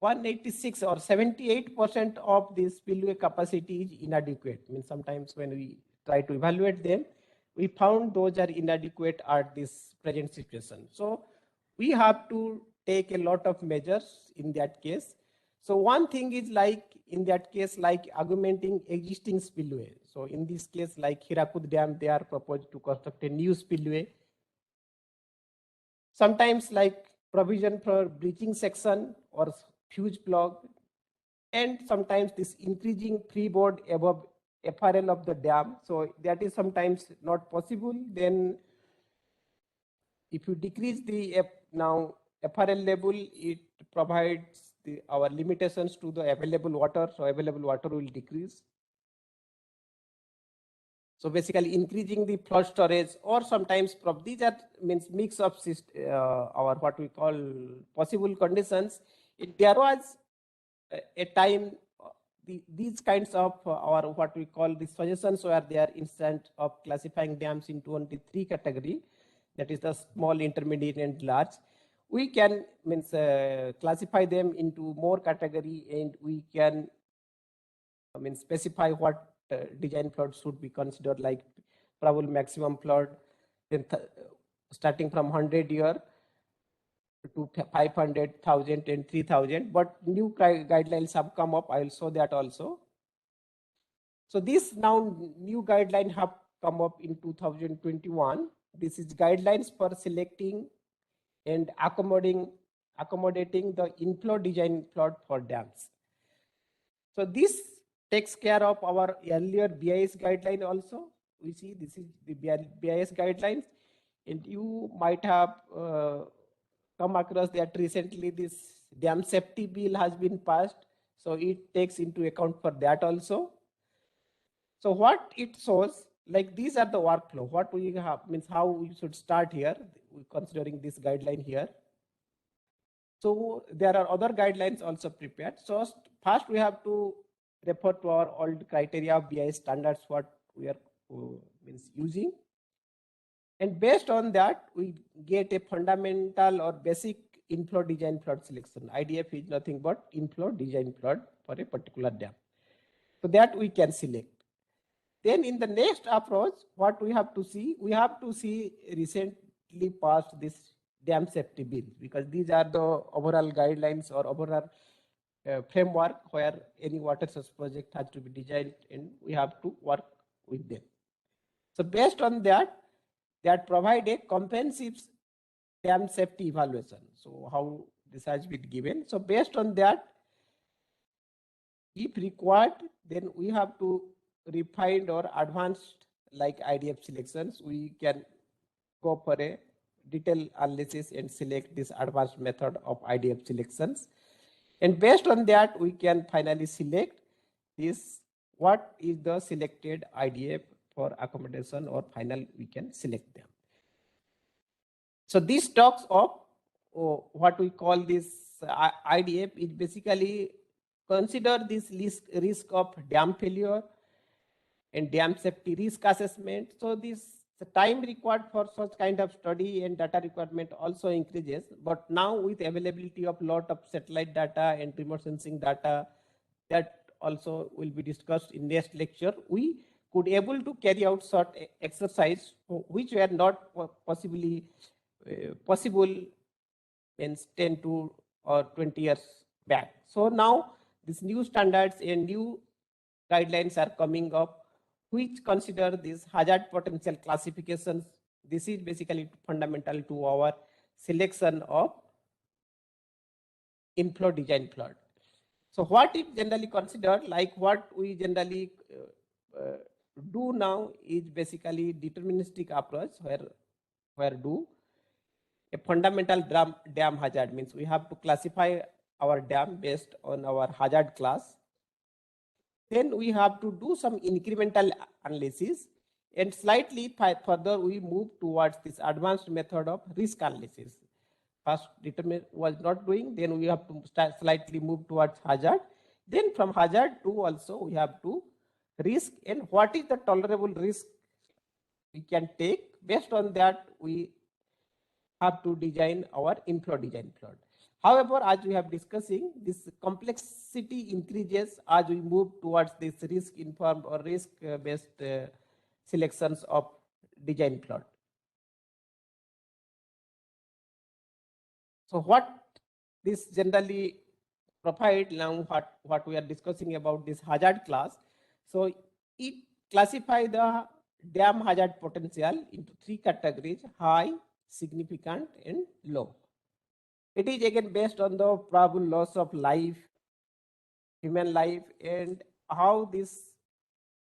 186 or 78% of this spillway capacity is inadequate. I mean, sometimes when we try to evaluate them, we found those are inadequate at this present situation. So we have to take a lot of measures in that case. So one thing is like in that case, like augmenting existing spillway. So in this case, like Hirakud Dam, they are proposed to construct a new spillway. Sometimes like provision for breaching section or fuse block, and sometimes this increasing freeboard above FRL of the dam. So that is sometimes not possible. Then if you decrease the now FRL level, it provides our limitations to the available water. So available water will decrease. So basically increasing the flood storage, or sometimes these are means mix of our what we call possible conditions. There was a time these kinds of our what we call the suggestions were there instead of classifying dams into only 3 category, that is the small, intermediate, and large. We can means classify them into more category, and we can specify what design flood should be considered, like probable maximum flood, then starting from 100 year to 500,000 and 3,000. But new guidelines have come up. I will show that also. So this now new guideline have come up in 2021. This is guidelines for selecting and accommodating the inflow design flood for dams. So this takes care of our earlier BIS guideline also. We see this is the BIS guidelines, and you might have come across that recently this dam safety bill has been passed. So it takes into account for that also. So what it shows, like these are the workflow. What we have means how we should start here, considering this guideline here. So there are other guidelines also prepared. So first we have to refer to our old criteria of BIS standards, what we are using. And based on that, we get a fundamental or basic inflow design flood selection. IDF is nothing but inflow design flood for a particular dam. So that we can select. Then in the next approach, what we have to see recently passed this dam safety bill, because these are the overall guidelines or overall framework where any water source project has to be designed, and we have to work with them. So based on that provide a comprehensive dam safety evaluation. So how this has been given. So based on that, if required, then we have to refine or advanced like IDF selections. We can go for a detailed analysis and select this advanced method of IDF selections. And based on that, we can finally select this, what is the selected IDF for accommodation, or final we can select them. So this talks of what we call this IDF is basically consider this risk of dam failure, and dam safety risk assessment. So the time required for such kind of study and data requirement also increases. But now with availability of lot of satellite data and remote sensing data, that also will be discussed in next lecture, we could able to carry out such exercise which were not possibly possible in 10 to or 20 years back. So now these new standards and new guidelines are coming up which consider these hazard potential classifications. This is basically fundamental to our selection of inflow design flood. So what is generally considered, like what we generally do now is basically deterministic approach where do a fundamental dam hazard, means we have to classify our dam based on our hazard class. Then we have to do some incremental analysis, and slightly further we move towards this advanced method of risk analysis. First determine was not doing, then we have to slightly move towards hazard. Then from hazard to also we have to risk, and what is the tolerable risk we can take. Based on that, we have to design our inflow design flood. However, as we have discussing, this complexity increases as we move towards this risk informed or risk based selections of design flood. So what this generally provide now, what we are discussing about this hazard class. So it classify the dam hazard potential into 3 categories: high, significant, and low. It is again based on the probable loss of life, human life, and how this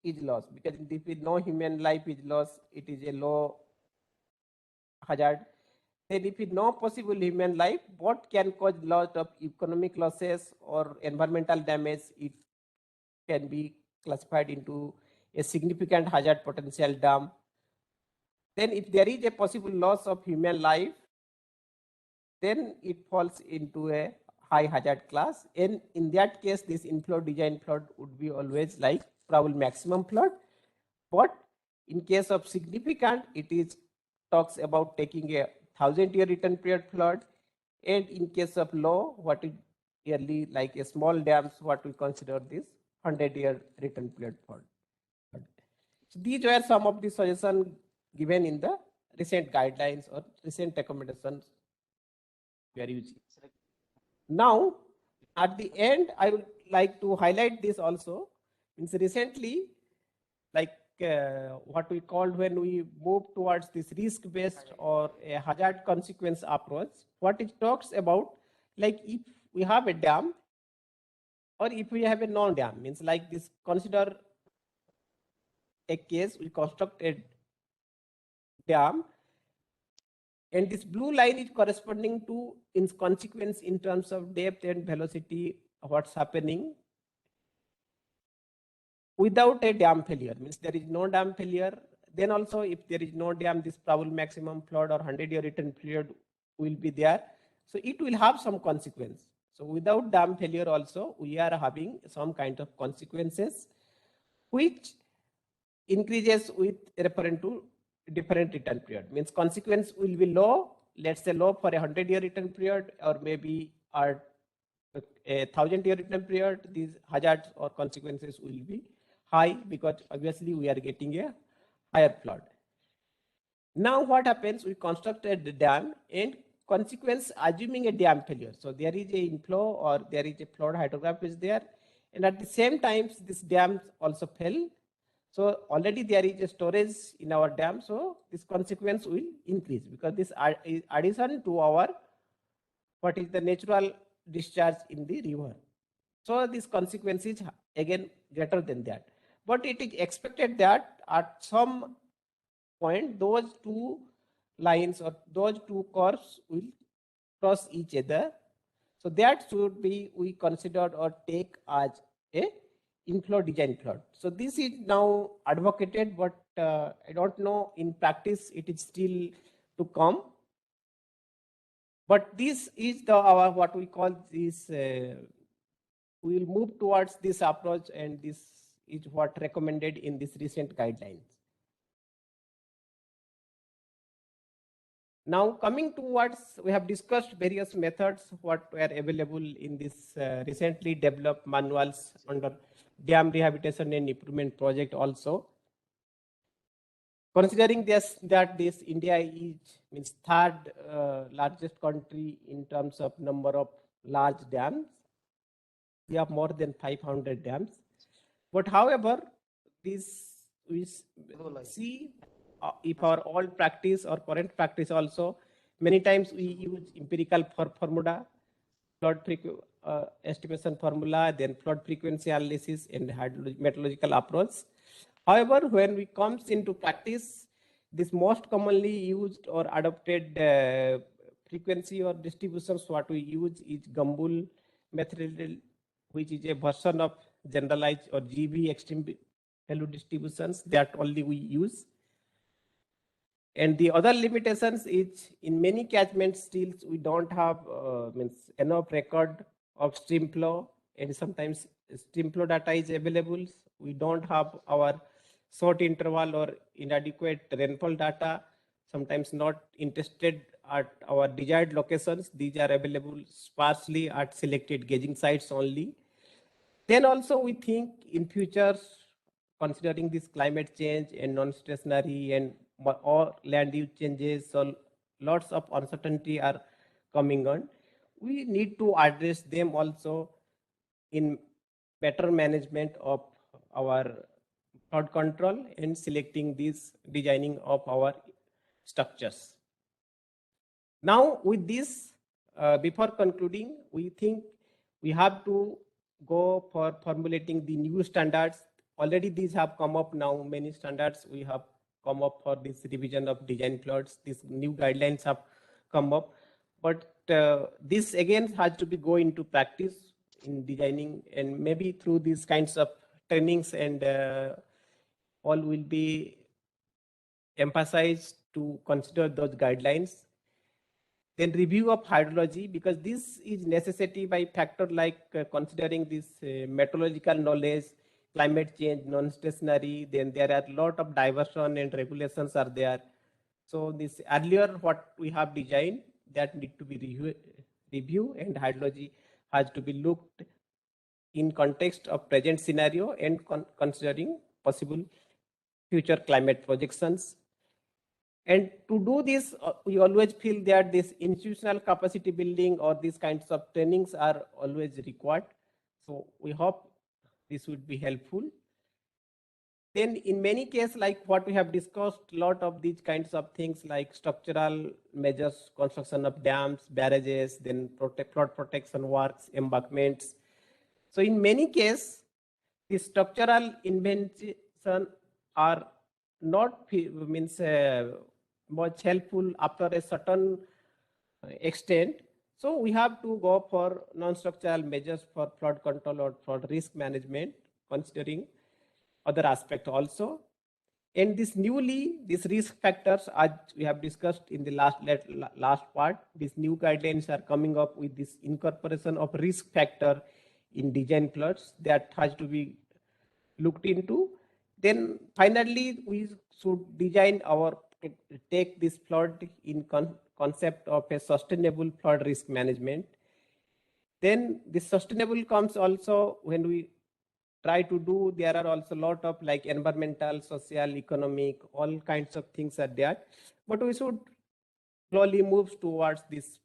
is lost. Because if no human life is lost, it is a low hazard. Then if no possible human life, what can cause lot of economic losses or environmental damage, it can be classified into a significant hazard potential dam. Then if there is a possible loss of human life, then it falls into a high hazard class. And in that case, this inflow design flood would be always like probable maximum flood. But in case of significant, it is talks about taking a 1,000-year return period flood. And in case of low, what is yearly like a small dams, what we consider this 100-year return period flood. So these were some of the suggestions given in the recent guidelines or recent recommendations we are using. Now, at the end, I would like to highlight this also. Means recently, like what we called when we move towards this risk-based or a hazard consequence approach, what it talks about, like if we have a dam or if we have a non-dam, means like this, consider a case, we construct a dam, and this blue line is corresponding to in consequence in terms of depth and velocity, what's happening without a dam failure, means there is no dam failure. Then also if there is no dam, this probable maximum flood or 100-year return period will be there. So it will have some consequence. So without dam failure also, we are having some kind of consequences which increases with reference to different return period. Means consequence will be low, let's say low for a 100-year return period, or maybe a 1,000-year return period. These hazards or consequences will be high because obviously we are getting a higher flood. Now what happens, we constructed the dam and consequence assuming a dam failure. So there is a inflow or there is a flood hydrograph is there, and at the same time this dam also fell. So already there is a storage in our dam, so this consequence will increase because this is addition to our what is the natural discharge in the river. So this consequence is again greater than that. But it is expected that at some point those two lines or those two curves will cross each other. So that should be we considered or take as a inflow design flood. So this is now advocated, but I don't know in practice it is still to come. But this is the our what we call this. We will move towards this approach, and this is what recommended in this recent guidelines. Now coming towards, we have discussed various methods what were available in this recently developed manuals under dam rehabilitation and improvement project also. Considering this, that this India is means third largest country in terms of number of large dams, we have more than 500 dams. But however, this we see if our old practice or current practice also, many times we use empirical formula, flood estimation formula, then flood frequency analysis and meteorological approach. However, when we comes into practice, this most commonly used or adopted frequency or distributions what we use is Gumbel method, which is a version of generalized or GB extreme value distributions that only we use. And the other limitations is in many catchments still we don't have means enough record of stream flow, and sometimes stream flow data is available. We don't have our short interval or inadequate rainfall data, sometimes not interested at our desired locations. These are available sparsely at selected gauging sites only. Then also we think in future, considering this climate change and non-stationary and or land use changes, so lots of uncertainty are coming on. We need to address them also in better management of our flood control and selecting this designing of our structures. Now with this, before concluding, we think we have to go for formulating the new standards. Already these have come up now, many standards we have come up for this revision of design floods. These new guidelines have come up, but this again has to be go into practice in designing, and maybe through these kinds of trainings and all will be emphasized to consider those guidelines. Then review of hydrology, because this is necessity by factor like considering this meteorological knowledge, climate change, non-stationary, then there are a lot of diversion and regulations are there. So this earlier what we have designed that need to be review, and hydrology has to be looked in context of present scenario and considering possible future climate projections. And to do this, we always feel that this institutional capacity building or these kinds of trainings are always required. So we hope this would be helpful. Then in many cases, like what we have discussed, a lot of these kinds of things like structural measures, construction of dams, barrages, then flood protection works, embankments. So in many cases, the structural invention are not means much helpful after a certain extent. So we have to go for non-structural measures for flood control or flood risk management, considering other aspects also. And this newly, these risk factors, as we have discussed in the last part, these new guidelines are coming up with this incorporation of risk factor in design floods that has to be looked into. Then finally, we should design our, take this flood in concept of a sustainable flood risk management. Then this sustainable comes also when we try to do, there are also a lot of like environmental, social, economic, all kinds of things are there, but we should slowly move towards this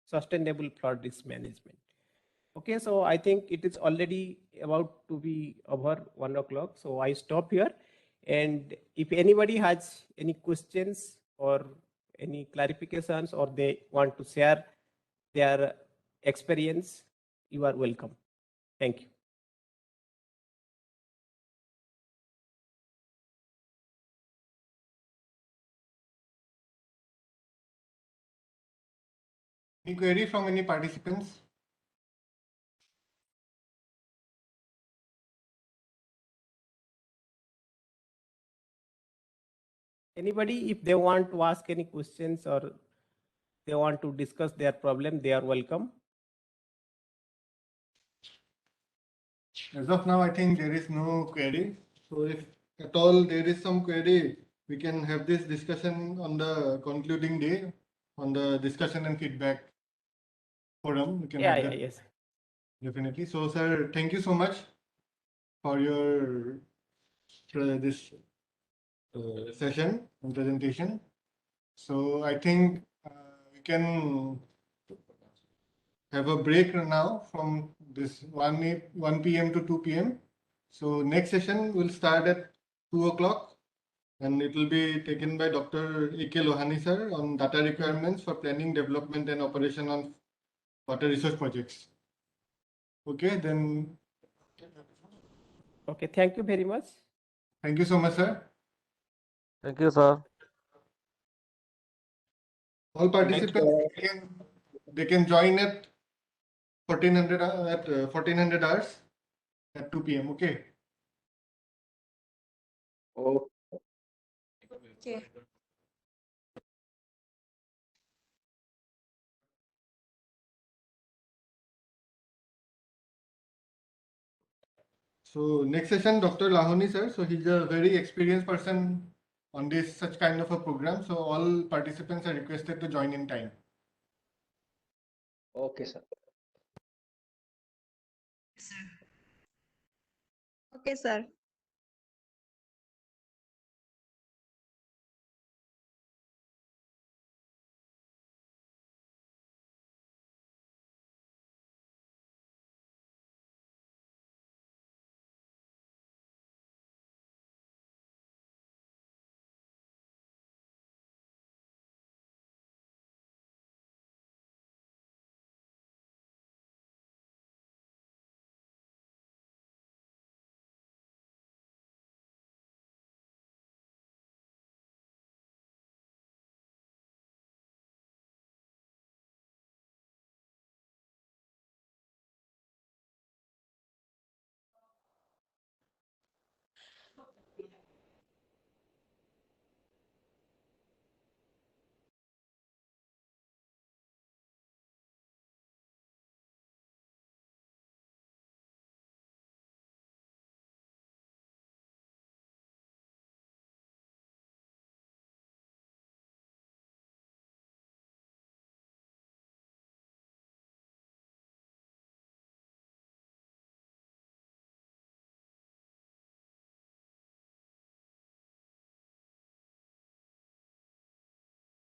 sustainable flood risk management. Okay, so I think it is already about to be over 1 o'clock, so I stop here. And if anybody has any questions or any clarifications, or they want to share their experience, you are welcome. Thank you. Any query from any participants? Anybody, if they want to ask any questions or they want to discuss their problem, they are welcome. As of now, I think there is no query. So if at all there is some query, we can have this discussion on the concluding day on the discussion and feedback forum. We can Yeah, have yeah, that yes. definitely. So, sir, thank you so much for your this session and presentation. So I think we can have a break now from this 1 p.m. to 2 p.m. So next session will start at 2 o'clock and it will be taken by Dr. A.K. Lohani sir on data requirements for planning, development and operation on water resource projects. Okay, then. Okay, thank you very much. Thank you so much, sir. Thank you, sir. All participants they can join at 1400 hours at 2 p.m. Okay. Oh, Okay. So next session, Dr. Lahoni sir. So he's a very experienced person on this such kind of a program. So all participants are requested to join in time. okay, sir. Okay, sir.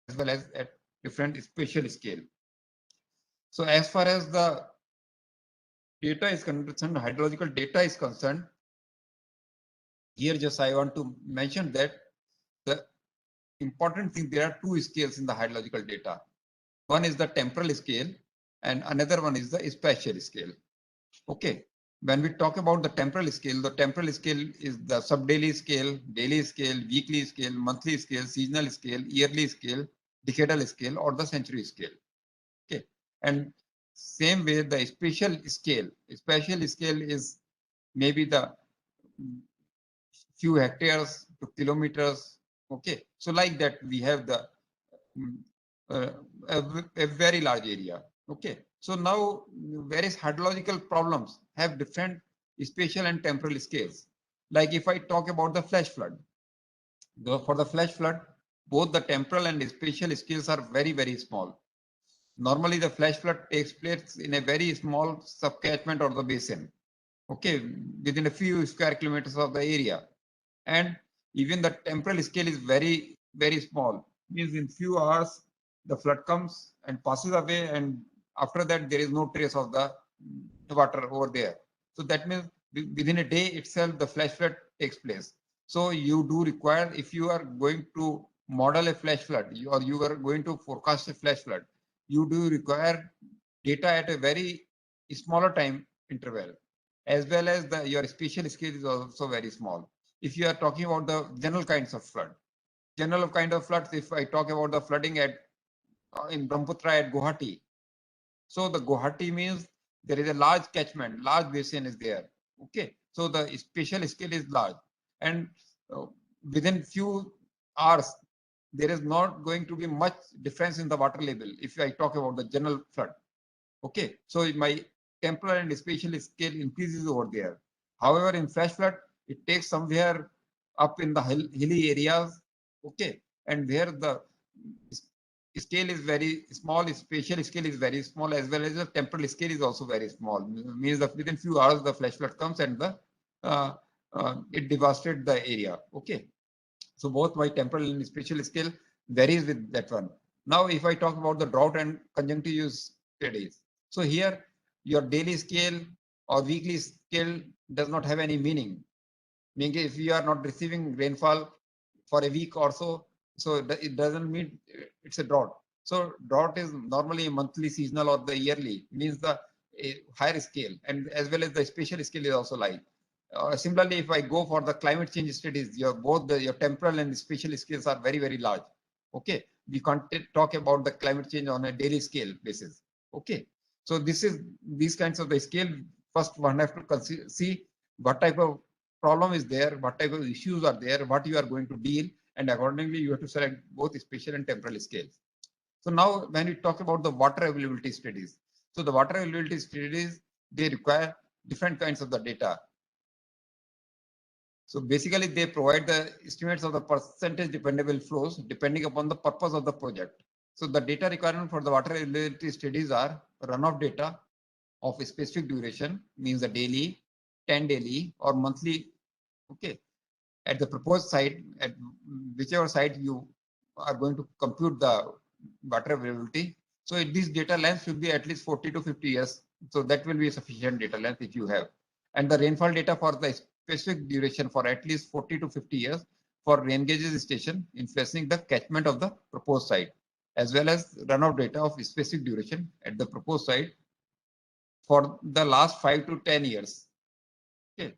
As well as at different spatial scale. So as far as the data is concerned, hydrological data is concerned, here just I want to mention that the important thing, there are two scales in the hydrological data. One is the temporal scale and another one is the spatial scale. Okay. When we talk about the temporal scale is the subdaily scale, daily scale, weekly scale, monthly scale, seasonal scale, yearly scale, decadal scale, or the century scale. Okay. And same way the spatial scale is maybe the few hectares to kilometers. Okay. So like that we have the uh, a very large area. Okay. So now various hydrological problems have different spatial and temporal scales. Like if I talk about the flash flood, for the flash flood, both the temporal and spatial scales are very, very small. Normally the flash flood takes place in a very small subcatchment or the basin. Okay, within a few square kilometers of the area. And even the temporal scale is very, very small. Means in few hours, the flood comes and passes away, and after that, there is no trace of the water over there. So that means within a day itself, the flash flood takes place. So you do require, if you are going to model a flash flood or you are going to forecast a flash flood, you do require data at a very smaller time interval, as well as your spatial scale is also very small. If you are talking about the general kinds of flood, general kind of floods, if I talk about the flooding at in Brahmaputra at Guwahati, so the Guwahati means there is a large catchment, large basin is there. Okay, so the spatial scale is large, and within few hours there is not going to be much difference in the water level if I talk about the general flood. Okay, so my temporal and spatial scale increases over there. However, in flash flood, it takes somewhere up in the hilly areas, okay, and where the scale is very small, spatial scale is very small, as well as the temporal scale is also very small. Means that within few hours the flash flood comes and the it devastates the area. Okay, so both my temporal and spatial scale varies with that one. Now, if I talk about the drought and conjunctive use studies, so here your daily scale or weekly scale does not have any meaning. Meaning, if you are not receiving rainfall for a week or so, so it doesn't mean it's a drought. So drought is normally a monthly, seasonal, or the yearly, means the higher scale, and as well as the spatial scale is also like. Similarly, if I go for the climate change studies, your temporal and spatial scales are very, very large. Okay, we can't talk about the climate change on a daily scale basis. Okay, so these kinds of the scale. First, one have to see what type of problem is there, what type of issues are there, what you are going to deal, and accordingly you have to select both spatial and temporal scales. So now when we talk about the water availability studies, so the water availability studies, they require different kinds of the data. So basically they provide the estimates of the percentage dependable flows depending upon the purpose of the project. So the data requirement for the water availability studies are runoff data of a specific duration, means the daily, 10 daily or monthly. Okay, at the proposed site, at whichever site you are going to compute the water availability. So this data length should be at least 40 to 50 years. So that will be a sufficient data length if you have. And the rainfall data for the specific duration for at least 40 to 50 years for rain gauges station influencing the catchment of the proposed site, as well as runoff data of specific duration at the proposed site for the last 5 to 10 years. Okay,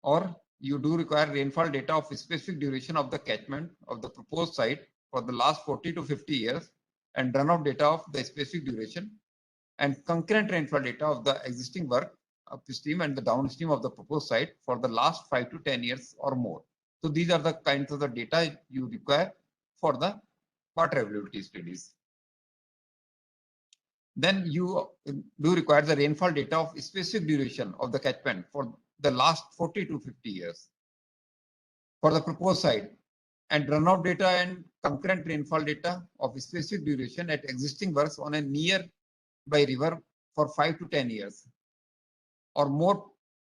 or you do require rainfall data of specific duration of the catchment of the proposed site for the last 40 to 50 years and runoff data of the specific duration and concurrent rainfall data of the existing work upstream and the downstream of the proposed site for the last 5 to 10 years or more. So these are the kinds of the data you require for the water availability studies. Then you do require the rainfall data of specific duration of the catchment for the last 40 to 50 years for the proposed site, and runoff data and concurrent rainfall data of specific duration at existing works on a nearby river for 5 to 10 years or more,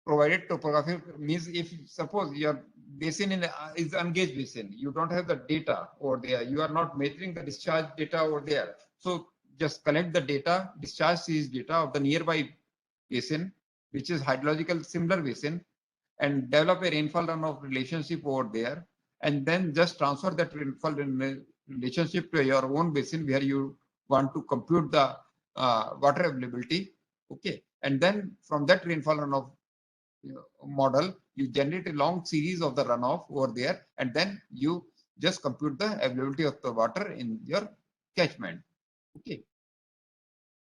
provided topography. Means if suppose your basin is ungauged basin, you don't have the data over there, you are not measuring the discharge data over there. So just collect the data, discharge series data of the nearby basin, which is hydrological similar basin, and develop a rainfall runoff relationship over there, and then just transfer that rainfall relationship to your own basin where you want to compute the water availability. Okay, and then from that rainfall runoff model, you generate a long series of the runoff over there, and then you just compute the availability of the water in your catchment. Okay,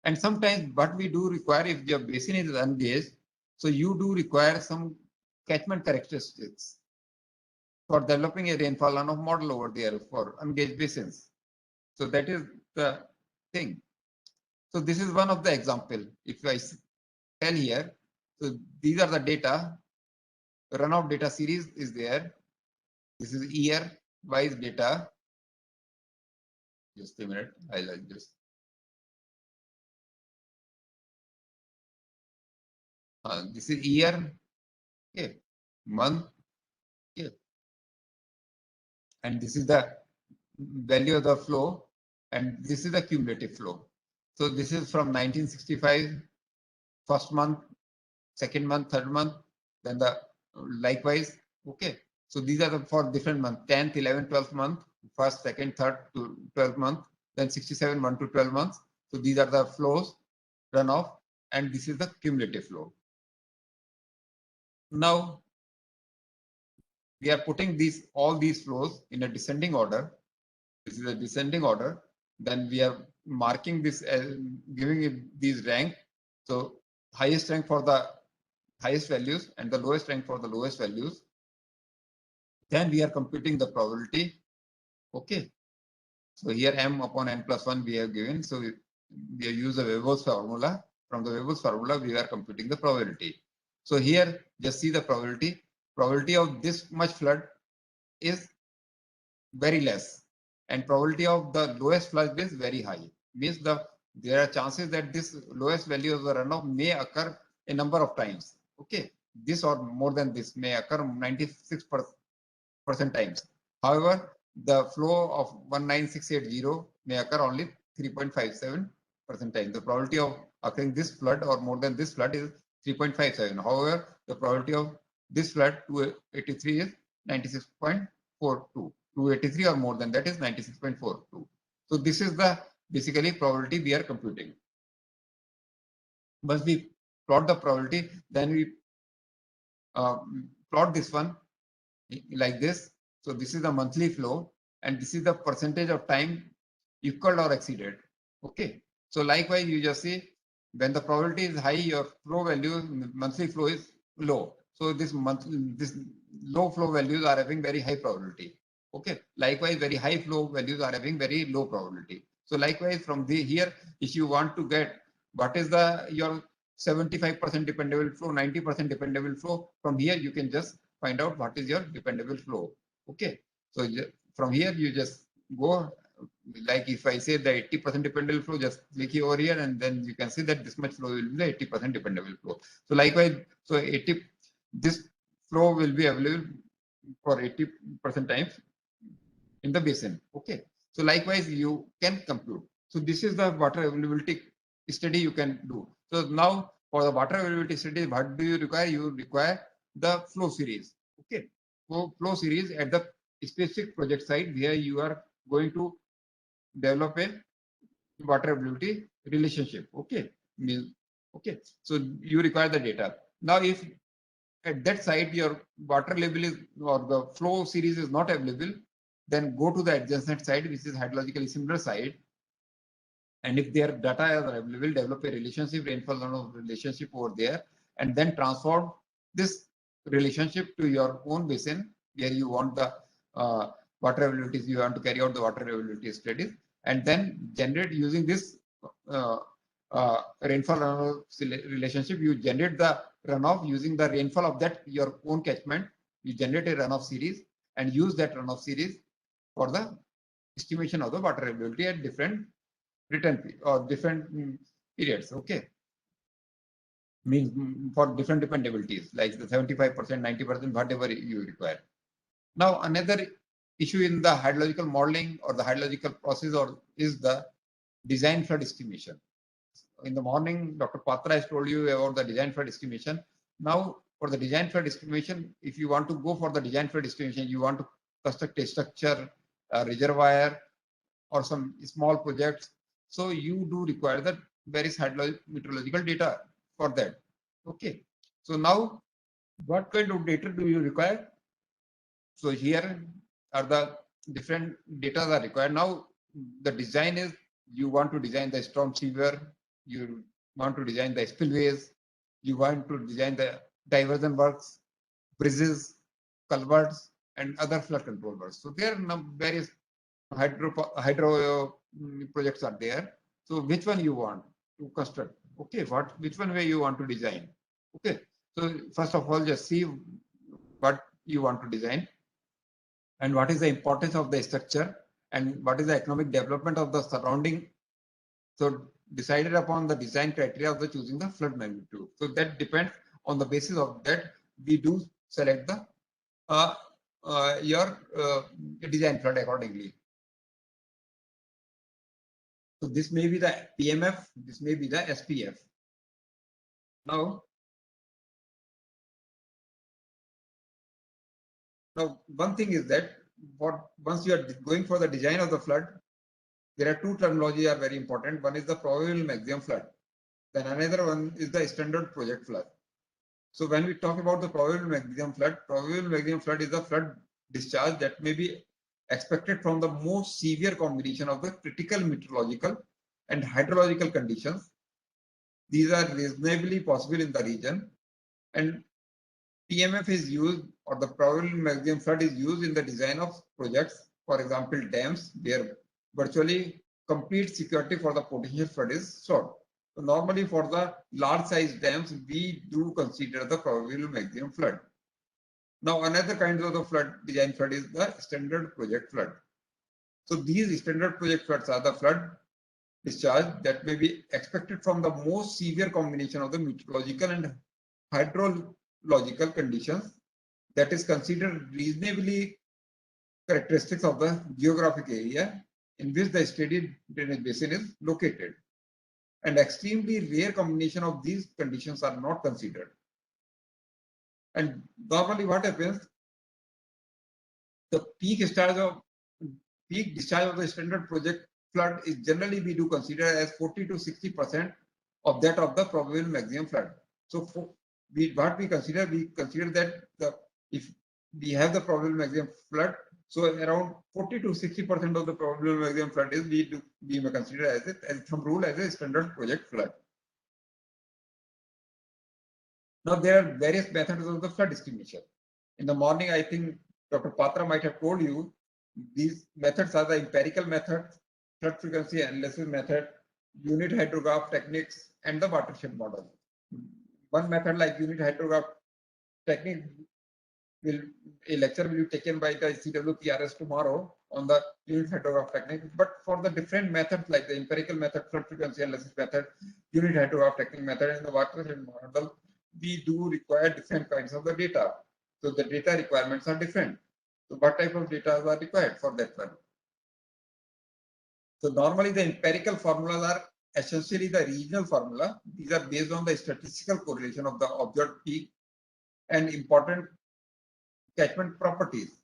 and sometimes what we do require, if your basin is ungauged, so you do require some catchment characteristics for developing a rainfall runoff model over there for ungauged basins. So that is the thing. So this is one of the example. If I tell here, so these are the data. Runoff data series is there. This is year wise data. Just a minute. I like this. This is year, okay, month, okay, and this is the value of the flow, and this is the cumulative flow. So this is from 1965, first month, second month, third month, then the likewise. Okay, so these are the for different month: 10th, 11th, 12th month, first, second, third to 12th month, then 67, 1 to 12 months. So these are the flows, runoff, and this is the cumulative flow. Now we are putting all these flows in a descending order. This is a descending order. Then we are marking this as giving it these rank. So highest rank for the highest values and the lowest rank for the lowest values. Then we are computing the probability. Okay. So here m upon n plus 1 we have given. So we have used the Weber's formula. From the Weber's formula, we are computing the probability. So here just see the probability. Probability of this much flood is very less, and probability of the lowest flood is very high. Means there are chances that this lowest value of the runoff may occur a number of times. Okay, this or more than this may occur 96% times. However, the flow of 19680 may occur only 3.57% times. The probability of occurring this flood or more than this flood is 3.57. However, the probability of this flood 283 is 96.42. 283 or more than that is 96.42. So this is the basically probability we are computing. Once we plot the probability, then we plot this one like this. So this is the monthly flow, and this is the percentage of time equal or exceeded. Okay. So likewise, you just see when the probability is high, your flow value, monthly flow is low. So this low flow values are having very high probability. Okay. Likewise, very high flow values are having very low probability. So likewise, from here, if you want to get what is your 75% dependable flow, 90% dependable flow, from here you can just find out what is your dependable flow. Okay. So from here you just go, like if I say the 80% dependable flow, just click over here and then you can see that this much flow will be the 80% dependable flow. So likewise, so this flow will be available for 80% times in the basin. Okay. So likewise, you can compute. So this is the water availability study you can do. So now for the water availability study, what do you require? You require the flow series. Okay. So flow series at the specific project site where you are going to develop a water availability relationship. Okay. Okay. So you require the data. Now, if at that site your water level is or the flow series is not available, then go to the adjacent site, which is hydrologically similar site. And if their data are available, develop a relationship, rainfall runoff relationship over there, and then transform this relationship to your own basin where you want the water availability, you want to carry out the water availability studies, and then generate using this rainfall runoff relationship. You generate the runoff using the rainfall of that your own catchment. You generate a runoff series and use that runoff series for the estimation of the water availability at different return or different periods. Okay. Means for different dependabilities like the 75%, 90%, whatever you require. Now, another issue in the hydrological modeling or the hydrological process is the design flood estimation. In the morning, Dr. Patra has told you about the design flood estimation. Now, for the design flood estimation, if you want to go for the design flood estimation, you want to construct a structure, a reservoir, or some small projects. So you do require the various hydrometeorological data for that. Okay. So now, what kind of data do you require? So here are the different data that are required. Now, the design is you want to design the storm sewer, you want to design the spillways, you want to design the diversion works, bridges, culverts, and other flood control works. So there are various hydro projects are there. So which one you want to construct? Okay, which one way you want to design? Okay, so first of all, just see what you want to design and what is the importance of the structure and what is the economic development of the surrounding. So decided upon the design criteria of the choosing the flood magnitude. So that depends on the basis of that we do select the your design flood accordingly. So this may be the PMF, this may be the SPF. Now one thing is that once you are going for the design of the flood, there are two terminology are very important. One is the probable maximum flood. Then another one is the standard project flood. So when we talk about the probable maximum flood is the flood discharge that may be expected from the most severe combination of the critical meteorological and hydrological conditions. These are reasonably possible in the region, and PMF is used, or the probable maximum flood is used in the design of projects, for example, dams, where virtually complete security for the potential flood is sought. So normally for the large size dams, we do consider the probable maximum flood. Now another kind of the flood, design flood, is the standard project flood. So these standard project floods are the flood discharge that may be expected from the most severe combination of the meteorological and hydrological conditions that is considered reasonably characteristics of the geographic area in which the steady drainage basin is located. And extremely rare combination of these conditions are not considered. And normally what happens, the peak discharge of the standard project flood is generally we do consider as 40 to 60% of that of the probable maximum flood. So what we consider that if we have the probable maximum flood, so around 40 to 60% of the probable maximum flood is we may consider as thumb rule as a standard project flood. Now there are various methods of the flood estimation. In the morning, I think Dr. Patra might have told you these methods are the empirical method, flood frequency analysis method, unit hydrograph techniques, and the watershed model. One method like unit hydrograph technique a lecture will be taken by the CWPRS tomorrow on the unit hydrograph technique. But for the different methods like the empirical method, flood frequency analysis method, unit hydrograph technique method, and the watershed model, we do require different kinds of the data. So the data requirements are different. So what type of data are required for that one? So normally the empirical formulas are essentially the regional formula. These are based on the statistical correlation of the observed peak and important catchment properties.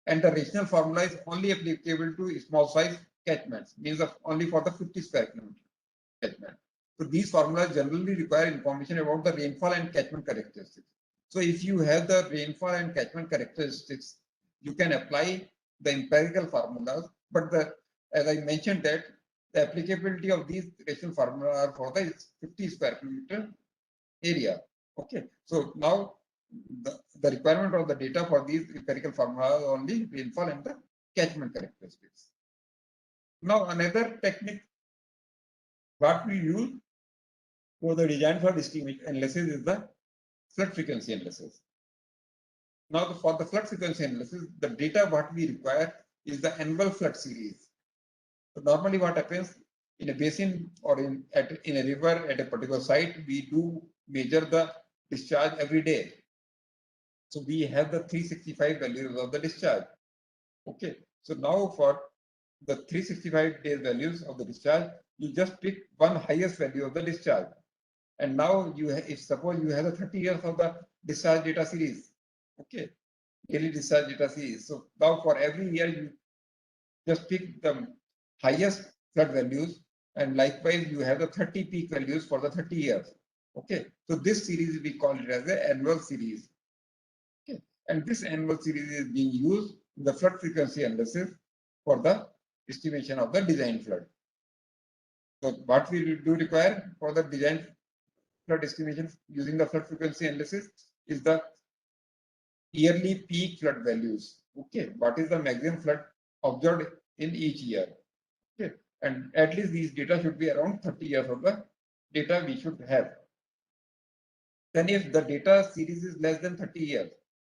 And the regional formula is only applicable to small size catchments, means of only for the 50 square kilometer catchment. So these formulas generally require information about the rainfall and catchment characteristics. So if you have the rainfall and catchment characteristics, you can apply the empirical formulas. But as I mentioned that the applicability of these regional formulas are for the 50 square kilometer area. Okay. So now the requirement of the data for these empirical formulas are only rainfall and the catchment characteristics. Now another technique what we use for the design flood estimate analysis is the flood frequency analysis. Now for the flood frequency analysis, the data what we require is the annual flood series. So normally what happens in a basin or in a river at a particular site, we do measure the discharge every day. So we have the 365 values of the discharge. Okay. So now for the 365 days values of the discharge, you just pick one highest value of the discharge. And now if suppose you have the 30 years of the discharge data series, okay, daily discharge data series. So now for every year you just pick the highest flood values, and likewise you have the 30 peak values for the 30 years. Okay, so this series we call it as the annual series. Okay, and this annual series is being used in the flood frequency analysis for the estimation of the design flood. So what we do require for the design flood estimation using the flood frequency analysis is the yearly peak flood values. Okay, what is the maximum flood observed in each year? Okay, and at least these data should be around 30 years of the data we should have. Then if the data series is less than 30 years,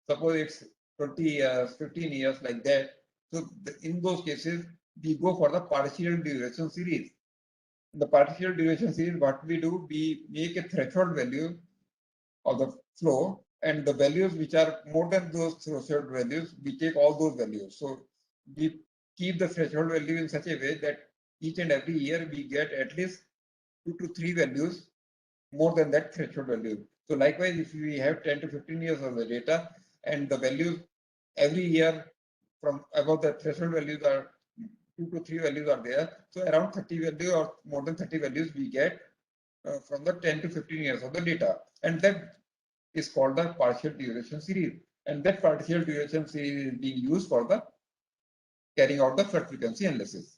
suppose it's 20 years, 15 years like that, so in those cases we go for the partial duration series. In the partial duration series, what we do, we make a threshold value of the flow, and the values which are more than those threshold values, we take all those values. So we keep the threshold value in such a way that each and every year we get at least 2 to 3 values more than that threshold value. So likewise, if we have 10 to 15 years of the data and the values every year from above the threshold values are 2 to 3 values are there. So around 30 values or more than 30 values we get from the 10 to 15 years of the data. And that is called the partial duration series. And that partial duration series is being used for the carrying out the flood frequency analysis.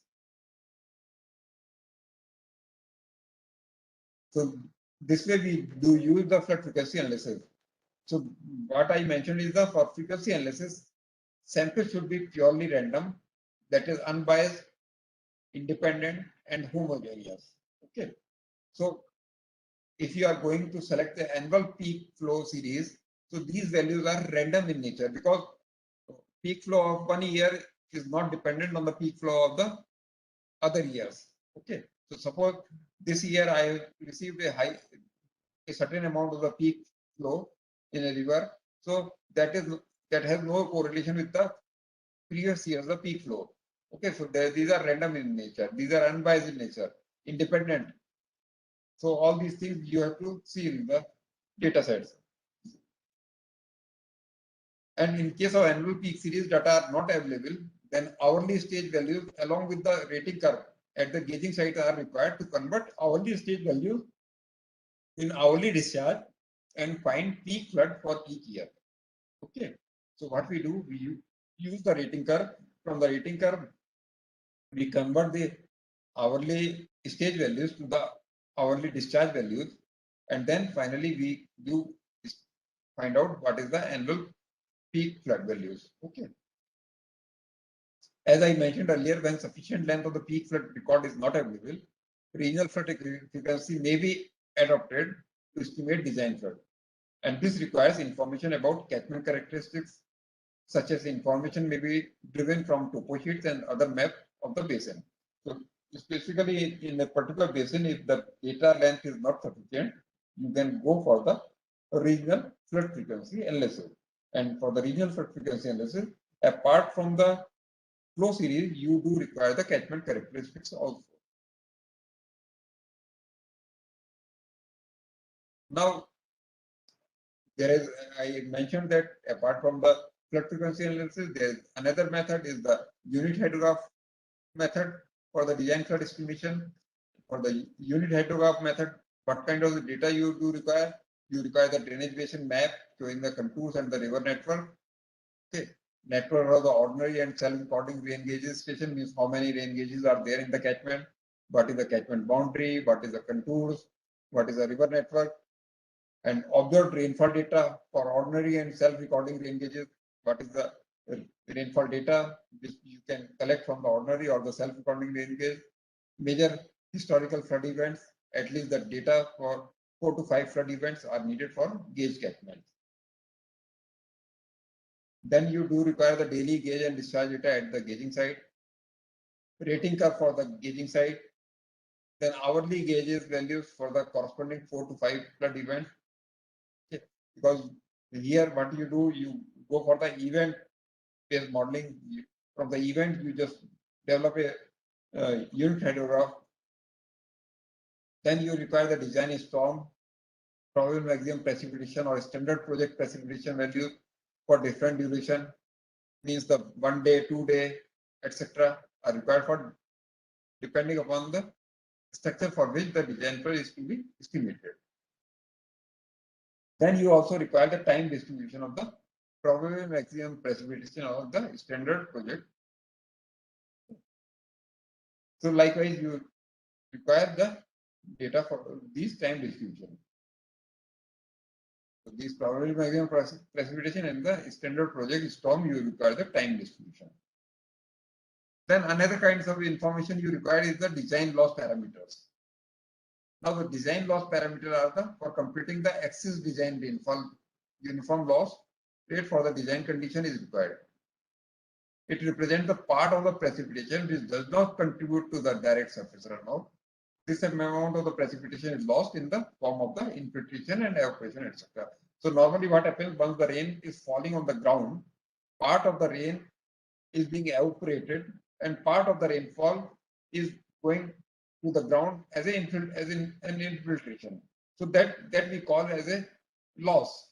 So this way we do use the flood frequency analysis. So what I mentioned is the for frequency analysis, sample should be purely random, that is unbiased, independent, and homogeneous. Okay. So if you are going to select the annual peak flow series, so these values are random in nature because peak flow of 1 year is not dependent on the peak flow of the other years. Okay, so suppose this year I have received a certain amount of the peak flow in a river, so that has no correlation with the previous year's the peak flow. Okay, so these are random in nature, these are unbiased in nature, independent. So all these things you have to see in the data sets. And in case of annual peak series data are not available, then hourly stage values along with the rating curve at the gauging site are required to convert hourly stage values in hourly discharge and find peak flood for each year. Okay, so what we do, we use the rating curve. From the rating curve, we convert the hourly stage values to the hourly discharge values, and then finally we do find out what is the annual peak flood values. Okay. As I mentioned earlier, when sufficient length of the peak flood record is not available, regional flood frequency may be adopted to estimate design flood. And this requires information about catchment characteristics, such as information may be driven from topo sheets and other maps of the basin. So specifically in a particular basin, if the data length is not sufficient, you can go for the regional flood frequency analysis. And for the regional flood frequency analysis, apart from the flow series, you do require the catchment characteristics also. Now, I mentioned that apart from the flood frequency analysis, there is another method is the unit hydrograph method for the design flood estimation. For the unit hydrograph method, what kind of data you do require? You require the drainage basin map showing the contours and the river network. Okay. Network of the ordinary and self-recording rain gauges station means how many rain gauges are there in the catchment, what is the catchment boundary, what is the contours, what is the river network, and observed rainfall data for ordinary and self-recording rain gauges, what is the rainfall data which you can collect from the ordinary or the self-recording rain gauge. Major historical flood events, at least the data for 4 to 5 flood events are needed for gauge catchments. Then you do require the daily gauge and discharge data at the gauging site, rating curve for the gauging site, then hourly gauges values for the corresponding 4 to 5 flood events. Okay. Because here what you do, you go for the event based modeling. From the event, you just develop a unit hydrograph. Then you require the design storm, probable maximum precipitation or standard project precipitation values for different duration, means the 1 day, 2 day, etc. are required for depending upon the structure for which the design flow is to be estimated. Then you also require the time distribution of the probable maximum precipitation of the standard project. So likewise, you require the data for these time distribution. So these probable maximum precipitation and the standard project storm, you require the time distribution. Then another kinds of information you require is the design loss parameters. Now the design loss parameter are the for computing the axis design rainfall uniform loss rate for the design condition is required. It represents the part of the precipitation which does not contribute to the direct surface runoff. This amount of the precipitation is lost in the form of the infiltration and evaporation, etc. So normally what happens once the rain is falling on the ground, part of the rain is being evaporated and part of the rainfall is going to the ground as an infiltration. So that we call as a loss,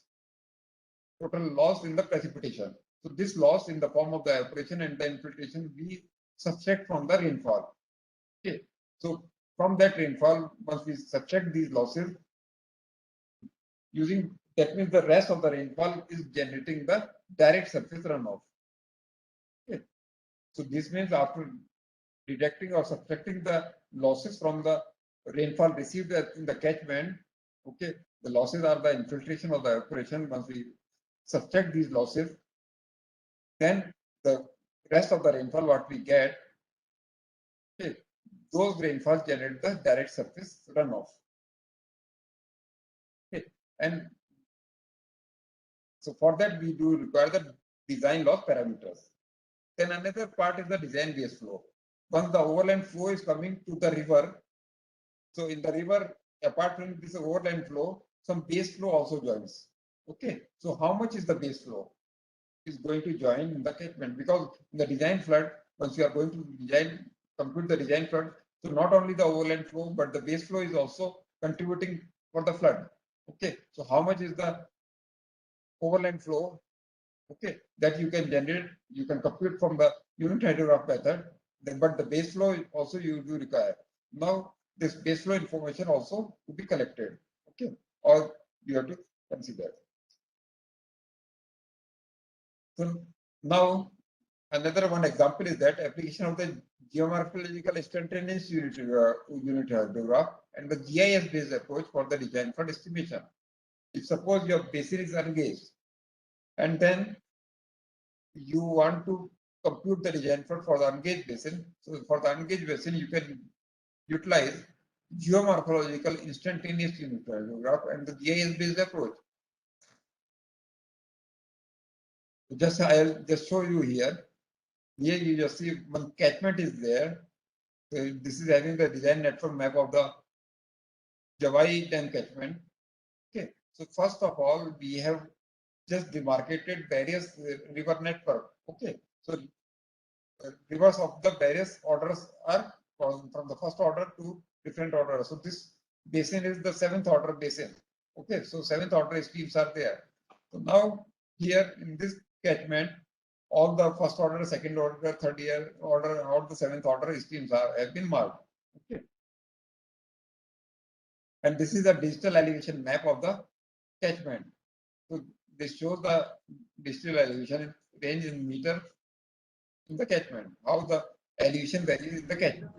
total loss in the precipitation. So this loss in the form of the evaporation and the infiltration we subtract from the rainfall. Okay. So from that rainfall, once we subtract these losses, using that means the rest of the rainfall is generating the direct surface runoff. Okay. So this means after deducting or subtracting the losses from the rainfall received in the catchment, okay, the losses are the infiltration or the evaporation. Once we subtract these losses, then the rest of the rainfall what we get, okay, those rainfalls generate the direct surface runoff. And so for that, we do require the design loss parameters. Then another part is the design base flow. Once the overland flow is coming to the river, so in the river, apart from this overland flow, some base flow also joins. Okay, so how much is the base flow? Is going to join in the catchment, because in the design flood, once you are going to design, compute the design flood, so not only the overland flow, but the base flow is also contributing for the flood. Okay, so how much is the overland flow? Okay, that you can generate, you can compute from the unit hydrograph method, but the base flow also you do require. Now this base flow information also to be collected. Okay, or you have to consider. So now another one example is that application of the geomorphological instantaneous unit hydrograph and the GIS based approach for the design flood estimation. If suppose your basin is engaged and then you want to compute the design flood for the engaged basin, so for the engaged basin you can utilize geomorphological instantaneous unit hydrograph and the GIS based approach. I'll just show you here. Here you just see one catchment is there. So this is having the design network map of the Javai Dam catchment. Okay. So first of all, we have just demarcated various river network. Okay. So rivers of the various orders are from the first order to different order. So this basin is the seventh order basin. Okay. So seventh order streams are there. So now here in this catchment, all the first order, second order, third order, all the seventh order streams have been marked. Okay. And this is a digital elevation map of the catchment. So this shows the digital elevation range in meter in the catchment, how the elevation varies in the catchment.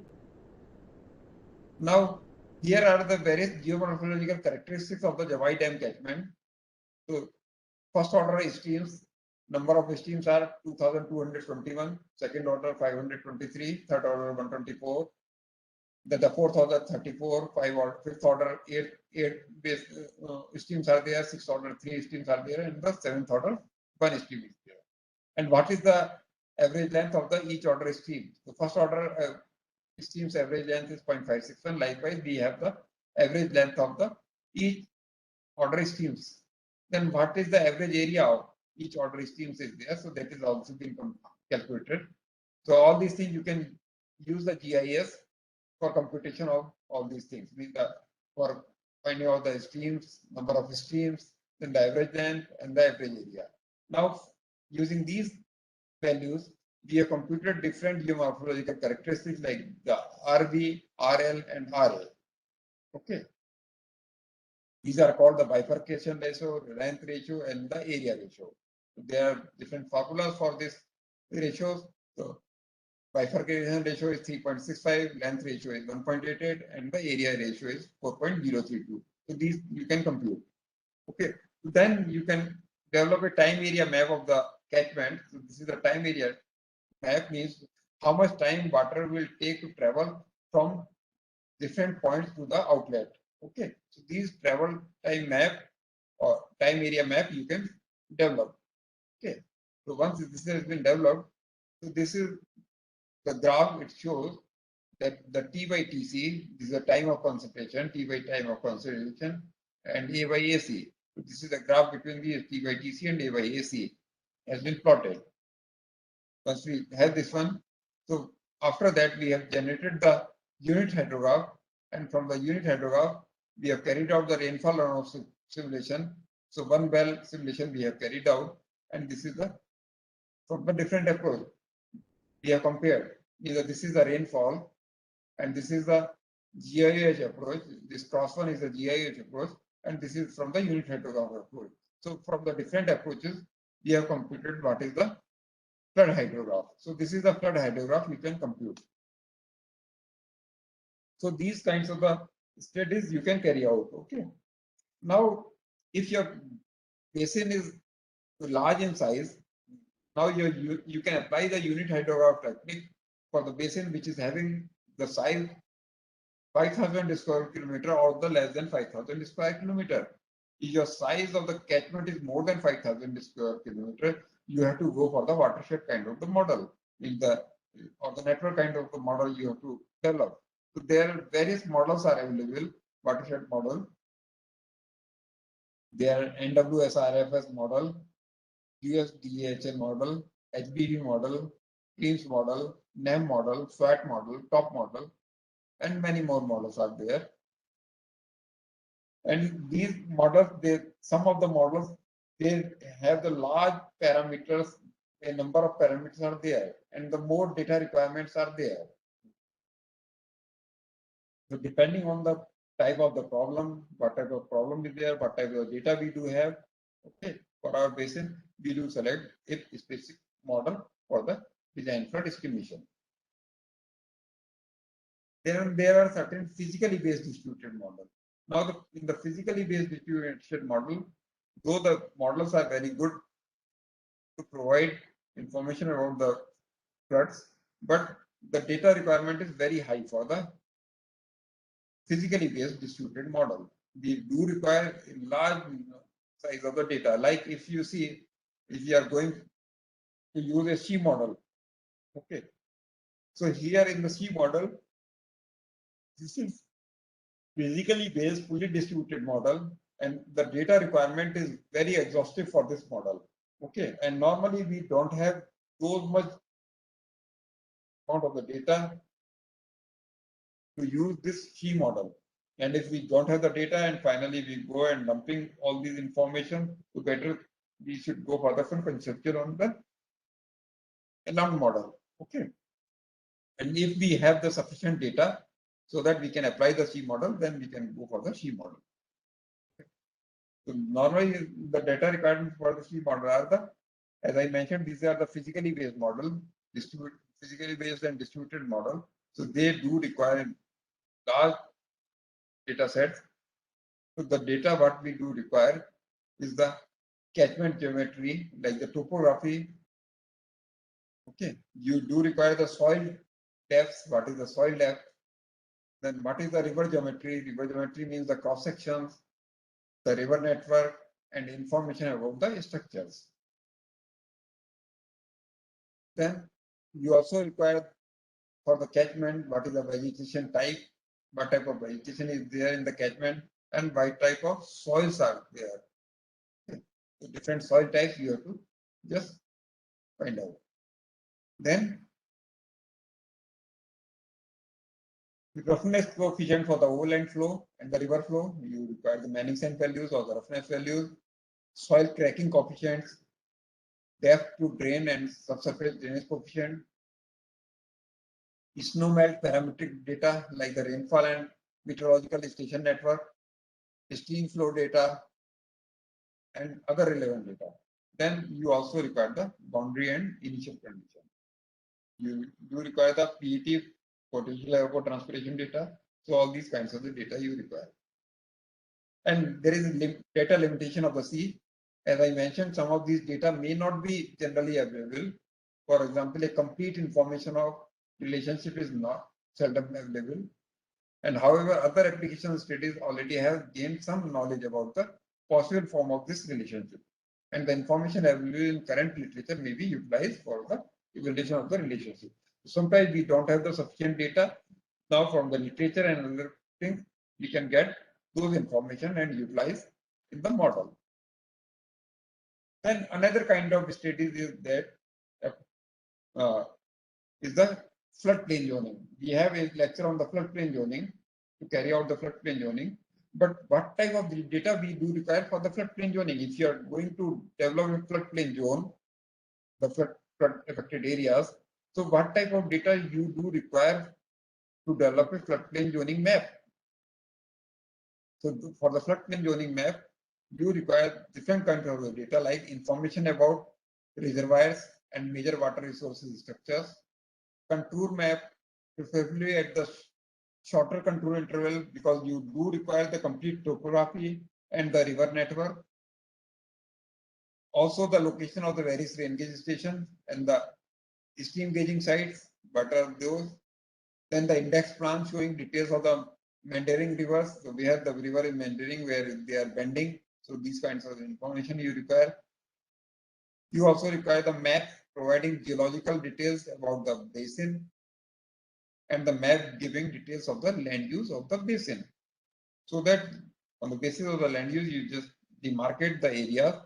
Now, here are the various geomorphological characteristics of the Javai Dam catchment. So first order streams, number of streams are 2,221, second order 523, third order 124, the fourth order 34, fifth order 8 base streams are there, sixth order 3 streams are there, and the seventh order 1 stream is there. And what is the average length of the each order stream? The first order stream's average length is 0.561. Likewise, we have the average length of the each order streams. Then what is the average area of each order streams is there? So that is also being calculated. So all these things you can use the GIS for computation of all these things. For finding out the streams, number of streams, then the average length and the average area. Now, using these values, we have computed different geomorphological characteristics like the RV, RL, and RA. Okay. These are called the bifurcation ratio, length ratio, and the area ratio. There are different formulas for these ratios. So bifurcation ratio is 3.65, length ratio is 1.88, and the area ratio is 4.032. So these you can compute. Okay. Then you can develop a time area map of the catchment. So this is the time area map, means how much time water will take to travel from different points to the outlet. Okay, so these travel time map or time area map you can develop. Okay, so once this has been developed, so this is the graph. It shows that the T by TC, this is the time of concentration, T by time of concentration, and A by AC. So this is the graph between the T by TC and A by AC has been plotted. Once we have this one, so after that we have generated the unit hydrograph, and from the unit hydrograph we have carried out the rainfall runoff simulation. So one well simulation we have carried out, and this is the from the different approach we have compared. Either this is the rainfall, and this is the GIH approach. This cross one is the GIH approach, and this is from the unit hydrograph approach. So from the different approaches, we have computed what is the flood hydrograph. So this is the flood hydrograph you can compute. So these kinds of the studies you can carry out. Okay. Now, if your basin is large in size, now you can apply the unit hydrograph technique for the basin which is having the size 5,000 square kilometer or the less than 5,000 square kilometer. If your size of the catchment is more than 5,000 square kilometer, you have to go for the watershed kind of the model. Or the network kind of the model you have to develop. So there are various models are available, watershed model. There are NWSRFS model, USDHL model, HBD model, CLEANS model, NEM model, SWAT model, TOP model, and many more models are there. And these models, some of the models, they have the large parameters, a number of parameters are there, and the more data requirements are there. So depending on the type of the problem, what type of problem is there, what type of data we do have, okay, for our basin, we do select a specific model for the design flood estimation. Then there are certain physically based distributed models. Now, in the physically based distributed model, though the models are very good to provide information about the floods, but the data requirement is very high for the physically based distributed model. We do require a large size of the data. Like if you see, if you are going to use a C model, okay. So here in the C model, this is physically based, fully distributed model, and the data requirement is very exhaustive for this model. Okay, and normally we don't have so much amount of the data to use this C model. And if we don't have the data and finally we go and dumping all these information, to better we should go for the full conceptual on the alarm model. Okay. And if we have the sufficient data so that we can apply the C model, then we can go for the C model. Okay. So normally the data requirements for the C model are the, as I mentioned, these are the physically based model, physically based and distributed model. So they do require large data sets. So the data what we do require is the catchment geometry, like the topography. Okay, you do require the soil depth. What is the soil depth? Then what is the river geometry? River geometry means the cross sections, the river network, and information about the structures. Then you also require for the catchment, what is the vegetation type, what type of vegetation is there in the catchment, and what type of soils are there. Okay. So different soil types you have to just find out. Then the roughness coefficient for the overland flow and the river flow, you require the Manning-Sen values or the roughness values, soil cracking coefficients, depth to drain and subsurface drainage coefficient, snowmelt parametric data like the rainfall and meteorological station network, stream flow data, and other relevant data. Then you also require the boundary and initial condition. You do require the PET, potential evapotranspiration data. So all these kinds of the data you require. And there is a data limitation of the sea. As I mentioned, some of these data may not be generally available. For example, a complete information of relationship is not seldom available. And however, other application studies already have gained some knowledge about the possible form of this relationship. And the information available in current literature may be utilized for the evaluation of the relationship. Sometimes we don't have the sufficient data. Now from the literature and other things, we can get those information and utilize in the model. Then another kind of studies is that is the floodplain zoning. We have a lecture on the floodplain zoning to carry out the floodplain zoning. But what type of data we do require for the floodplain zoning? If you are going to develop a floodplain zone, the flood affected areas, so what type of data you do require to develop a floodplain zoning map? So for the floodplain zoning map, you require different kinds of data like information about reservoirs and major water resources structures, contour map, preferably at the shorter contour interval because you do require the complete topography and the river network. Also the location of the various rain gauge stations and the stream gauging sites, what are those? Then the index plan showing details of the meandering rivers. So we have the river in meandering where they are bending. So these kinds of information you require. You also require the map providing geological details about the basin and the map giving details of the land use of the basin. So that on the basis of the land use, you just demarcate the area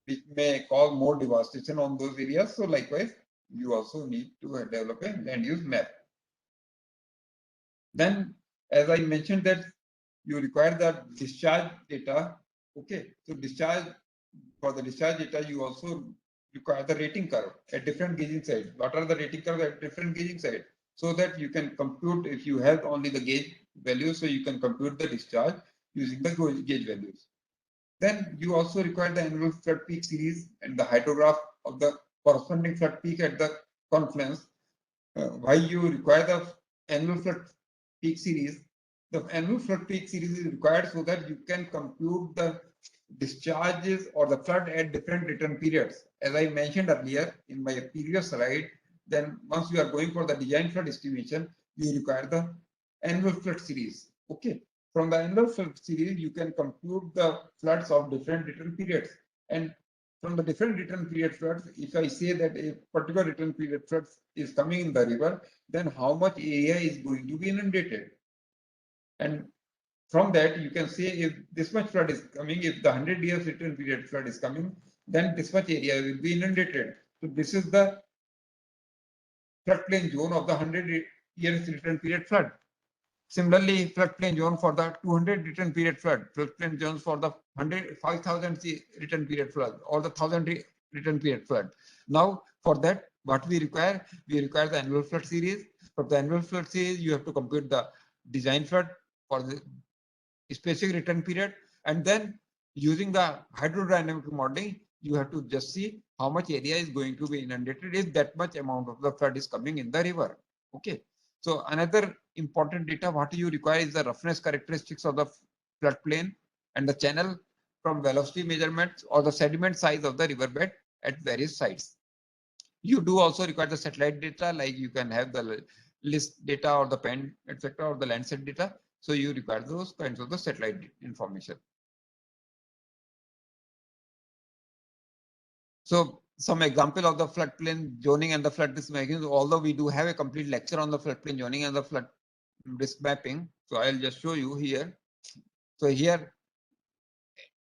which may cause more devastation on those areas. So likewise, you also need to develop a land use map. Then, as I mentioned that you require the discharge data. Okay, so for the discharge data, you also require the rating curve at different gauging sites. What are the rating curves at different gauging sites? So that you can compute, if you have only the gauge values, so you can compute the discharge using the gauge values. Then you also require the annual flood peak series and the hydrograph of the corresponding flood peak at the confluence. Why you require the annual flood peak series? The annual flood peak series is required so that you can compute the discharges or the flood at different return periods. As I mentioned earlier in my previous slide, then once you are going for the design flood estimation, you require the annual flood series. Okay. From the annual flood series, you can compute the floods of different return periods. And from the different return period floods, if I say that a particular return period flood is coming in the river, then how much area is going to be inundated? And from that, you can say if this much flood is coming, if the 100 years return period flood is coming, then this much area will be inundated. So this is the floodplain zone of the 100 years return period flood. Similarly, floodplain zone for the 200 return period flood, floodplain zones for the 5,000 return period flood, or the 1,000 return period flood. Now, for that, what we require the annual flood series. For the annual flood series, you have to compute the design flood for the specific return period, and then using the hydrodynamic modeling, you have to just see how much area is going to be inundated if that much amount of the flood is coming in the river. Okay. So another important data what you require is the roughness characteristics of the floodplain and the channel from velocity measurements or the sediment size of the riverbed at various sites. You do also require the satellite data, like you can have the list data or the pen, etc., or the landslides data. So you require those kinds of the satellite information. So some example of the floodplain zoning and the flood risk mapping, although we do have a complete lecture on the floodplain zoning and the flood risk mapping. So I'll just show you here. So here,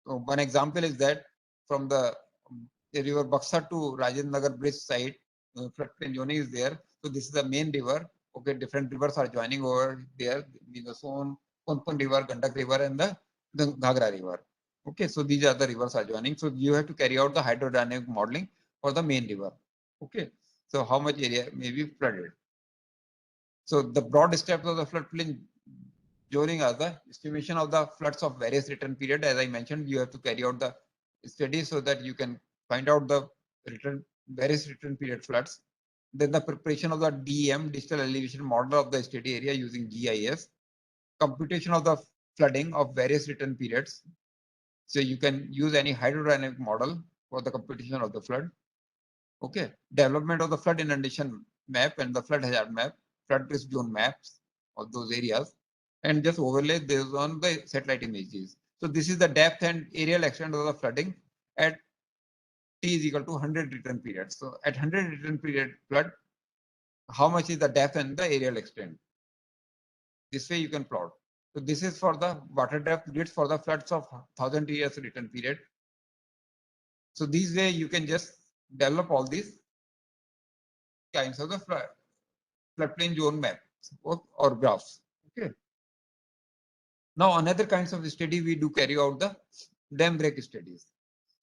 one example is that from the river Baksa to Rajendra Nagar bridge side, floodplain zoning is there. So this is the main river. Okay, different rivers are joining over there. The Son, Konpan river, Gandak river, and the Ghagra river. Okay, so these are the rivers are joining. So you have to carry out the hydrodynamic modeling for the main river. Okay, so how much area may be flooded? So the broad steps of the floodplain zoning are the estimation of the floods of various return period. As I mentioned, you have to carry out the study so that you can find out the various return period floods. Then the preparation of the DEM, digital elevation model of the study area using GIS, computation of the flooding of various return periods. So you can use any hydrodynamic model for the computation of the flood. Okay, development of the flood inundation map and the flood hazard map, flood risk zone maps of those areas, and just overlay those on the satellite images. So this is the depth and aerial extent of the flooding at T is equal to 100 return periods. So at 100 return period flood, how much is the depth and the aerial extent? This way you can plot. So this is for the water depth grids for the floods of 1,000 years return period. So this way you can just develop all these kinds of the floodplain zone maps or graphs. Okay. Now another kinds of study we do carry out the dam break studies.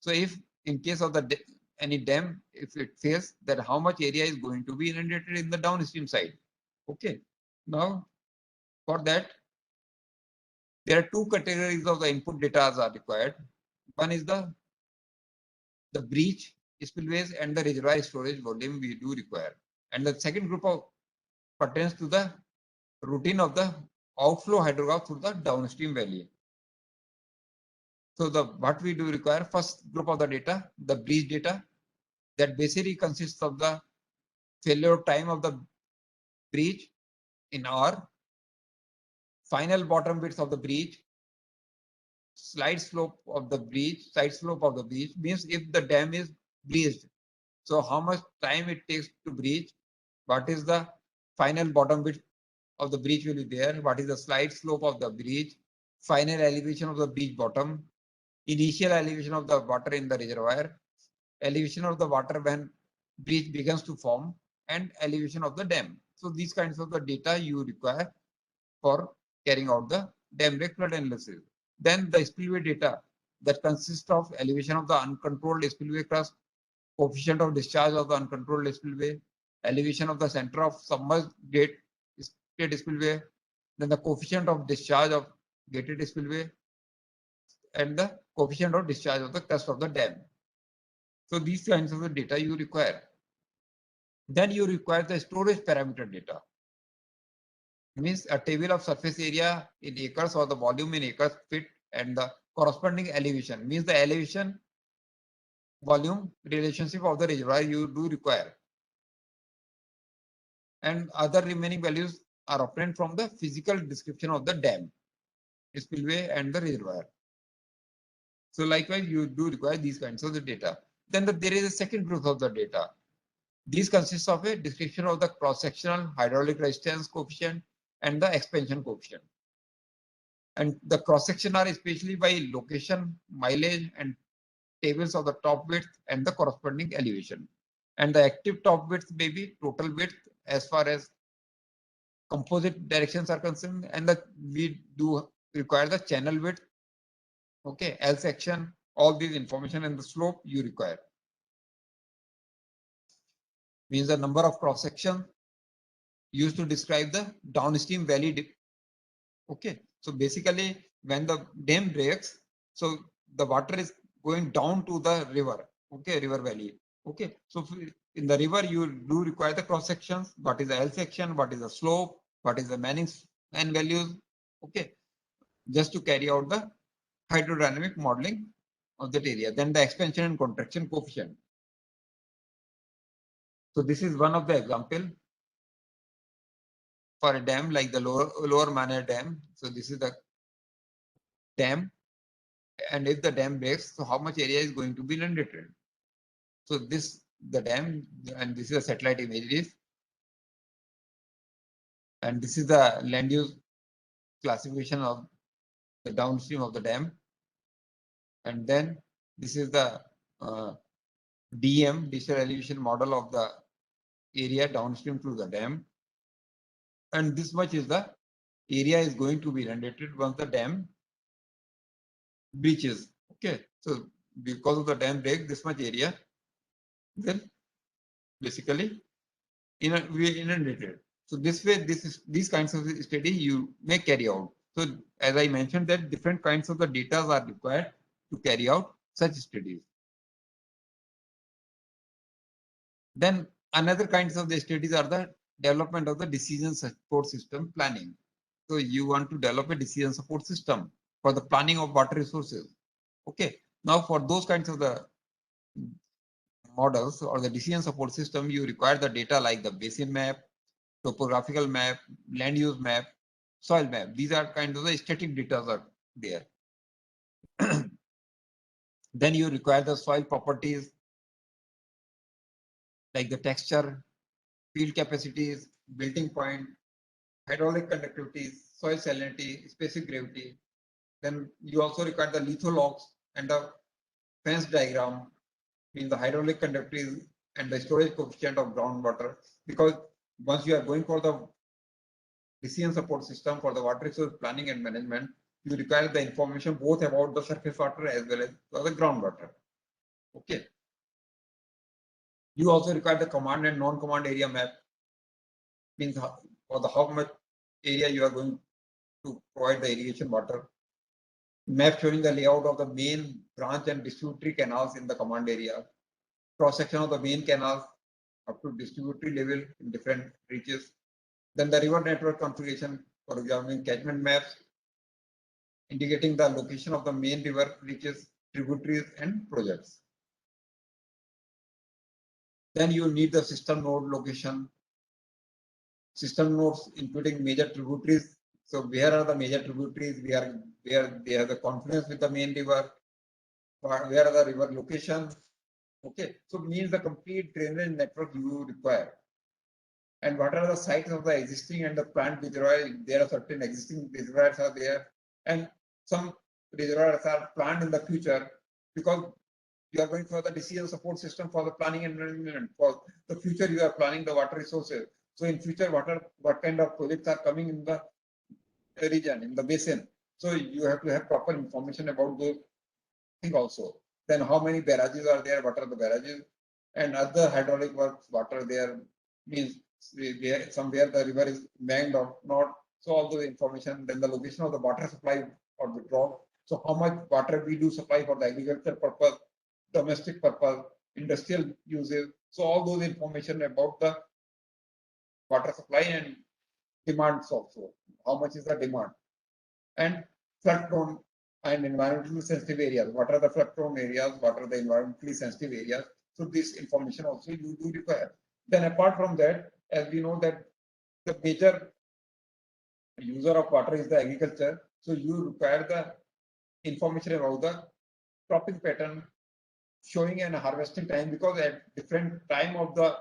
So if in case of the any dam, if it fails, that how much area is going to be inundated in the downstream side. Okay. Now for that, there are two categories of the input data are required. One is the breach spillways and the reservoir storage volume we do require. And the second group of pertains to the routine of the outflow hydrograph through the downstream valley. So what we do require, first group of the data, the breach data, that basically consists of the failure time of the breach in hour, final bottom bits of the breach, side slope of the breach means if the dam is breached. So how much time it takes to breach? What is the final bottom width of the breach will be there? What is the slide slope of the breach? Final elevation of the breach bottom, initial elevation of the water in the reservoir, elevation of the water when breach begins to form, and elevation of the dam. So these kinds of the data you require for carrying out the dam break flood analysis. Then the spillway data that consists of elevation of the uncontrolled spillway crust, coefficient of discharge of the uncontrolled spillway, elevation of the center of submerged gate spillway, then the coefficient of discharge of gated spillway, and the coefficient of discharge of the crest of the dam. So these kinds of the data you require. Then you require the storage parameter data. Means a table of surface area in acres or the volume in acres feet and the corresponding elevation. Means the elevation volume relationship of the reservoir you do require. And other remaining values are obtained from the physical description of the dam, spillway, and the reservoir. So likewise, you do require these kinds of the data. Then there is a second group of the data. These consists of a description of the cross-sectional hydraulic resistance coefficient and the expansion coefficient. And the cross-section are especially by location, mileage, and tables of the top width and the corresponding elevation. And the active top width may be total width as far as composite directions are concerned, and we do require the channel width, okay, L section, all these information and the slope you require. Means the number of cross section used to describe the downstream valley dip. Okay, so basically when the dam breaks, so the water is going down to the river, okay, river valley. Okay, so in the river you do require the cross sections. What is the L section? What is the slope? What is the Manning's n values? Okay, just to carry out the hydrodynamic modeling of that area. Then the expansion and contraction coefficient. So this is one of the example for a dam like the lower Manor Dam. So this is the dam, and if the dam breaks, so how much area is going to be inundated? So this the dam, and this is a satellite images, and this is the land use classification of the downstream of the dam, and then this is the DM, digital elevation model of the area downstream to the dam, and this much is the area is going to be inundated once the dam breaches. Okay, so because of the dam break, this much area will basically we inundated. So this way, these kinds of study you may carry out. So as I mentioned that different kinds of the data are required to carry out such studies. Then another kinds of the studies are the development of the decision support system planning. So you want to develop a decision support system for the planning of water resources. Okay, now for those kinds of the models or the decision support system, you require the data like the basin map, topographical map, land use map, soil map. These are kind of the static data are there. Then you require the soil properties like the texture, field capacities, building point, hydraulic conductivity, soil salinity, specific gravity. Then you also require the lithologs and the fence diagram, means the hydraulic conductivity and the storage coefficient of groundwater. Because once you are going for the decision support system for the water resource planning and management, you require the information both about the surface water as well as the groundwater. Okay. You also require the command and non-command area map, means for the how much area you are going to provide the irrigation water. Map showing the layout of the main branch and distributary canals in the command area. Cross section of the main canals up to distributary level in different reaches. Then the river network configuration, for example, catchment maps indicating the location of the main river reaches, tributaries, and projects. Then you need the system node location. System nodes including major tributaries So where are the major tributaries? Where they have the confluence with the main river? Where are the river locations? Okay, so means the complete drainage network you require. And what are the sites of the existing and the planned reservoir? There are certain existing reservoirs are there, and some reservoirs are planned in the future because you are going for the decision support system for the planning and management. For the future, you are planning the water resources. So in future, what kind of projects are coming in the region, in the basin? So you have to have proper information about those things also. Then how many barrages are there? What are the barrages? And other hydraulic works, what are there? Means somewhere the river is banked or not. So all those information. Then the location of the water supply or withdrawal. So how much water we do supply for the agriculture purpose, domestic purpose, industrial uses. So all those information about the water supply and demands also. How much is the demand? And flood prone and environmentally sensitive areas. What are the flood prone areas? What are the environmentally sensitive areas? So this information also you do require. Then apart from that, as we know that the major user of water is the agriculture. So you require the information about the cropping pattern, showing and harvesting time, because at different time of the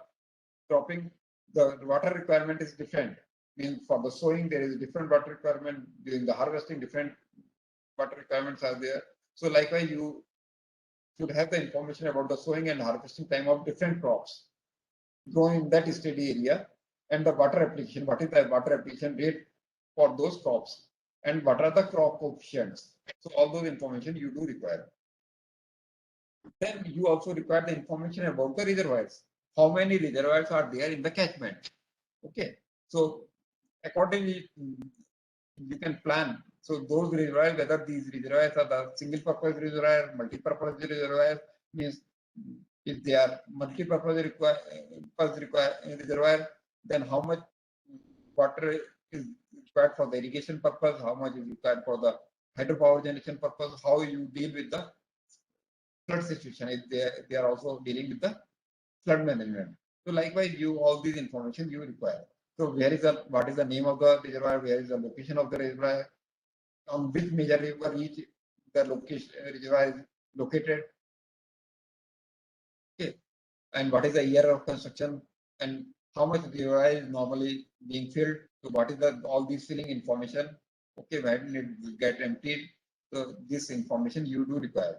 cropping, the water requirement is different. Means for the sowing, there is different water requirement. During the harvesting, different water requirements are there. So likewise, you should have the information about the sowing and harvesting time of different crops grown in that steady area, and the water application. What is the water application rate for those crops, and what are the crop coefficients? So all those information you do require. Then you also require the information about the reservoirs. How many reservoirs are there in the catchment? Okay, so accordingly you can plan. So those reservoirs, whether these reservoirs are the single purpose reservoir, multi-purpose reservoir, means if they are multi-purpose reservoir, then how much water is required for the irrigation purpose, how much is required for the hydropower generation purpose, how you deal with the flood situation, if they are also dealing with the flood management. So likewise, you all these information you require. So what is the name of the reservoir, where is the location of the reservoir, on which major river each the location reservoir is located. Okay, and what is the year of construction, and how much reservoir is normally being filled. So what is the all these filling information? Okay, when it get emptied, so this information you do require.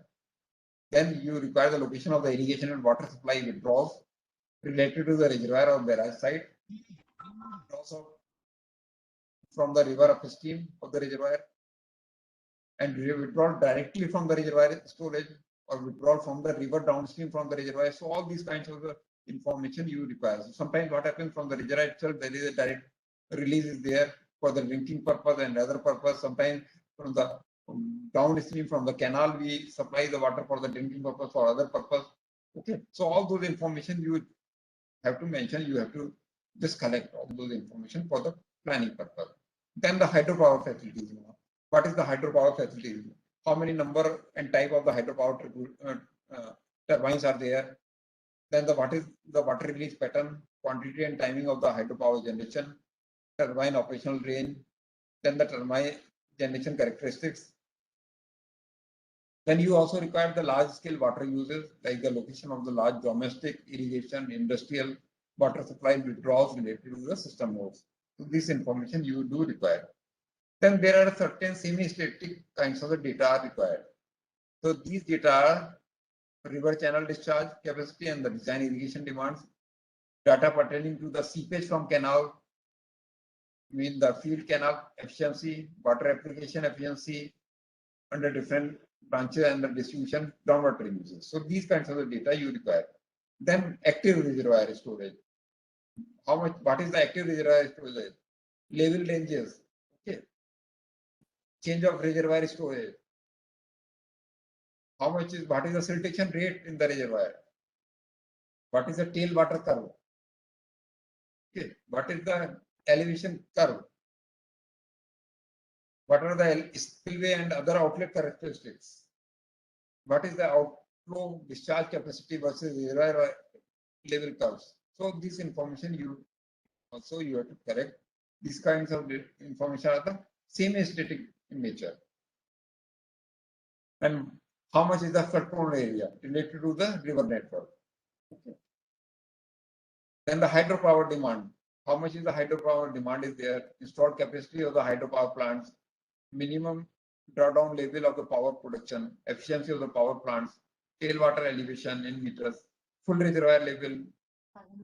Then you require the location of the irrigation and water supply withdrawals related to the reservoir or barrage site. Also from the river upstream of the reservoir, and withdrawal directly from the reservoir storage, or withdrawal from the river downstream from the reservoir. So all these kinds of the information you require. So sometimes what happens from the reservoir itself, there is a direct release is there for the drinking purpose and other purpose. Sometimes from the downstream from the canal, we supply the water for the drinking purpose or other purpose. Okay, so all those information you have to mention, you have to just collect all those information for the planning purpose. Then the hydropower facilities. What is the hydropower facilities? How many number and type of the hydropower turbines are there? Then what is the water release pattern, quantity and timing of the hydropower generation, turbine operational range, then the turbine generation characteristics. Then you also require the large scale water uses, like the location of the large domestic, irrigation, industrial water supply withdrawals related to the system nodes. So this information you do require. Then there are certain semi-static kinds of the data are required. So these data are river channel discharge capacity and the design irrigation demands, data pertaining to the seepage from canal, mean the field canal efficiency, water application efficiency under different branches and the distribution groundwater uses. So these kinds of the data you require. Then active reservoir storage. How much? What is the active reservoir storage? Level ranges. Okay. Change of reservoir storage. How much is? What is the siltation rate in the reservoir? What is the tailwater curve? Okay. What is the elevation curve? What are the spillway and other outlet characteristics? What is the outflow discharge capacity versus reservoir level curves? So this information you also you have to correct. These kinds of information are the semi-static in nature. And how much is the flood-prone area related to the river network? Okay. Then the hydropower demand. How much is the hydropower demand is there? Installed capacity of the hydropower plants, minimum drawdown level of the power production, efficiency of the power plants, tailwater elevation in meters, full reservoir level,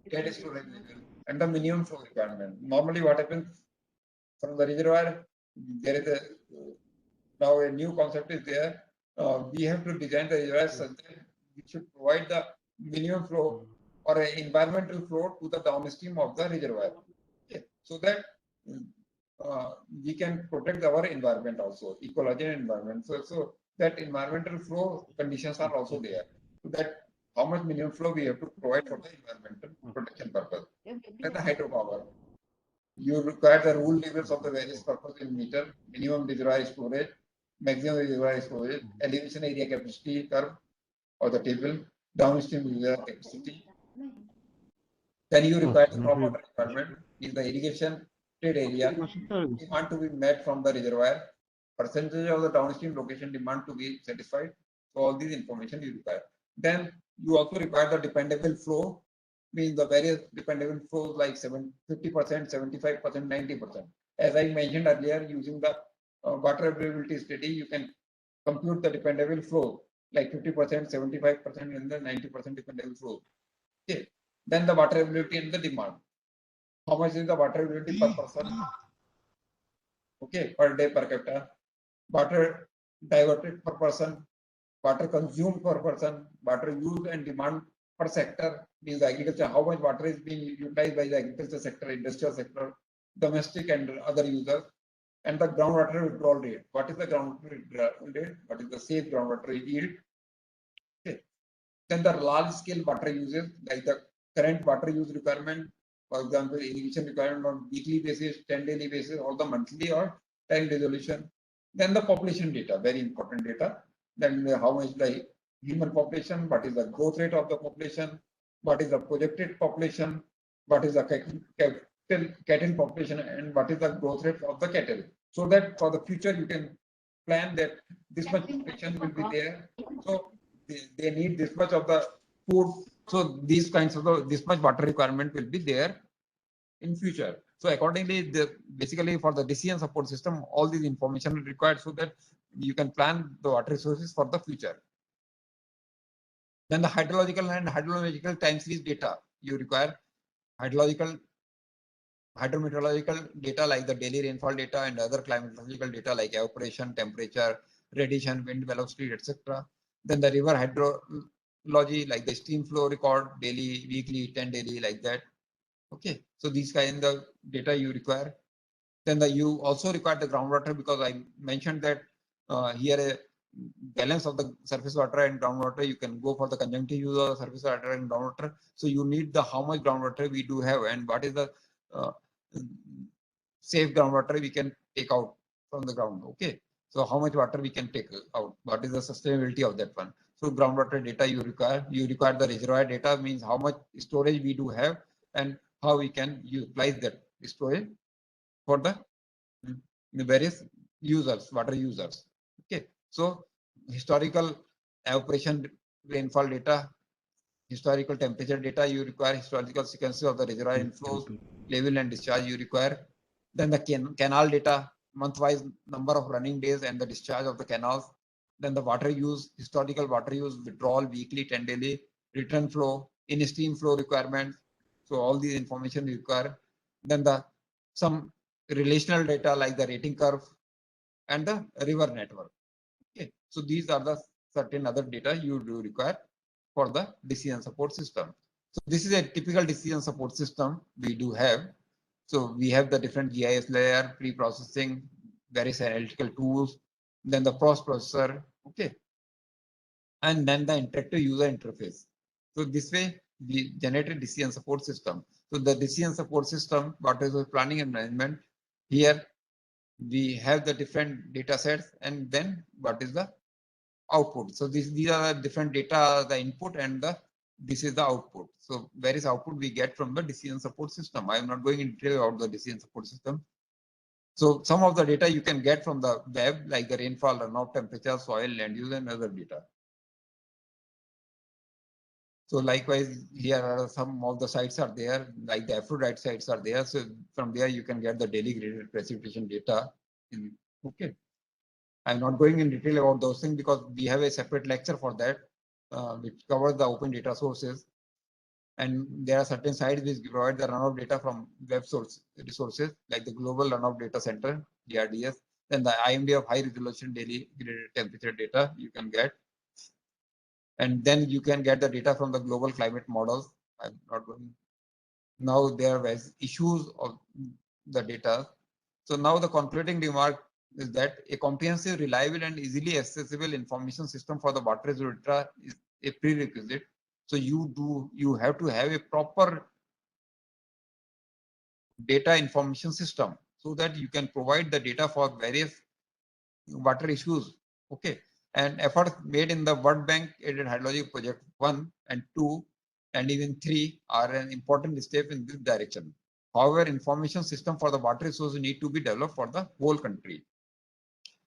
dead storage level, and the minimum flow requirement. Normally, what happens from the reservoir? There is a now a new concept is there. We have to design the reservoir such that we should provide the minimum flow or an environmental flow to the downstream of the reservoir, okay, so that we can protect our environment also, ecology and environment. So that environmental flow conditions are also there. So that how much minimum flow we have to provide for the environmental protection purpose. And the hydropower. You require the rule levels of the various purpose in meter, minimum reservoir storage, maximum reservoir storage, elevation area capacity curve or the table, downstream reservoir capacity. Then you require the crop water requirement in the irrigation trade area, demand to be met from the reservoir, percentage of the downstream location demand to be satisfied. So all these information you require. Then you also require the dependable flow, means the various dependable flows like 50%, 75%, 90%. As I mentioned earlier, using the water availability study, you can compute the dependable flow like 50%, 75%, and the 90% dependable flow. Okay. Then the water availability and the demand. How much is the water availability per person? Okay, per day per capita. Water diverted per person, water consumed per person, water used and demand per sector, means agriculture, how much water is being utilized by the agriculture sector, industrial sector, domestic and other users, and the groundwater withdrawal rate. What is the groundwater withdrawal rate? What is the safe groundwater yield? Okay. Then the large scale water uses, like the current water use requirement, for example, irrigation requirement on weekly basis, 10 daily basis, or the monthly or time resolution. Then the population data, very important data. Then how much the human population, what is the growth rate of the population, what is the projected population, what is the cattle population, and what is the growth rate of the cattle. So that for the future you can plan that this much population will be there. So they need this much of the food. So these kinds of this much water requirement will be there in future. So accordingly, basically for the decision support system, all these information is required so that you can plan the water resources for the future. Then the hydrological and hydrological time series data you require. Hydrological, hydrometeorological data like the daily rainfall data and other climatological data like evaporation, temperature, radiation, wind velocity, etc. Then the river hydrology like the stream flow record daily, weekly, 10 daily like that. Okay, so these kind of data you require. Then you also require the groundwater, because I mentioned that here a balance of the surface water and groundwater, you can go for the conjunctive use of surface water and groundwater. So you need the how much groundwater we do have and what is the safe groundwater we can take out from the ground. Okay, so how much water we can take out, what is the sustainability of that one. So groundwater data you require the reservoir data, means how much storage we do have and how we can utilize that storage for the various users, water users. Okay, so historical evaporation rainfall data, historical temperature data you require, historical sequences of the reservoir inflows, level and discharge you require. Then the canal data, month-wise number of running days and the discharge of the canals. Then the water use, historical water use, withdrawal, weekly, 10 daily, return flow, in-stream flow requirements. So all these information you require. Then some relational data like the rating curve and the river network. Okay, so these are the certain other data you do require for the decision support system. So this is a typical decision support system we do have. So we have the different GIS layer, pre-processing, various analytical tools, then the processor, okay, and then the interactive user interface. So this way we generate a decision support system. So the decision support system, what is the planning and management? Here we have the different data sets and then what is the output. So these are the different data, the input and this is the output. So various output we get from the decision support system. I am not going into detail about the decision support system. So some of the data you can get from the web, like the rainfall, runoff, temperature, soil, land use, and other data. So likewise, here are some of the sites are there, like the Aphrodite sites are there. So from there you can get the daily graded precipitation data. Okay. I'm not going in detail about those things because we have a separate lecture for that, which covers the open data sources. And there are certain sites which provide the runoff data from web source resources, like the Global Runoff Data Center, GRDS. Then the IMD of high resolution daily graded temperature data you can get. And then you can get the data from the global climate models. I'm not going. Now there was issues of the data. So now the concluding remark is that a comprehensive, reliable, and easily accessible information system for the water resource data is a prerequisite. So you have to have a proper data information system so that you can provide the data for various water issues. Okay. And efforts made in the World Bank aided hydrology project 1 and 2 and even 3 are an important step in this direction. However, information system for the water resources need to be developed for the whole country.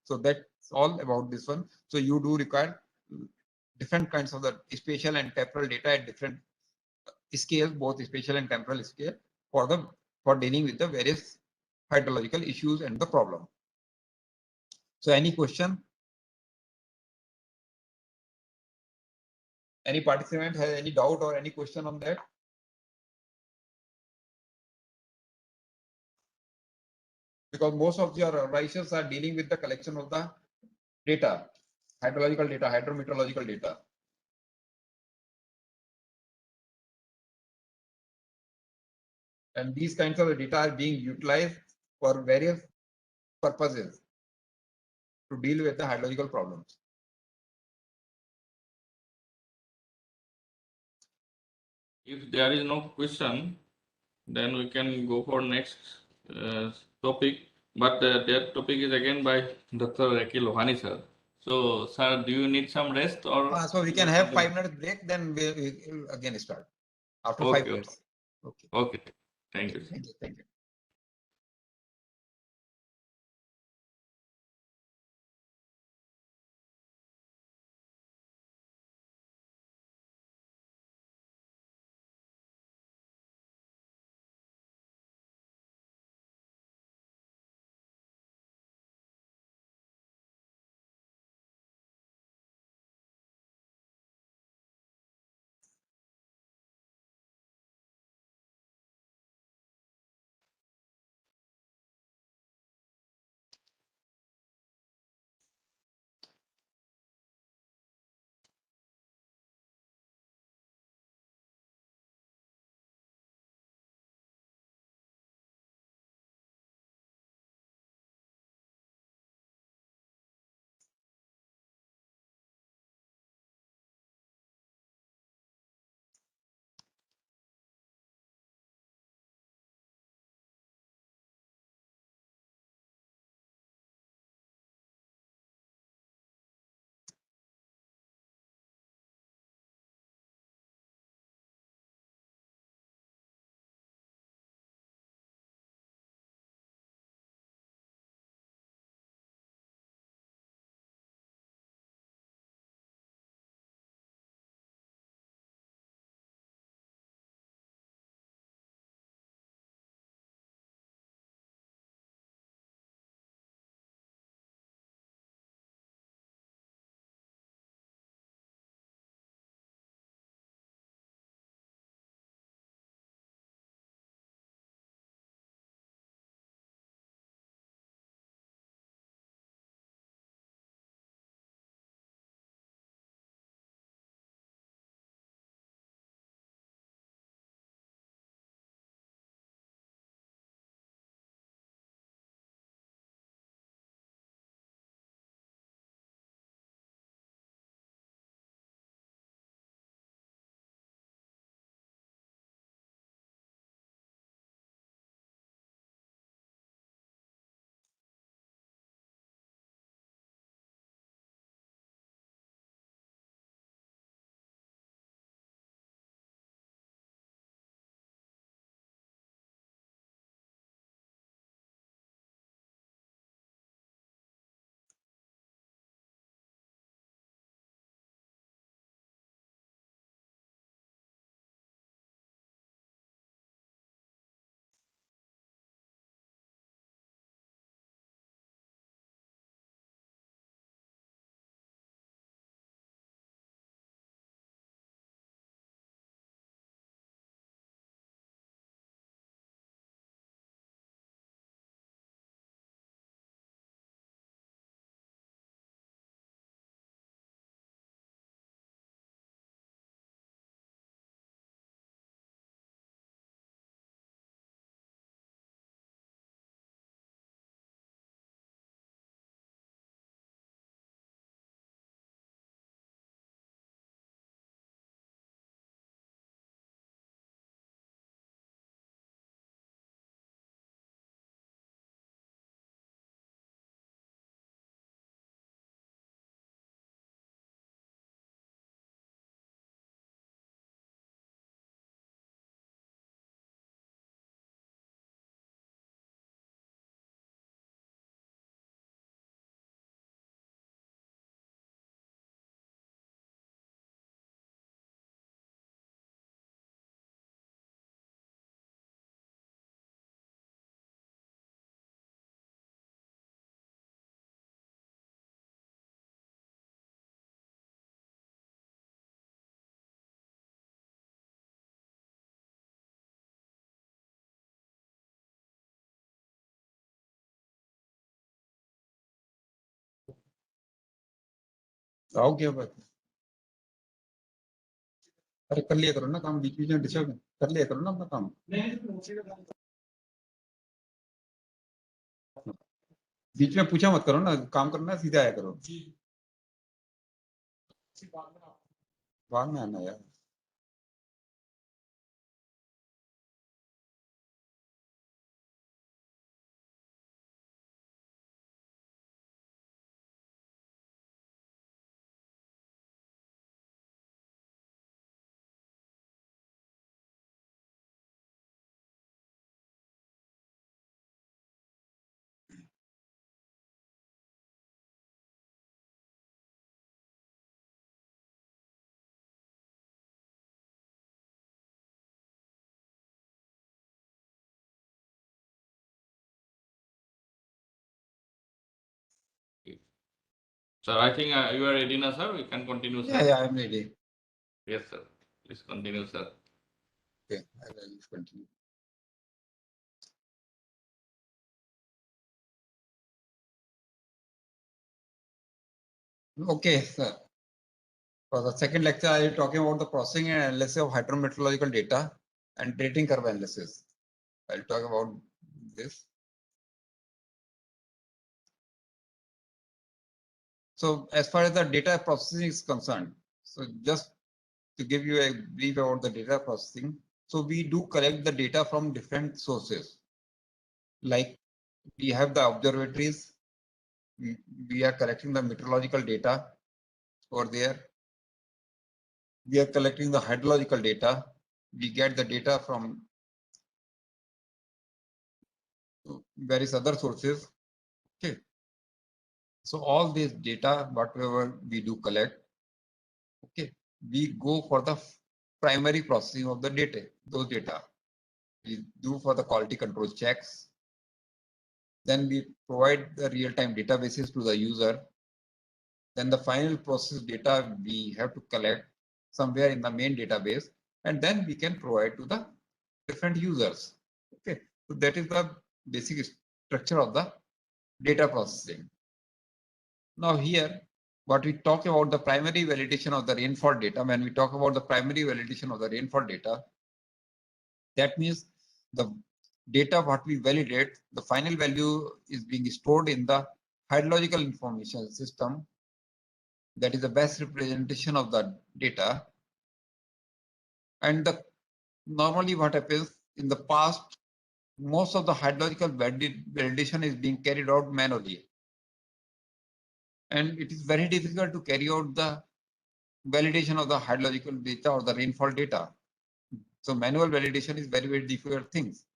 So that's all about this one. So you do require different kinds of the spatial and temporal data at different scales, both spatial and temporal scale, for dealing with the various hydrological issues and the problem. So any question? Any participant has any doubt or any question on that? Because most of your organizations are dealing with the collection of the data, hydrological data, hydrometeorological data. And these kinds of data are being utilized for various purposes to deal with the hydrological problems. If there is no question, then we can go for next topic. But that topic is again by Dr. Raki Lohani sir. So, sir, do you need some rest or? So we can have 5 minutes break, then we'll again start after 5 minutes. Okay. Okay. Thank you. Thank you. Thank you. आओ क्या बात है? अरे कर लिया करो ना काम, बीच बीच में डिस्टर्ब कर लिया करो ना अपना काम। बीच में पूछा मत करो ना, काम करना सीधा आया करो। बाद में आना यार। Sir, I think you are ready now, sir. We can continue, sir. Yeah, I'm ready. Yes, sir. Please continue, sir. Okay, I will continue. Okay, sir. For the second lecture, I will be talking about the processing and analysis of hydrometeorological data and dating curve analysis. I'll talk about this. So as far as the data processing is concerned, so just to give you a brief about the data processing. So we do collect the data from different sources. Like we have the observatories, we are collecting the meteorological data over there. We are collecting the hydrological data. We get the data from various other sources. Okay. So all this data, whatever we do collect, okay, we go for the primary processing of the data, those data. We do for the quality control checks. Then we provide the real-time databases to the user. Then the final process data we have to collect somewhere in the main database, and then we can provide to the different users. Okay, so that is the basic structure of the data processing. Now here, what we talk about the primary validation of the rainfall data, when we talk about the primary validation of the rainfall data, that means the data what we validate, the final value is being stored in the hydrological information system. That is the best representation of the data. And the normally what happens in the past, most of the hydrological validation is being carried out manually. And it is very difficult to carry out the validation of the hydrological data or the rainfall data. So manual validation is very, very difficult things.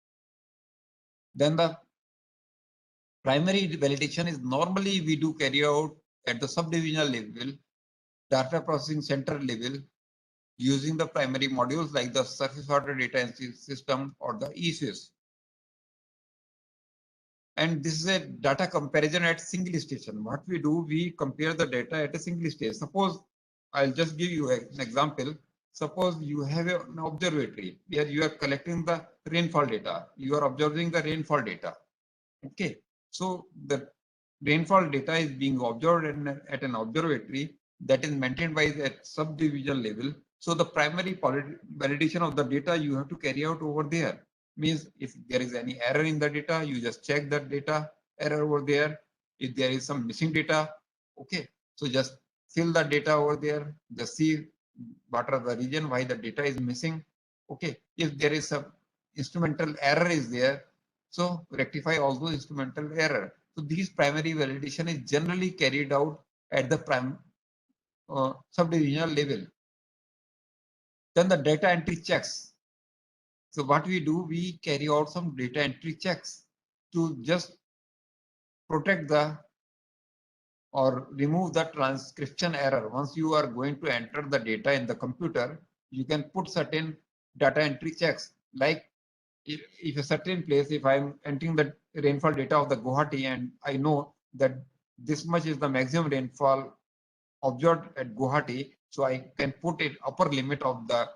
Then the primary validation is normally we do carry out at the subdivisional level, data processing center level, using the primary modules like the surface water data system or the ESYS. And this is a data comparison at single station. What we do, we compare the data at a single station. Suppose I'll just give you an example. Suppose you have an observatory where you are collecting the rainfall data. You are observing the rainfall data. Okay. So the rainfall data is being observed at an observatory that is maintained by the subdivision level. So the primary validation of the data you have to carry out over there. Means if there is any error in the data, you just check that data error over there. If there is some missing data, okay, so just fill the data over there, just see what are the reason why the data is missing. Okay, if there is some instrumental error is there, so rectify all those instrumental error. So these primary validation is generally carried out at the subdivisional level. Then the data entry checks. So what we do, we carry out some data entry checks to just protect the or remove the transcription error. Once you are going to enter the data in the computer, you can put certain data entry checks. Like if a certain place, if I'm entering the rainfall data of the Guwahati and I know that this much is the maximum rainfall observed at Guwahati, so I can put it upper limit of the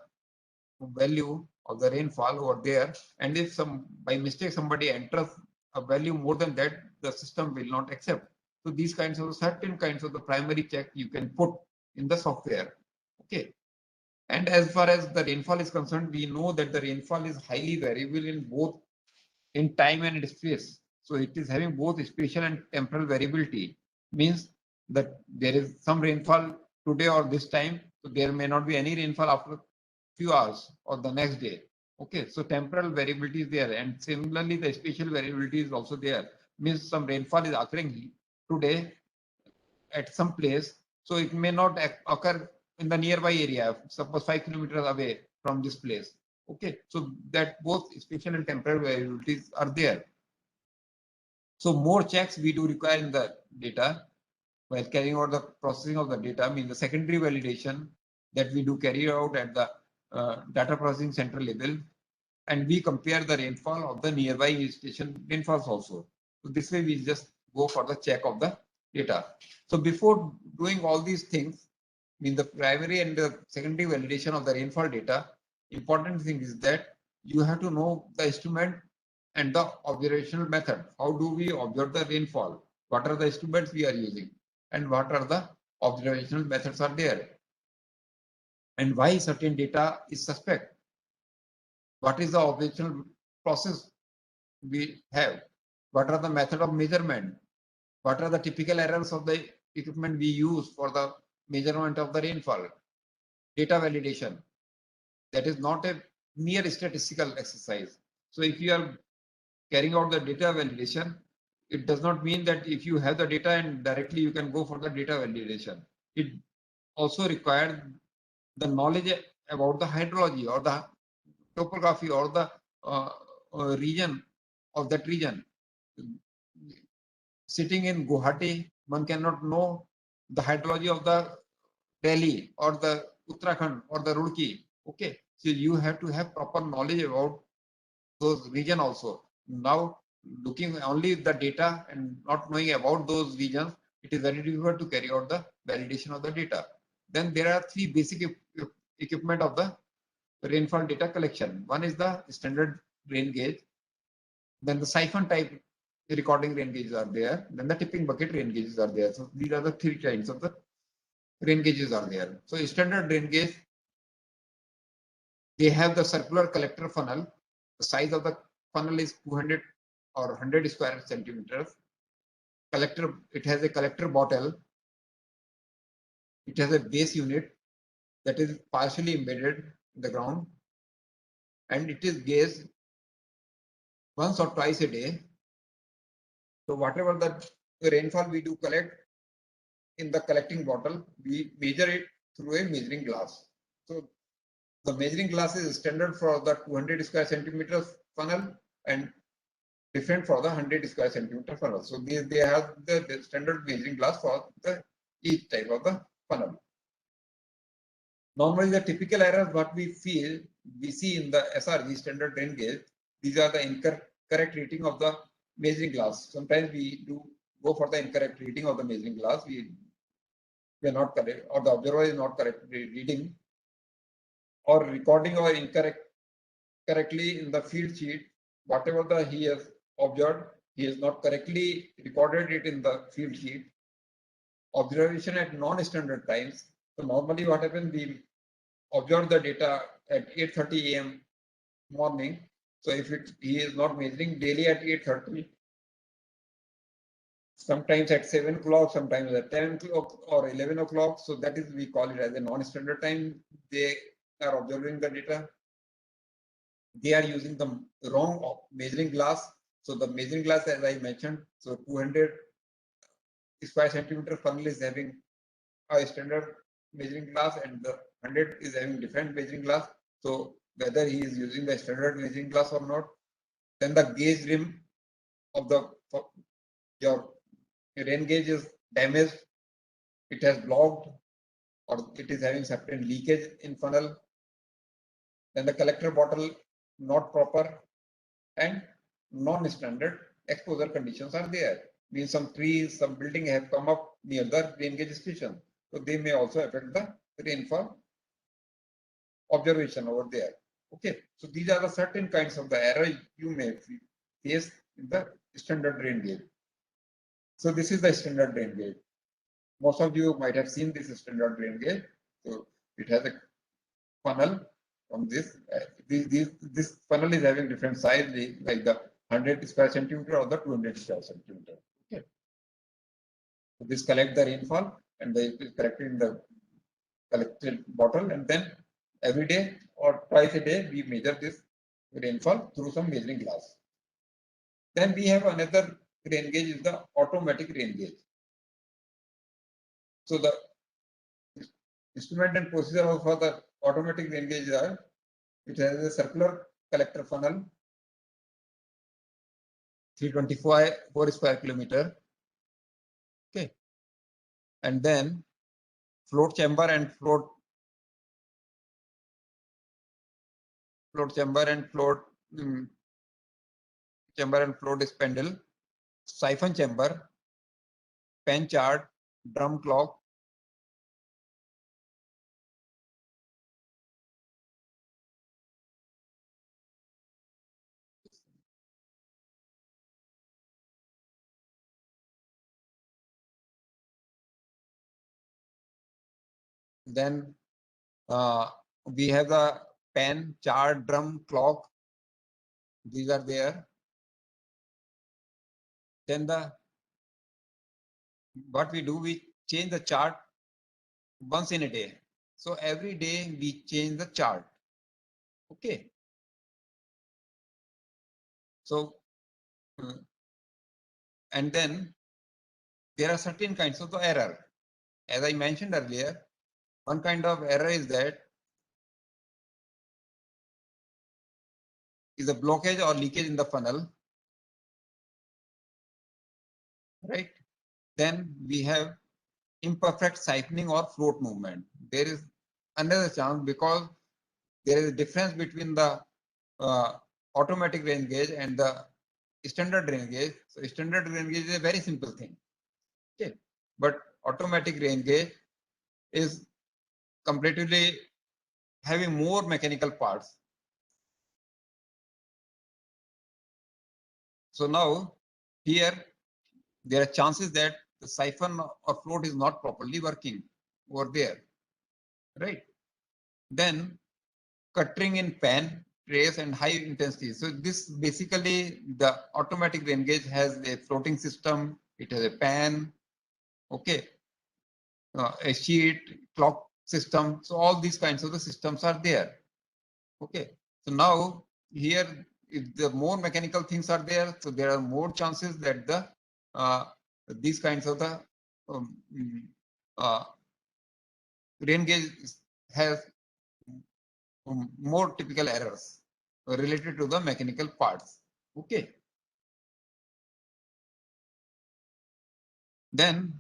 value of the rainfall over there, and if some by mistake somebody enters a value more than that, the system will not accept. So these kinds of certain kinds of the primary check you can put in the software. Okay. And as far as the rainfall is concerned, we know that the rainfall is highly variable in both in time and space. So it is having both spatial and temporal variability. Means that there is some rainfall today or this time, so there may not be any rainfall after few hours or the next day. Okay, so temporal variability is there, and similarly the spatial variability is also there. Means some rainfall is occurring today at some place, so it may not occur in the nearby area, suppose 5 kilometers away from this place. Okay, so that both spatial and temporal variabilities are there. So more checks we do require in the data while carrying out the processing of the data. I mean the secondary validation that we do carry out at the data processing center level, and we compare the rainfall of the nearby station rainfalls also. So this way we just go for the check of the data. So before doing all these things, I mean the primary and the secondary validation of the rainfall data, important thing is that you have to know the instrument and the observational method. How do we observe the rainfall? What are the instruments we are using? And what are the observational methods are there? And why certain data is suspect? What is the observational process we have? What are the method of measurement? What are the typical errors of the equipment we use for the measurement of the rainfall? Data validation. That is not a mere statistical exercise. So if you are carrying out the data validation, it does not mean that if you have the data and directly you can go for the data validation. It also requires the knowledge about the hydrology or the topography or the region of that region. Sitting in Guwahati, one cannot know the hydrology of the Delhi or the Uttarakhand or the Roorkee. Okay, so you have to have proper knowledge about those region also. Now, looking only the data and not knowing about those regions, it is very difficult to carry out the validation of the data. Then there are three basic equipment of the rainfall data collection. One is the standard rain gauge. Then the siphon type recording rain gauges are there. Then the tipping bucket rain gauges are there. So these are the three kinds of the rain gauges are there. So standard rain gauge, they have the circular collector funnel. The size of the funnel is 200 or 100 square centimeters. Collector, it has a collector bottle. It has a base unit that is partially embedded in the ground, and it is gauged once or twice a day. So whatever the rainfall we do collect in the collecting bottle, we measure it through a measuring glass. So the measuring glass is standard for the 200 square centimeters funnel and different for the 100 square centimeter funnel. So they have the standard measuring glass for the each type of the funnel. Normally the typical errors what we see in the SRG standard rain gauge, these are the incorrect reading of the measuring glass. Sometimes we do go for the incorrect reading of the measuring glass. We are not correct, or the observer is not correctly reading or recording or correctly in the field sheet. Whatever he has observed, he has not correctly recorded it in the field sheet. Observation at non-standard times. So normally what happens, we observe the data at 8:30 a.m. morning. So if he is not measuring daily at 8:30, sometimes at 7 o'clock, sometimes at 10 o'clock or 11 o'clock. So that is, we call it as a non-standard time. They are observing the data. They are using the wrong measuring glass. So the measuring glass, as I mentioned, so 200 square centimeter funnel is having a standard measuring glass, and the 100 is having different measuring glass. So whether he is using the standard measuring glass or not, then the gauge rim of your rain gauge is damaged, it has blocked, or it is having certain leakage in funnel. Then the collector bottle not proper, and non-standard exposure conditions are there. Means some trees, some building have come up near the rain gauge station, so they may also affect the rainfall observation over there. Okay, so these are the certain kinds of the error you may face in the standard rain gauge. So this is the standard rain gauge. Most of you might have seen this standard drain gauge. So it has a funnel from this. This funnel is having different size, like the 100 square centimeter or the 200 square centimeter. Okay. So this collect the rainfall and they is collected in the collected bottle, and then every day or twice a day we measure this rainfall through some measuring glass. Then we have another rain gauge is the automatic rain gauge. So the instrument and procedure for the automatic rain gauge are, it has a circular collector funnel, 324 square kilometer. Okay. And then float chamber and float chamber and float spindle, siphon chamber, pen chart, drum clock. Then we have the pen, chart, drum, clock. These are there. Then what we do, we change the chart once in a day. So every day we change the chart. Okay. So and then there are certain kinds of the error. As I mentioned earlier, one kind of error is that is a blockage or leakage in the funnel, right? Then we have imperfect siphoning or float movement. There is another chance because there is a difference between the automatic rain gauge and the standard rain gauge. So standard rain gauge is a very simple thing. Okay, but automatic rain gauge is completely having more mechanical parts. So now here there are chances that the siphon or float is not properly working over there, right? Then cutting in pan, trace and high intensity. So this basically the automatic rain gauge has a floating system. It has a pan, okay, a sheet, clock system. So all these kinds of the systems are there. Okay. So now here, if the more mechanical things are there, so there are more chances that the these kinds of the rain gauge has more typical errors related to the mechanical parts. Okay. Then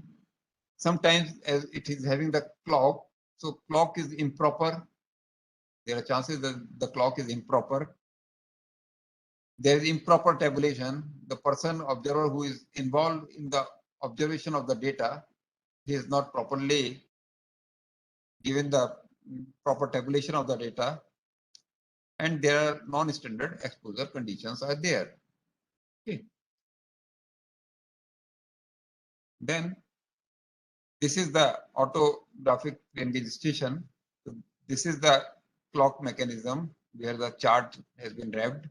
sometimes as it is having the clock, so clock is improper. There are chances that the clock is improper. There is improper tabulation. The person observer who is involved in the observation of the data, he is not properly given the proper tabulation of the data, and there are non-standard exposure conditions are there. Okay. Then this is the autographic rain gauge station. So this is the clock mechanism where the chart has been wrapped.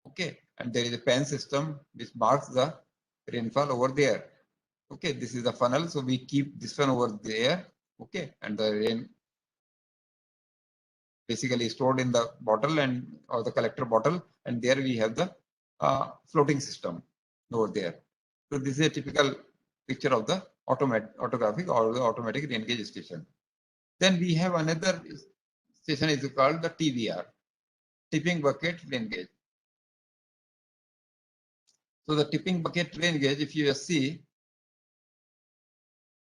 Okay, and there is a pen system which marks the rainfall over there. Okay, this is the funnel, so we keep this one over there. Okay, and the rain basically stored in the bottle and or the collector bottle, and there we have the floating system over there. So this is a typical picture of the autographic or the automatic rain gauge station. Then we have another station is called the TBR, tipping bucket rain gauge. So the tipping bucket rain gauge, if you see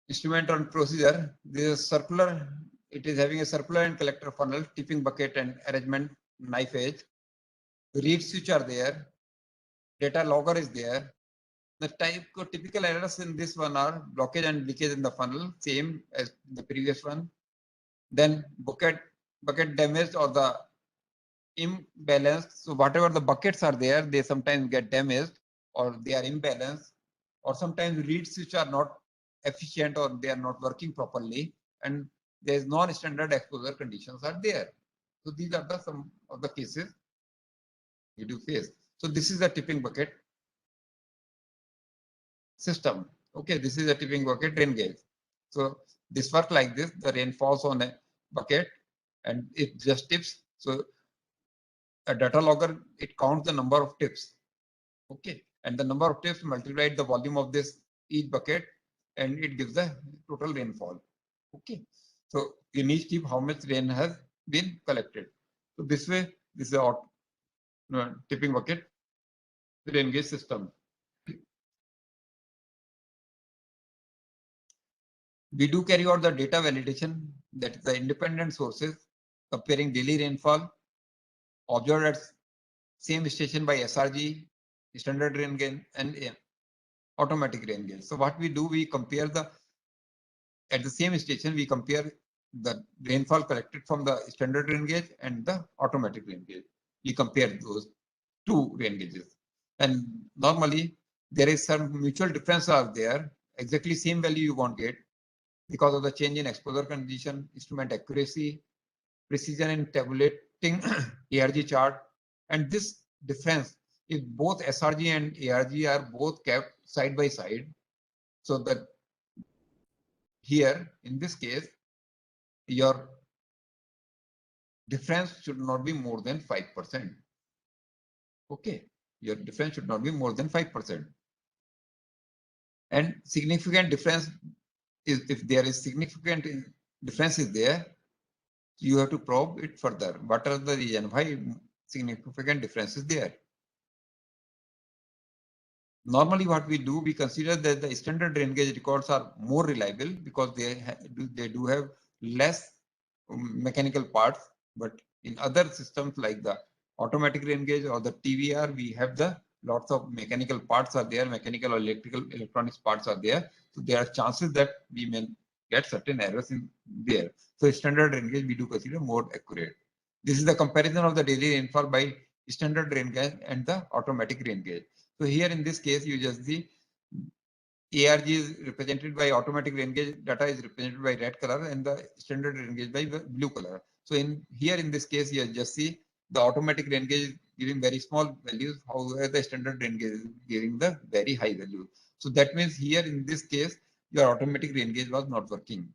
instrument on procedure, this is circular. It is having a circular and collector funnel, tipping bucket and arrangement knife edge. The reed switch are there. Data logger is there. The typical errors in this one are blockage and leakage in the funnel, same as the previous one. Then bucket damaged or the imbalanced. So whatever the buckets are there, they sometimes get damaged or they are imbalanced, or sometimes reed switch are not efficient or they are not working properly, and there is non-standard exposure conditions are there. So these are the some of the cases we do face. So this is a tipping bucket system. Okay, this is a tipping bucket rain gauge. So this works like this: the rain falls on a bucket, and it just tips. So a data logger, it counts the number of tips. Okay, and the number of tips multiplied the volume of this each bucket, and it gives the total rainfall. Okay, so in each tip, how much rain has been collected. So this way, this is a tipping bucket rain gauge system. We do carry out the data validation, that is the independent sources comparing daily rainfall observed at same station by SRG, standard rain gauge, and automatic rain gauge. So what we do, we compare at the same station, we compare the rainfall collected from the standard rain gauge and the automatic rain gauge. We compare those two rain gauges, and normally there is some mutual difference are there. Exactly same value you won't get because of the change in exposure condition, instrument accuracy, precision in tabulating ARG chart, and this difference, if both SRG and ARG are both kept side by side, so that here in this case your difference should not be more than 5%. Okay, your difference should not be more than 5%. And significant difference is, if there is significant difference is there, you have to probe it further. What are the reason why significant difference is there? Normally what we do, we consider that the standard rain gauge records are more reliable because they do have less mechanical parts. But in other systems like the automatic rain gauge or the TVR, we have the lots of mechanical parts are there, mechanical or electronics parts are there. So there are chances that we may get certain errors in there. So standard rain gauge we do consider more accurate. This is the comparison of the daily rainfall by standard rain gauge and the automatic rain gauge. So here in this case, you just see ARG is represented by automatic rain gauge, data is represented by red color, and the standard rain gauge by blue color. So in this case, you just see the automatic rain gauge is giving very small values, however the standard rain gauge is giving the very high value. So that means here in this case, your automatic rain gauge was not working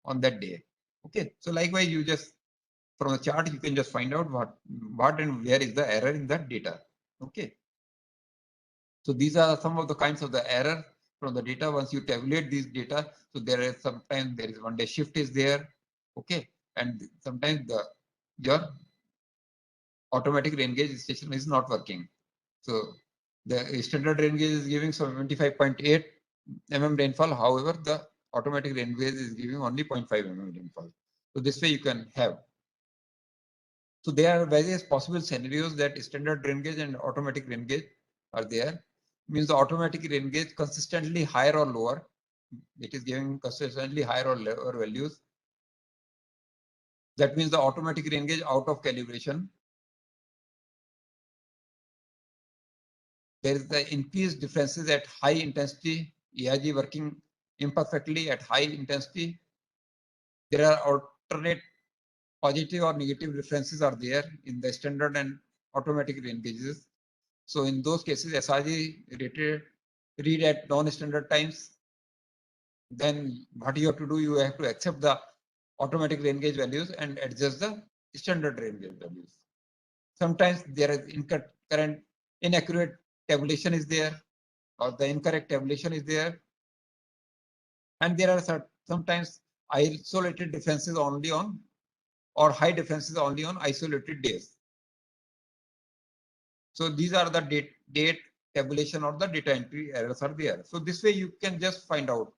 on that day. Okay, so likewise, you just from the chart you can just find out what and where is the error in that data. Okay. So these are some of the kinds of the error from the data. Once you tabulate these data, so there is sometimes there is one day shift is there. Okay, and sometimes your automatic rain gauge station is not working. So the standard rain gauge is giving 75.8 mm rainfall. However, the automatic rain gauge is giving only 0.5 mm rainfall. So this way you can have. So there are various possible scenarios that standard rain gauge and automatic rain gauge are there. Means the automatic rain gauge consistently higher or lower. It is giving consistently higher or lower values. That means the automatic rain gauge out of calibration. There is the increased differences at high intensity, ERG working imperfectly at high intensity. There are alternate positive or negative differences are there in the standard and automatic rain gauges. So in those cases, SRG read at non-standard times. Then what you have to do, you have to accept the automatic rain gauge values and adjust the standard rain gauge values. Sometimes there is inaccurate tabulation is there, or the incorrect tabulation is there. And there are sometimes isolated differences only on, or high differences only on isolated days. So these are the date tabulation or the data entry errors are there. So this way you can just find out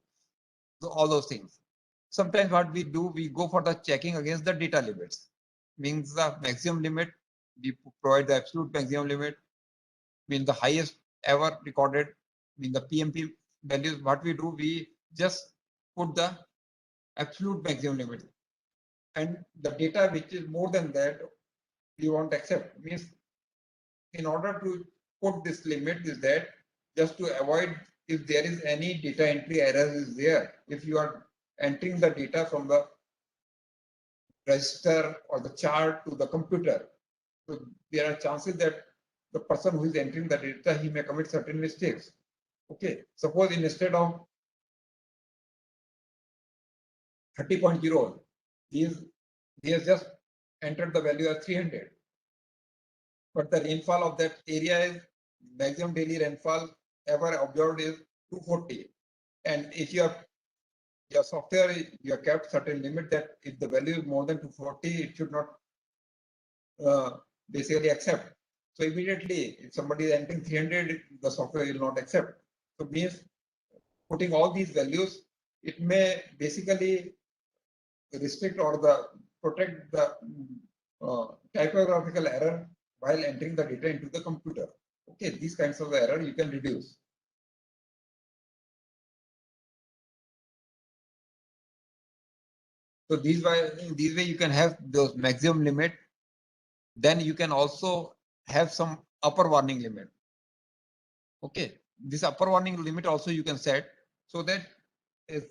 all those things. Sometimes what we do, we go for the checking against the data limits. Means the maximum limit, we provide the absolute maximum limit. Means the highest ever recorded. Means the PMP values. What we do, we just put the absolute maximum limit, and the data which is more than that, we won't accept. Means in order to put this limit is that just to avoid if there is any data entry error is there, if you are entering the data from the register or the chart to the computer, so there are chances that the person who is entering the data, he may commit certain mistakes. Okay, suppose instead of 30.0, he has just entered the value as 300. But the rainfall of that area is maximum daily rainfall ever observed is 240. And if your software, you have kept certain limit that if the value is more than 240, it should not basically accept. So immediately, if somebody is entering 300, the software will not accept. So means putting all these values, it may basically restrict or protect the typographical error while entering the data into the computer. Okay, these kinds of error you can reduce. So these way you can have those maximum limit. Then you can also have some upper warning limit. Okay, this upper warning limit also you can set so that if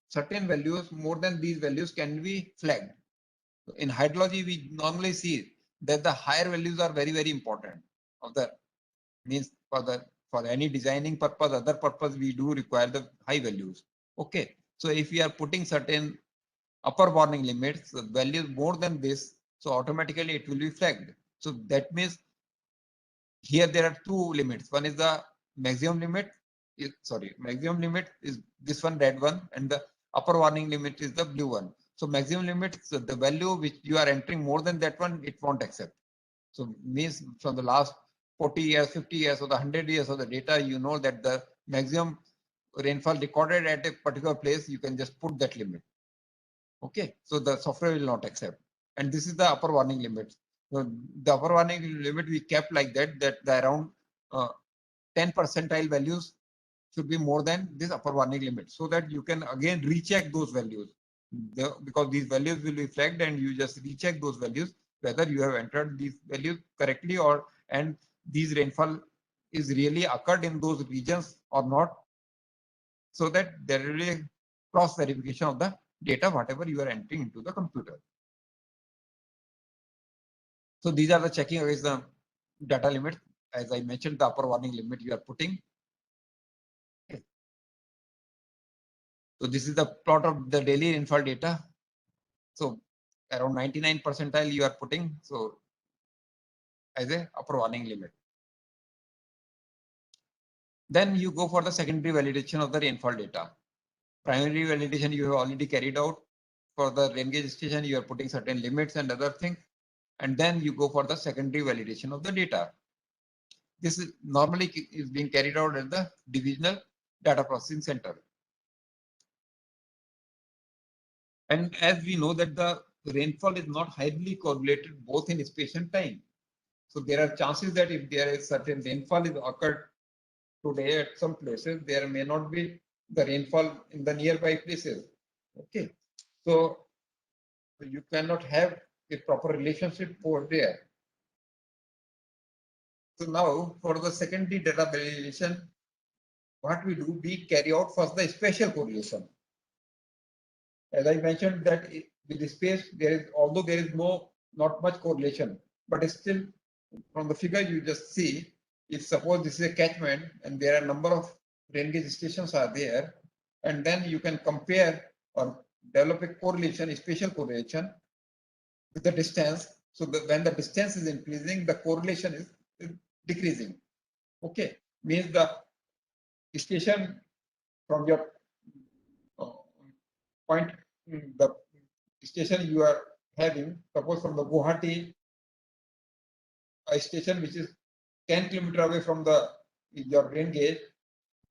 certain values more than these values can be flagged. In hydrology, we normally see that the higher values are very, very important. Of the means for any designing purpose, other purpose, we do require the high values. Okay, so if we are putting certain upper warning limits, the values more than this, so automatically it will be flagged. So that means here there are two limits. One is the maximum limit. Maximum limit is this one, red one, and the upper warning limit is the blue one. So maximum limit, so the value which you are entering more than that one, it won't accept. So means from the last 40 years, 50 years, or the 100 years of the data, you know that the maximum rainfall recorded at a particular place, you can just put that limit. Okay, so the software will not accept. And this is the upper warning limit. So the upper warning limit we kept like that, the around 10 percentile values should be more than this upper warning limit, so that you can again recheck those values. Because these values will be flagged and you just recheck those values whether you have entered these values correctly and these rainfall is really occurred in those regions or not, so that there will be a cross verification of the data whatever you are entering into the computer. So these are the checking against the data limit. As I mentioned, the upper warning limit you are putting. Okay. So this is the plot of the daily rainfall data. So around 99 percentile you are putting so as a upper warning limit. Then you go for the secondary validation of the rainfall data. Primary validation you have already carried out. For the rain gauge station, you are putting certain limits and other things. And then you go for the secondary validation of the data. This is normally is being carried out at the divisional data processing center. And as we know that the rainfall is not highly correlated both in space and time. So there are chances that if there is certain rainfall is occurred today at some places, there may not be the rainfall in the nearby places. Okay, so you cannot have a proper relationship over there. So now for the secondary data validation, what we do, we carry out first the spatial correlation. As I mentioned that with the space, although there is not much correlation, but still from the figure you just see, if suppose this is a catchment and there are a number of rain gauge stations are there, and then you can compare or develop a correlation, a spatial correlation with the distance. So when the distance is increasing, the correlation is decreasing. Okay, means the station from your point, the station you are having, suppose from the Guwahati, a station which is 10 kilometers away from your rain gauge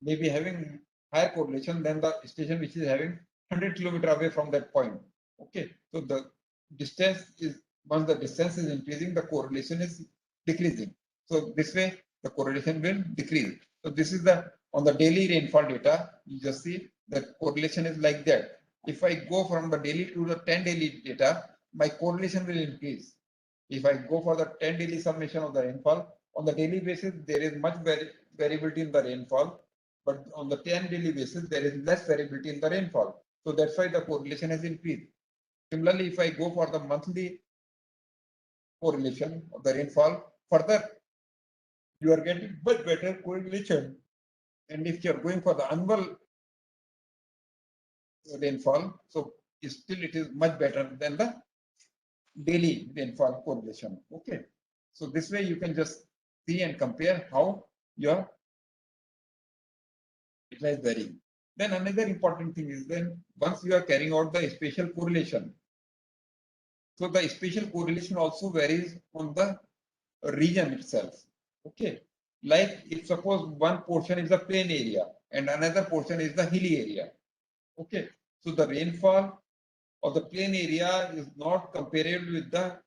may be having higher correlation than the station which is having 100 kilometers away from that point. Okay, so the distance is, once the distance is increasing, the correlation is decreasing. So this way the correlation will decrease. So this is on the daily rainfall data, you just see the correlation is like that. If I go from the daily to the 10 daily data, my correlation will increase. If I go for the 10 daily summation of the rainfall, on the daily basis, there is much variability in the rainfall. but on the 10 daily basis, there is less variability in the rainfall. So that's why the correlation has increased. Similarly, if I go for the monthly correlation of the rainfall, further, you are getting much better correlation. And if you are going for the annual rainfall, so still it is much better than the daily rainfall correlation. Okay. So this way you can just see and compare how your it is varying. Then another important thing is then once you are carrying out the spatial correlation, so the spatial correlation also varies on the region itself. Okay, like if suppose one portion is the plain area and another portion is the hilly area. Okay, so the rainfall of the plain area is not comparable with the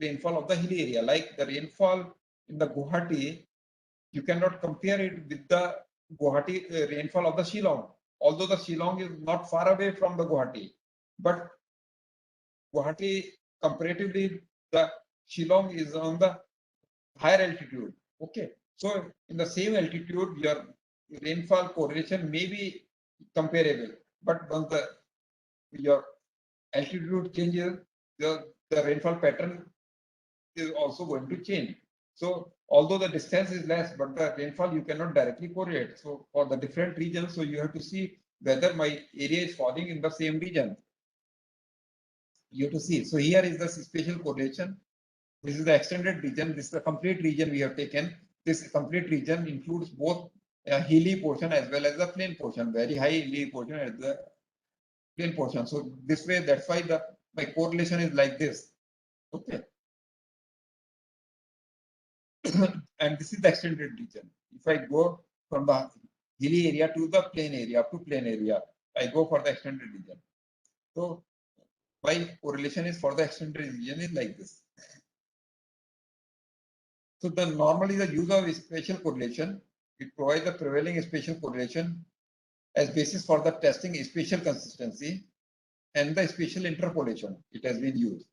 rainfall of the hilly area. Like the rainfall in the Guwahati, you cannot compare it with the Guwahati rainfall of the Shillong. Although the Shillong is not far away from the Guwahati, but Guwahati comparatively the Shillong is on the higher altitude. Okay, so in the same altitude, your rainfall correlation may be comparable, but once your altitude changes, the rainfall pattern is also going to change. So although the distance is less, but the rainfall you cannot directly correlate. So for the different regions, so you have to see whether my area is falling in the same region. You have to see. So here is the spatial correlation. This is the extended region. This is the complete region we have taken. This complete region includes both a hilly portion as well as the plain portion, very high hilly portion as the plain portion. So this way, that's why my correlation is like this. Okay. And this is the extended region. If I go from the hilly area to the plain area, up to plain area, I go for the extended region. So my correlation is for the extended region is like this. So normally the use of spatial correlation, it provides the prevailing spatial correlation as basis for the testing spatial consistency and the spatial interpolation. It has been used,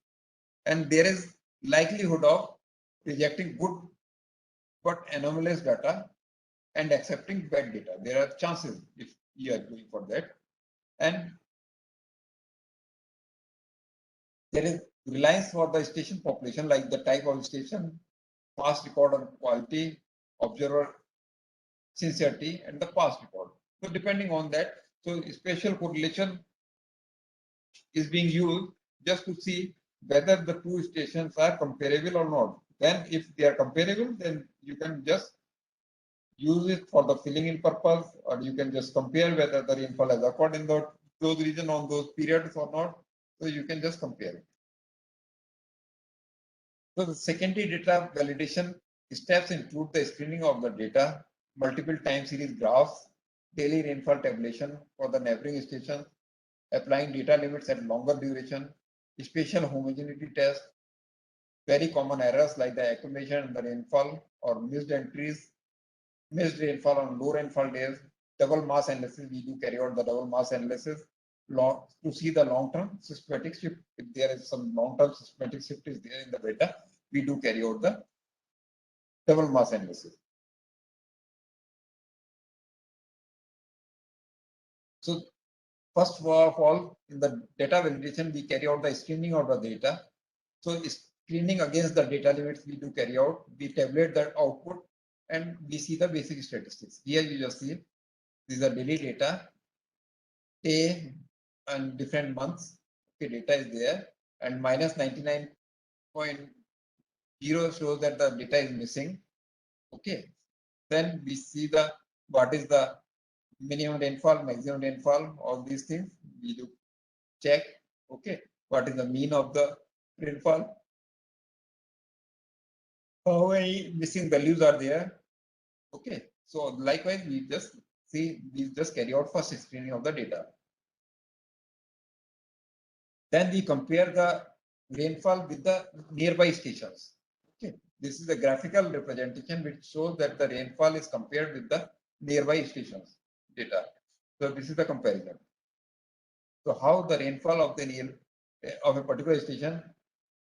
and there is likelihood of rejecting good but anomalous data and accepting bad data. There are chances if you are going for that, and there is reliance for the station population, like the type of station, past record on quality, observer sincerity, and the past record. So depending on that, so spatial correlation is being used just to see whether the two stations are comparable or not. Then if they are comparable, then you can just use it for the filling in purpose, or you can just compare whether the rainfall has occurred in those regions on those periods or not. So you can just compare it. So the secondary data validation steps include the screening of the data, multiple time series graphs, daily rainfall tabulation for the neighboring stations, applying data limits at longer duration, spatial homogeneity test, very common errors like the accumulation and the rainfall or missed entries, missed rainfall on low rainfall days, double mass analysis. We do carry out the double mass analysis to see the long-term systematic shift. If there is some long-term systematic shift is there in the data, we do carry out the double mass analysis. So first of all, in the data validation, we carry out the screening of the data. So screening against the data limits we do carry out. We tabulate that output and we see the basic statistics. Here you just see these are daily data, day and different months. Okay, data is there, and minus 99.0 shows that the data is missing. Okay, then we see what is the minimum rainfall, maximum rainfall, all these things we do check. Okay, what is the mean of the rainfall? How many missing values are there? Okay, so likewise we just carry out first screening of the data. Then we compare the rainfall with the nearby stations. Okay, this is a graphical representation which shows that the rainfall is compared with the nearby stations data. So this is the comparison. So how the rainfall of a particular station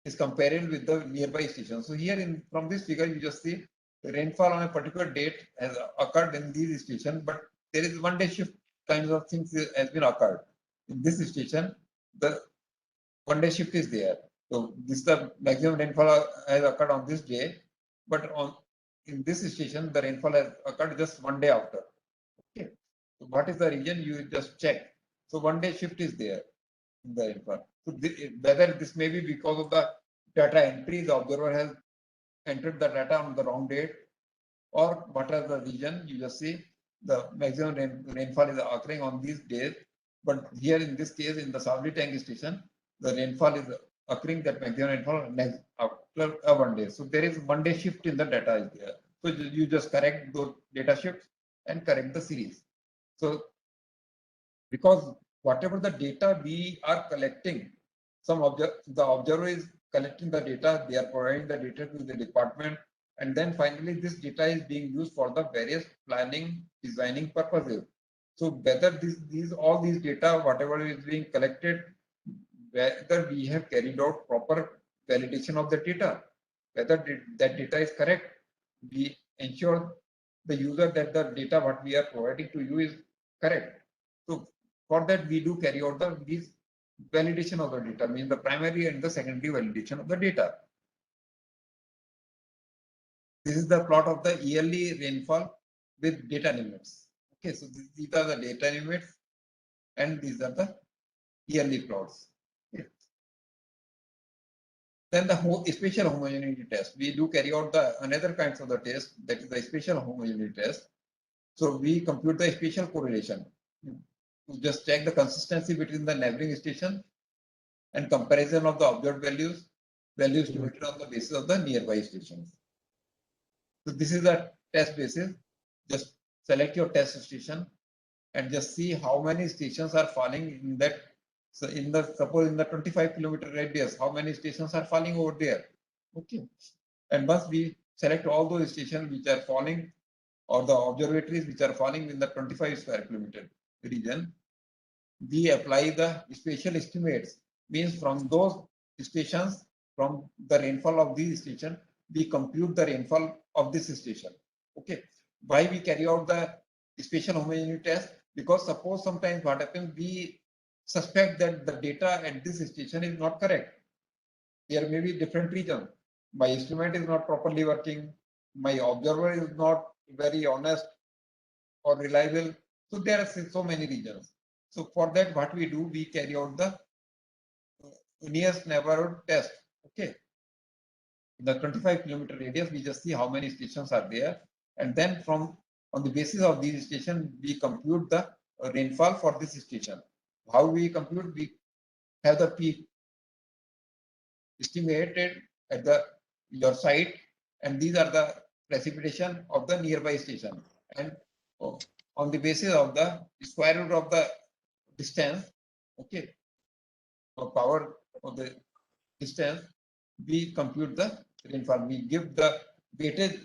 is comparable with the nearby station. So here from this figure you just see the rainfall on a particular date has occurred in these stations, but there is one day shift kinds of things has been occurred. In this station, the one day shift is there. So this the maximum rainfall has occurred on this day, but in this station the rainfall has occurred just one day after. Okay. So what is the region? You just check. So one day shift is there in the rainfall. So whether this may be because of the data entry, the observer has entered the data on the wrong date, or what are the region, you just see the maximum rainfall is occurring on these days. But here in this case, in the Savli tank station, the rainfall is occurring that maximum rainfall next after one day. So there is one day shift in the data is there. So you just correct those data shifts and correct the series. So because whatever the data we are collecting, the observer is collecting the data, they are providing the data to the department, and then finally this data is being used for the various planning, designing purposes. So whether all these data, whatever is being collected, whether we have carried out proper validation of the data, whether that data is correct, we ensure the user that the data what we are providing to you is correct. So for that we do carry out these validation of the data, means the primary and the secondary validation of the data. This is the plot of the yearly rainfall with data limits. Okay, so these are the data limits and these are the yearly plots. Okay. Then the spatial homogeneity test. We do carry out the another kinds of the test, that is the spatial homogeneity test. So we compute the spatial correlation to just check the consistency between the neighboring station and comparison of the observed values estimated on the basis of the nearby stations. So this is the test basis. Just select your test station and just see how many stations are falling in that. So suppose in the 25-kilometer radius, how many stations are falling over there? Okay. And once we select all those stations which are falling, or the observatories which are falling in the 25 square kilometer region, we apply the spatial estimates. Means from those stations, from the rainfall of these stations, we compute the rainfall of this station. Okay. Why we carry out the spatial homogeneity test? Because suppose sometimes what happens, we suspect that the data at this station is not correct. There may be different regions. My estimate is not properly working. My observer is not very honest or reliable. So there are so many regions. So for that, what we do, we carry out the nearest neighborhood test. Okay. In the 25-kilometer radius, we just see how many stations are there. And then on the basis of these stations, we compute the rainfall for this station. How we compute? We have the peak estimated at your site, and these are the precipitation of the nearby station. And on the basis of the square root of the distance, okay, or power of the distance, we compute the rainfall. We give the weightage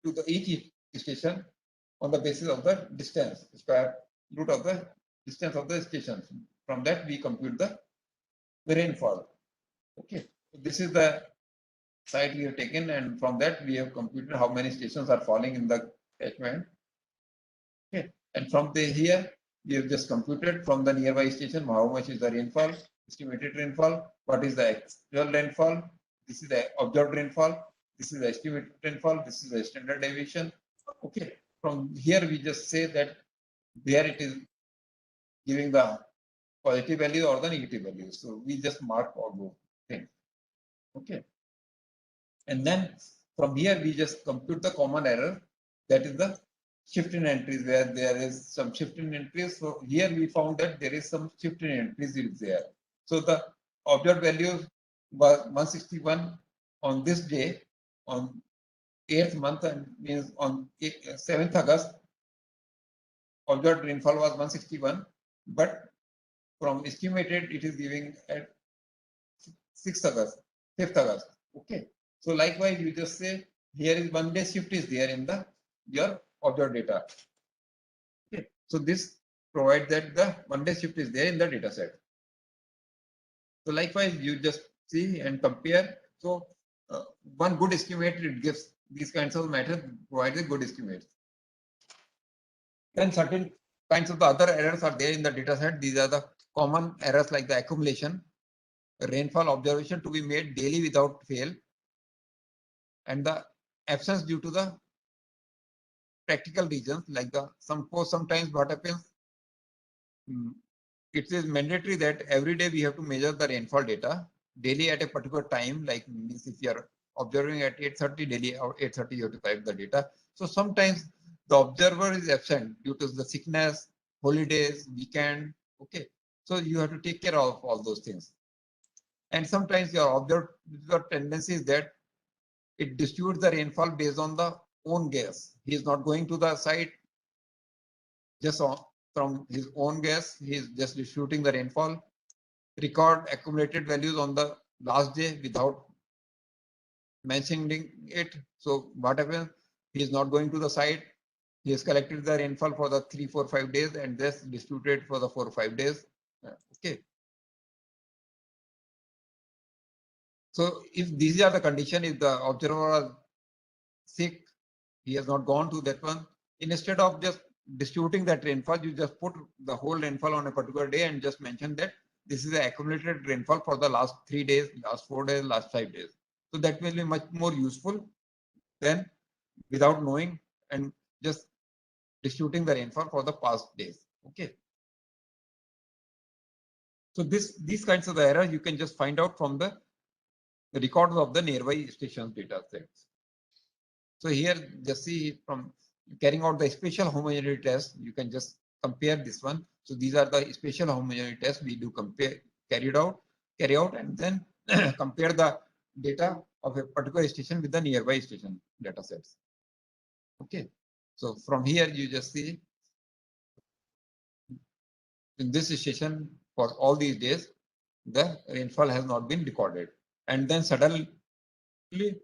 to each station on the basis of the distance, square root of the distance of the stations. From that, we compute the rainfall. Okay, so this is the site we have taken, and from that we have computed how many stations are falling in the catchment. Okay, and from here we have just computed from the nearby station how much is the rainfall, estimated rainfall, what is the actual rainfall, this is the observed rainfall, this is the estimated rainfall, this is the standard deviation. Okay, from here we just say that where it is giving the positive value or the negative value. So we just mark all those things. Okay. And then from here we just compute the common error, that is the shift in entries, where there is some shift in entries. So here we found that there is some shift in entries is there. So the observed values was 161 on this day, on 8th month, and means on 7th August, observed rainfall was 161, but from estimated it is giving at 6th August, 5th August. Okay. So likewise, you just say here is one day shift is there in your observed data. Okay. So this provides that the one day shift is there in the data set. So likewise, you just see and compare. So one good estimate, it gives these kinds of methods, provides a good estimate. Then certain kinds of the other errors are there in the data set. These are the common errors like the accumulation, rainfall observation to be made daily without fail, and the absence due to the practical reasons like the sometimes what happens, it is mandatory that every day we have to measure the rainfall data daily at a particular time, like means if you are observing at 8:30 daily or 8:30 you have to type the data. So sometimes the observer is absent due to the sickness, holidays, weekend. Okay, so you have to take care of all those things. And sometimes your tendency is that it distributes the rainfall based on the own guess. He is not going to the site just from his own guess. He is just distributing the rainfall, record accumulated values on the last day without mentioning it. So what happens? He is not going to the site. He has collected the rainfall for the 3, 4, 5 days and just distributed for the 4 or 5 days. Okay. So if these are the condition, if the observer was sick, he has not gone to that one. Instead of just distributing that rainfall, you just put the whole rainfall on a particular day and just mention that this is the accumulated rainfall for the last 3 days, last 4 days, last 5 days. So that will be much more useful than without knowing and just distributing the rainfall for the past days. Okay. So these kinds of the errors you can just find out from the records of the nearby stations data sets. So here just see from carrying out the spatial homogeneity test, you can just compare this one. So these are the spatial homogeneity tests we do carry out, and then compare the data of a particular station with the nearby station data sets. Okay, so from here you just see in this station for all these days the rainfall has not been recorded, and then suddenly the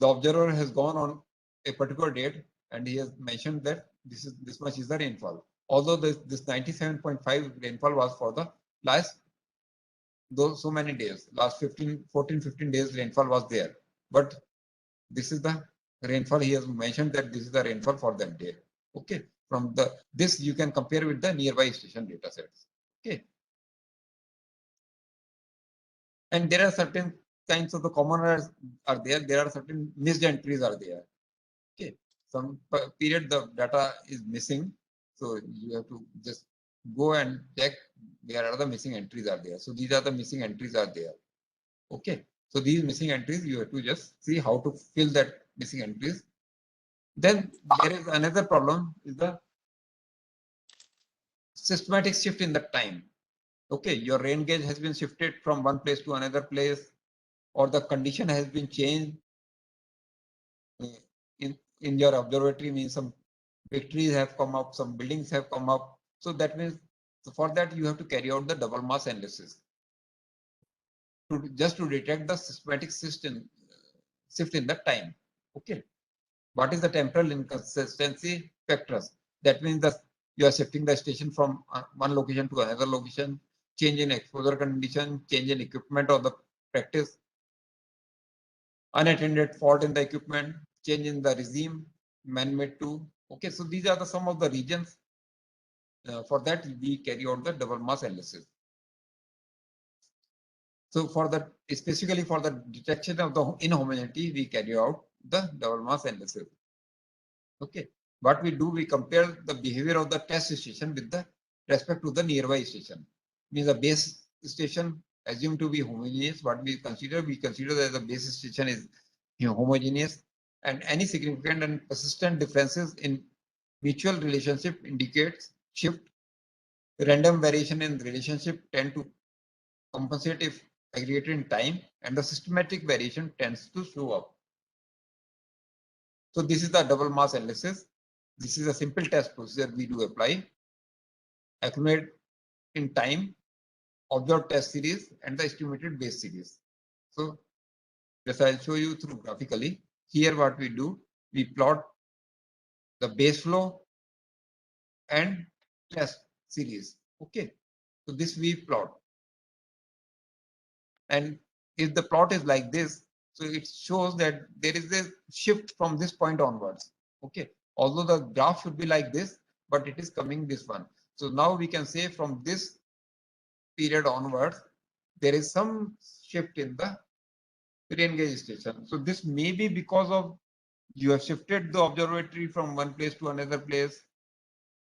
observer has gone on a particular date and he has mentioned that this much is the rainfall. Although this 97.5 rainfall was for the last so many days, last 14-15 days rainfall was there. But this is the rainfall he has mentioned that this is the rainfall for that day. Okay, from this you can compare with the nearby station data sets. Okay, and there are certain kinds of the common errors are there. There are certain missed entries are there. Okay, some period the data is missing, so you have to just go and check where are the missing entries are there. So these are the missing entries are there. Okay, so these missing entries you have to just see how to fill that missing entries. Then there is another problem is the systematic shift in the time. Okay, your rain gauge has been shifted from one place to another place, or the condition has been changed in your observatory, means some big trees have come up, some buildings have come up. So that means for that you have to carry out the double mass analysis just to detect the systematic shift in the time. Okay, what is the temporal inconsistency factors? That means that you are shifting the station from one location to another location, change in exposure condition, change in equipment or the practice, unattended fault in the equipment, change in the regime, man-made too. Okay, so these are some of the regions. For that, we carry out the double mass analysis. So for the specifically for the detection of the inhomogeneity, we carry out the double mass analysis. Okay, what we do, we compare the behavior of the test station with the respect to the nearby station. Means the base station assumed to be homogeneous. What we consider that the base station is homogeneous, and any significant and persistent differences in mutual relationship indicates shift. Random variation in relationship tend to compensate if aggregated in time, and the systematic variation tends to show up. So this is the double mass analysis. This is a simple test procedure we do apply. Accumulate in time, observed test series, and the estimated base series. So this I'll show you through graphically. Here what we do, we plot the base flow and test series. Okay, so this we plot. And if the plot is like this, so it shows that there is a shift from this point onwards. Okay, although the graph should be like this, but it is coming this one. So now we can say from this period onwards, there is some shift in the rain gauge station. So this may be because of you have shifted the observatory from one place to another place,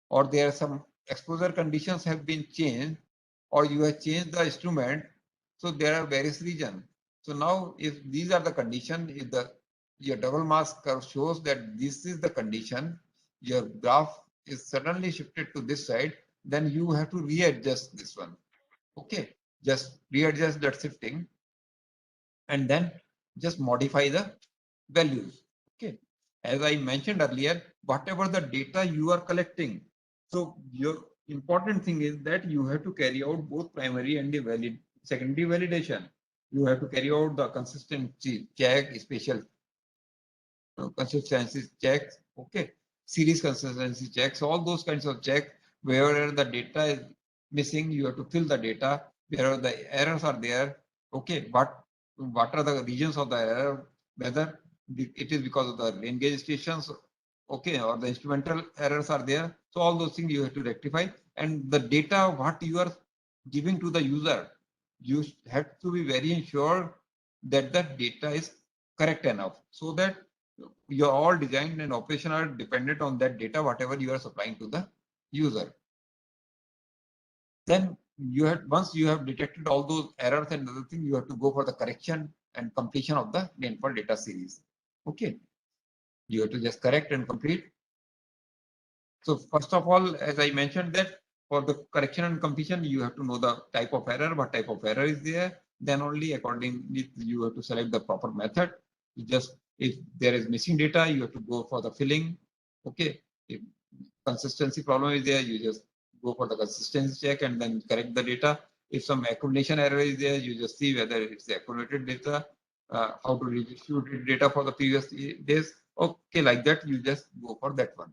or there are some exposure conditions have been changed, or you have changed the instrument. So there are various reasons. So now if these are the condition, if your double mass curve shows that this is the condition, your graph is suddenly shifted to this side, then you have to readjust this one. Okay, just readjust that shifting and then just modify the values. Okay, as I mentioned earlier, whatever the data you are collecting, so your important thing is that you have to carry out both primary and the secondary validation. You have to carry out the consistency check, spatial consistency checks, okay, series consistency checks, all those kinds of checks. Wherever the data is missing, you have to fill the data. Wherever the errors are there, okay, but what are the regions of the error, whether it is because of the rain gauge stations, okay, or the instrumental errors are there. So all those things you have to rectify, and the data what you are giving to the user, you have to be very sure that the data is correct enough, so that your all design and operation are dependent on that data, whatever you are supplying to the user. Then you have, once you have detected all those errors and other things, you have to go for the correction and completion of the rainfall data series. Okay, you have to just correct and complete. So first of all, as I mentioned that for the correction and completion, you have to know the type of error, what type of error is there. Then only accordingly you have to select the proper method. You just, if there is missing data, you have to go for the filling. Okay, if consistency problem is there, you just go for the consistency check and then correct the data. If some accumulation error is there, you just see whether it's the accumulated data, how to redistribute data for the previous days. Okay, like that, you just go for that one.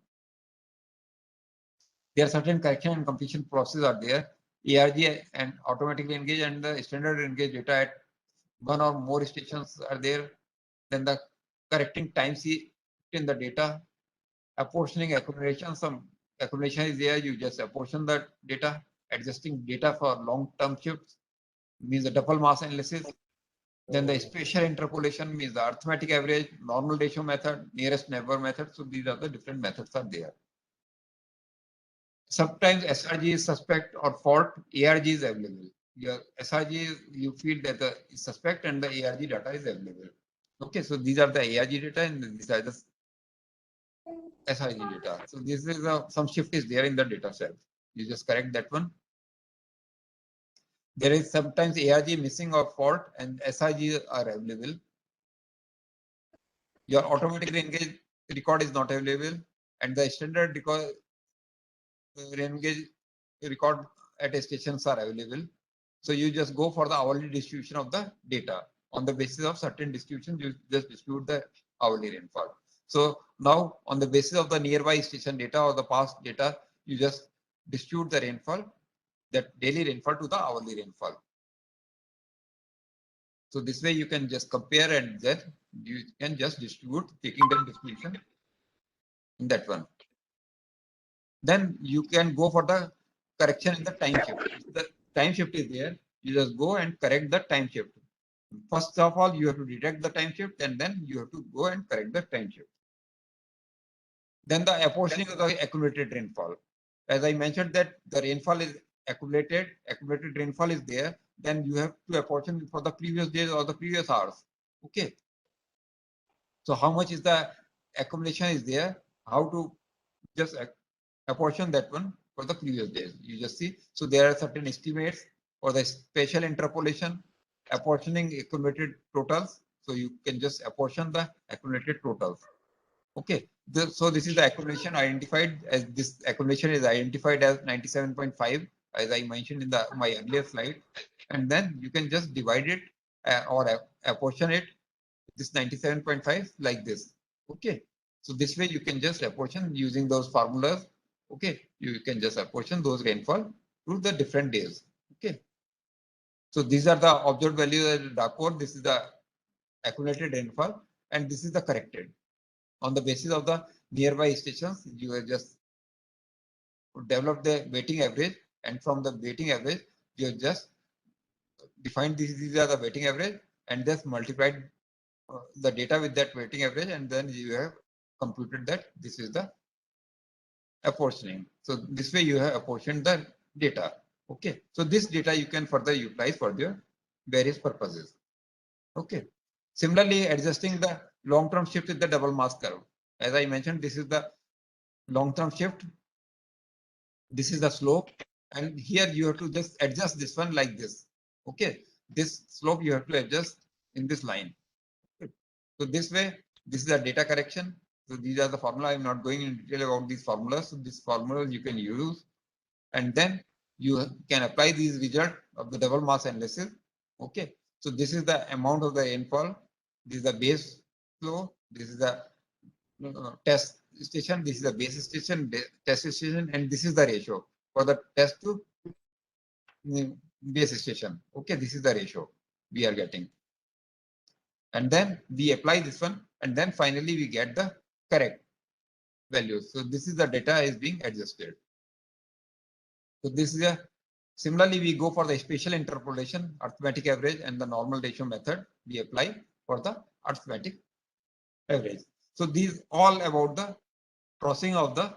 There are certain correction and completion processes are there. ARG and automatically engage and the standard engage data at one or more stations are there. Then the correcting time in the data, apportioning accumulation. Some accumulation is there. You just apportion the data, adjusting data for long-term shifts means the double mass analysis. Then the spatial interpolation means the arithmetic average, normal ratio method, nearest neighbor method. So these are the different methods are there. Sometimes SRG is suspect or fault, ARG is available. Your SRG, you feel that the suspect and the ARG data is available. Okay, so these are the ARG data and these are the SRG data. So this is some shift is there in the data set. You just correct that one. There is sometimes ARG missing or fault and SRG are available. Your automatically engaged record is not available and the standard record engaged record at stations are available. So you just go for the hourly distribution of the data. On the basis of certain distribution, you just distribute the hourly rainfall. So now on the basis of the nearby station data or the past data, you just distribute the rainfall, that daily rainfall to the hourly rainfall. So this way you can just compare and then you can just distribute, taking the distribution in that one. Then you can go for the correction in the time shift. If the time shift is there, you just go and correct the time shift. First of all, you have to detect the time shift and then you have to go and correct the time shift. Then the apportioning of the accumulated rainfall. As I mentioned that the rainfall is accumulated rainfall is there, then you have to apportion for the previous days or the previous hours. Okay. So how much is the accumulation is there? How to just apportion that one for the previous days. You just see. So there are certain estimates for the spatial interpolation, apportioning accumulated totals. So you can just apportion the accumulated totals. Okay. So this is the accumulation identified as this accumulation is identified as 97.5, as I mentioned in my earlier slide. And then you can just divide it or apportion it, this 97.5 like this. Okay. So this way you can just apportion using those formulas. Okay, you can just apportion those rainfall to the different days. Okay, so these are the observed values at the dark code. This is the accumulated rainfall, and this is the corrected on the basis of the nearby stations. You are just developed the weighting average, and from the weighting average, you have just defined these are the weighting average, and just multiplied the data with that weighting average, and then you have computed that this is the apportioning. So this way you have apportioned the data. Okay. So this data you can further utilize for your various purposes. Okay. Similarly, adjusting the long-term shift with the double mass curve. As I mentioned, this is the long-term shift. This is the slope. And here you have to just adjust this one like this. Okay. This slope you have to adjust in this line. Okay. So this way, this is the data correction. So these are the formula. I'm not going in detail about these formulas. So these formulas you can use, and then you can apply these results of the double mass analysis. Okay. So this is the amount of the rainfall. This is the base flow. This is the test station. This is the base station, test station, and this is the ratio for the test to base station. Okay. This is the ratio we are getting. And then we apply this one, and then finally we get the correct values. So this is the data is being adjusted. So this is a similarly we go for the spatial interpolation, arithmetic average, and the normal ratio method we apply for the arithmetic average. So these all about the processing of the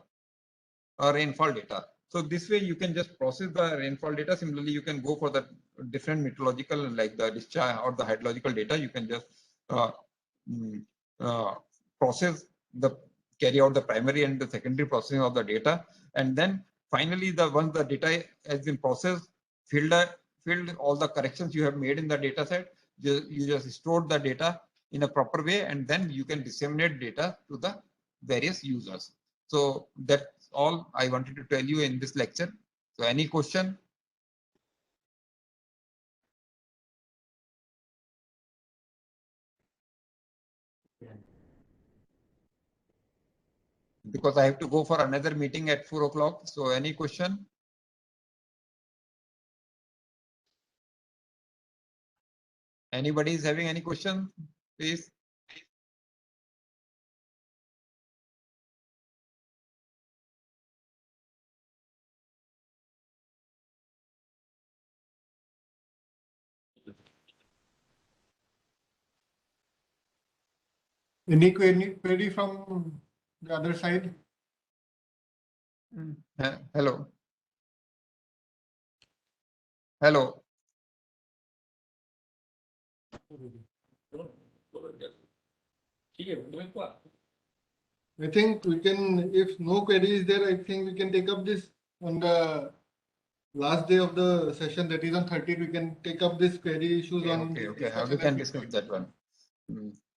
rainfall data. So this way you can just process the rainfall data. Similarly, you can go for the different meteorological like the discharge or the hydrological data. You can just process the carry out the primary and the secondary processing of the data, and then finally once the data has been processed, filled all the corrections you have made in the data set, you just store the data in a proper way, and then you can disseminate data to the various users. So that's all I wanted to tell you in this lecture. So any question? Because I have to go for another meeting at 4 o'clock. So any question? Anybody is having any question, please? Any query from the other side? Hello. Hello. I think we can, if no query is there, I think we can take up this on the last day of the session, that is on 30th. We can take up this query issues on. Okay. We can discuss that one.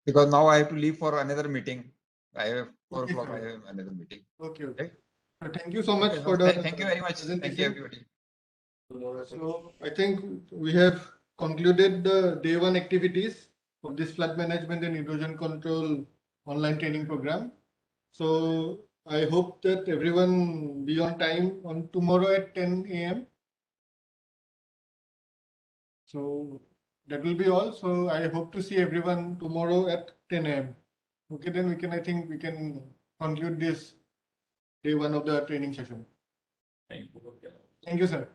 Because now I have to leave for another meeting. I have 4 o'clock. I have another meeting. Okay. Right? Thank you so much for the. Thank you very much. Thank you, everybody. So I think we have concluded the day 1 activities of this flood management and erosion control online training program. So I hope that everyone be on time on tomorrow at 10 a.m. So that will be all. So I hope to see everyone tomorrow at 10 a.m. Okay, then I think we can conclude this day 1 of the training session. Thank you, sir.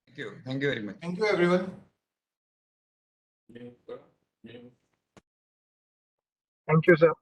Thank you. Thank you very much. Thank you, everyone. Thank you, sir.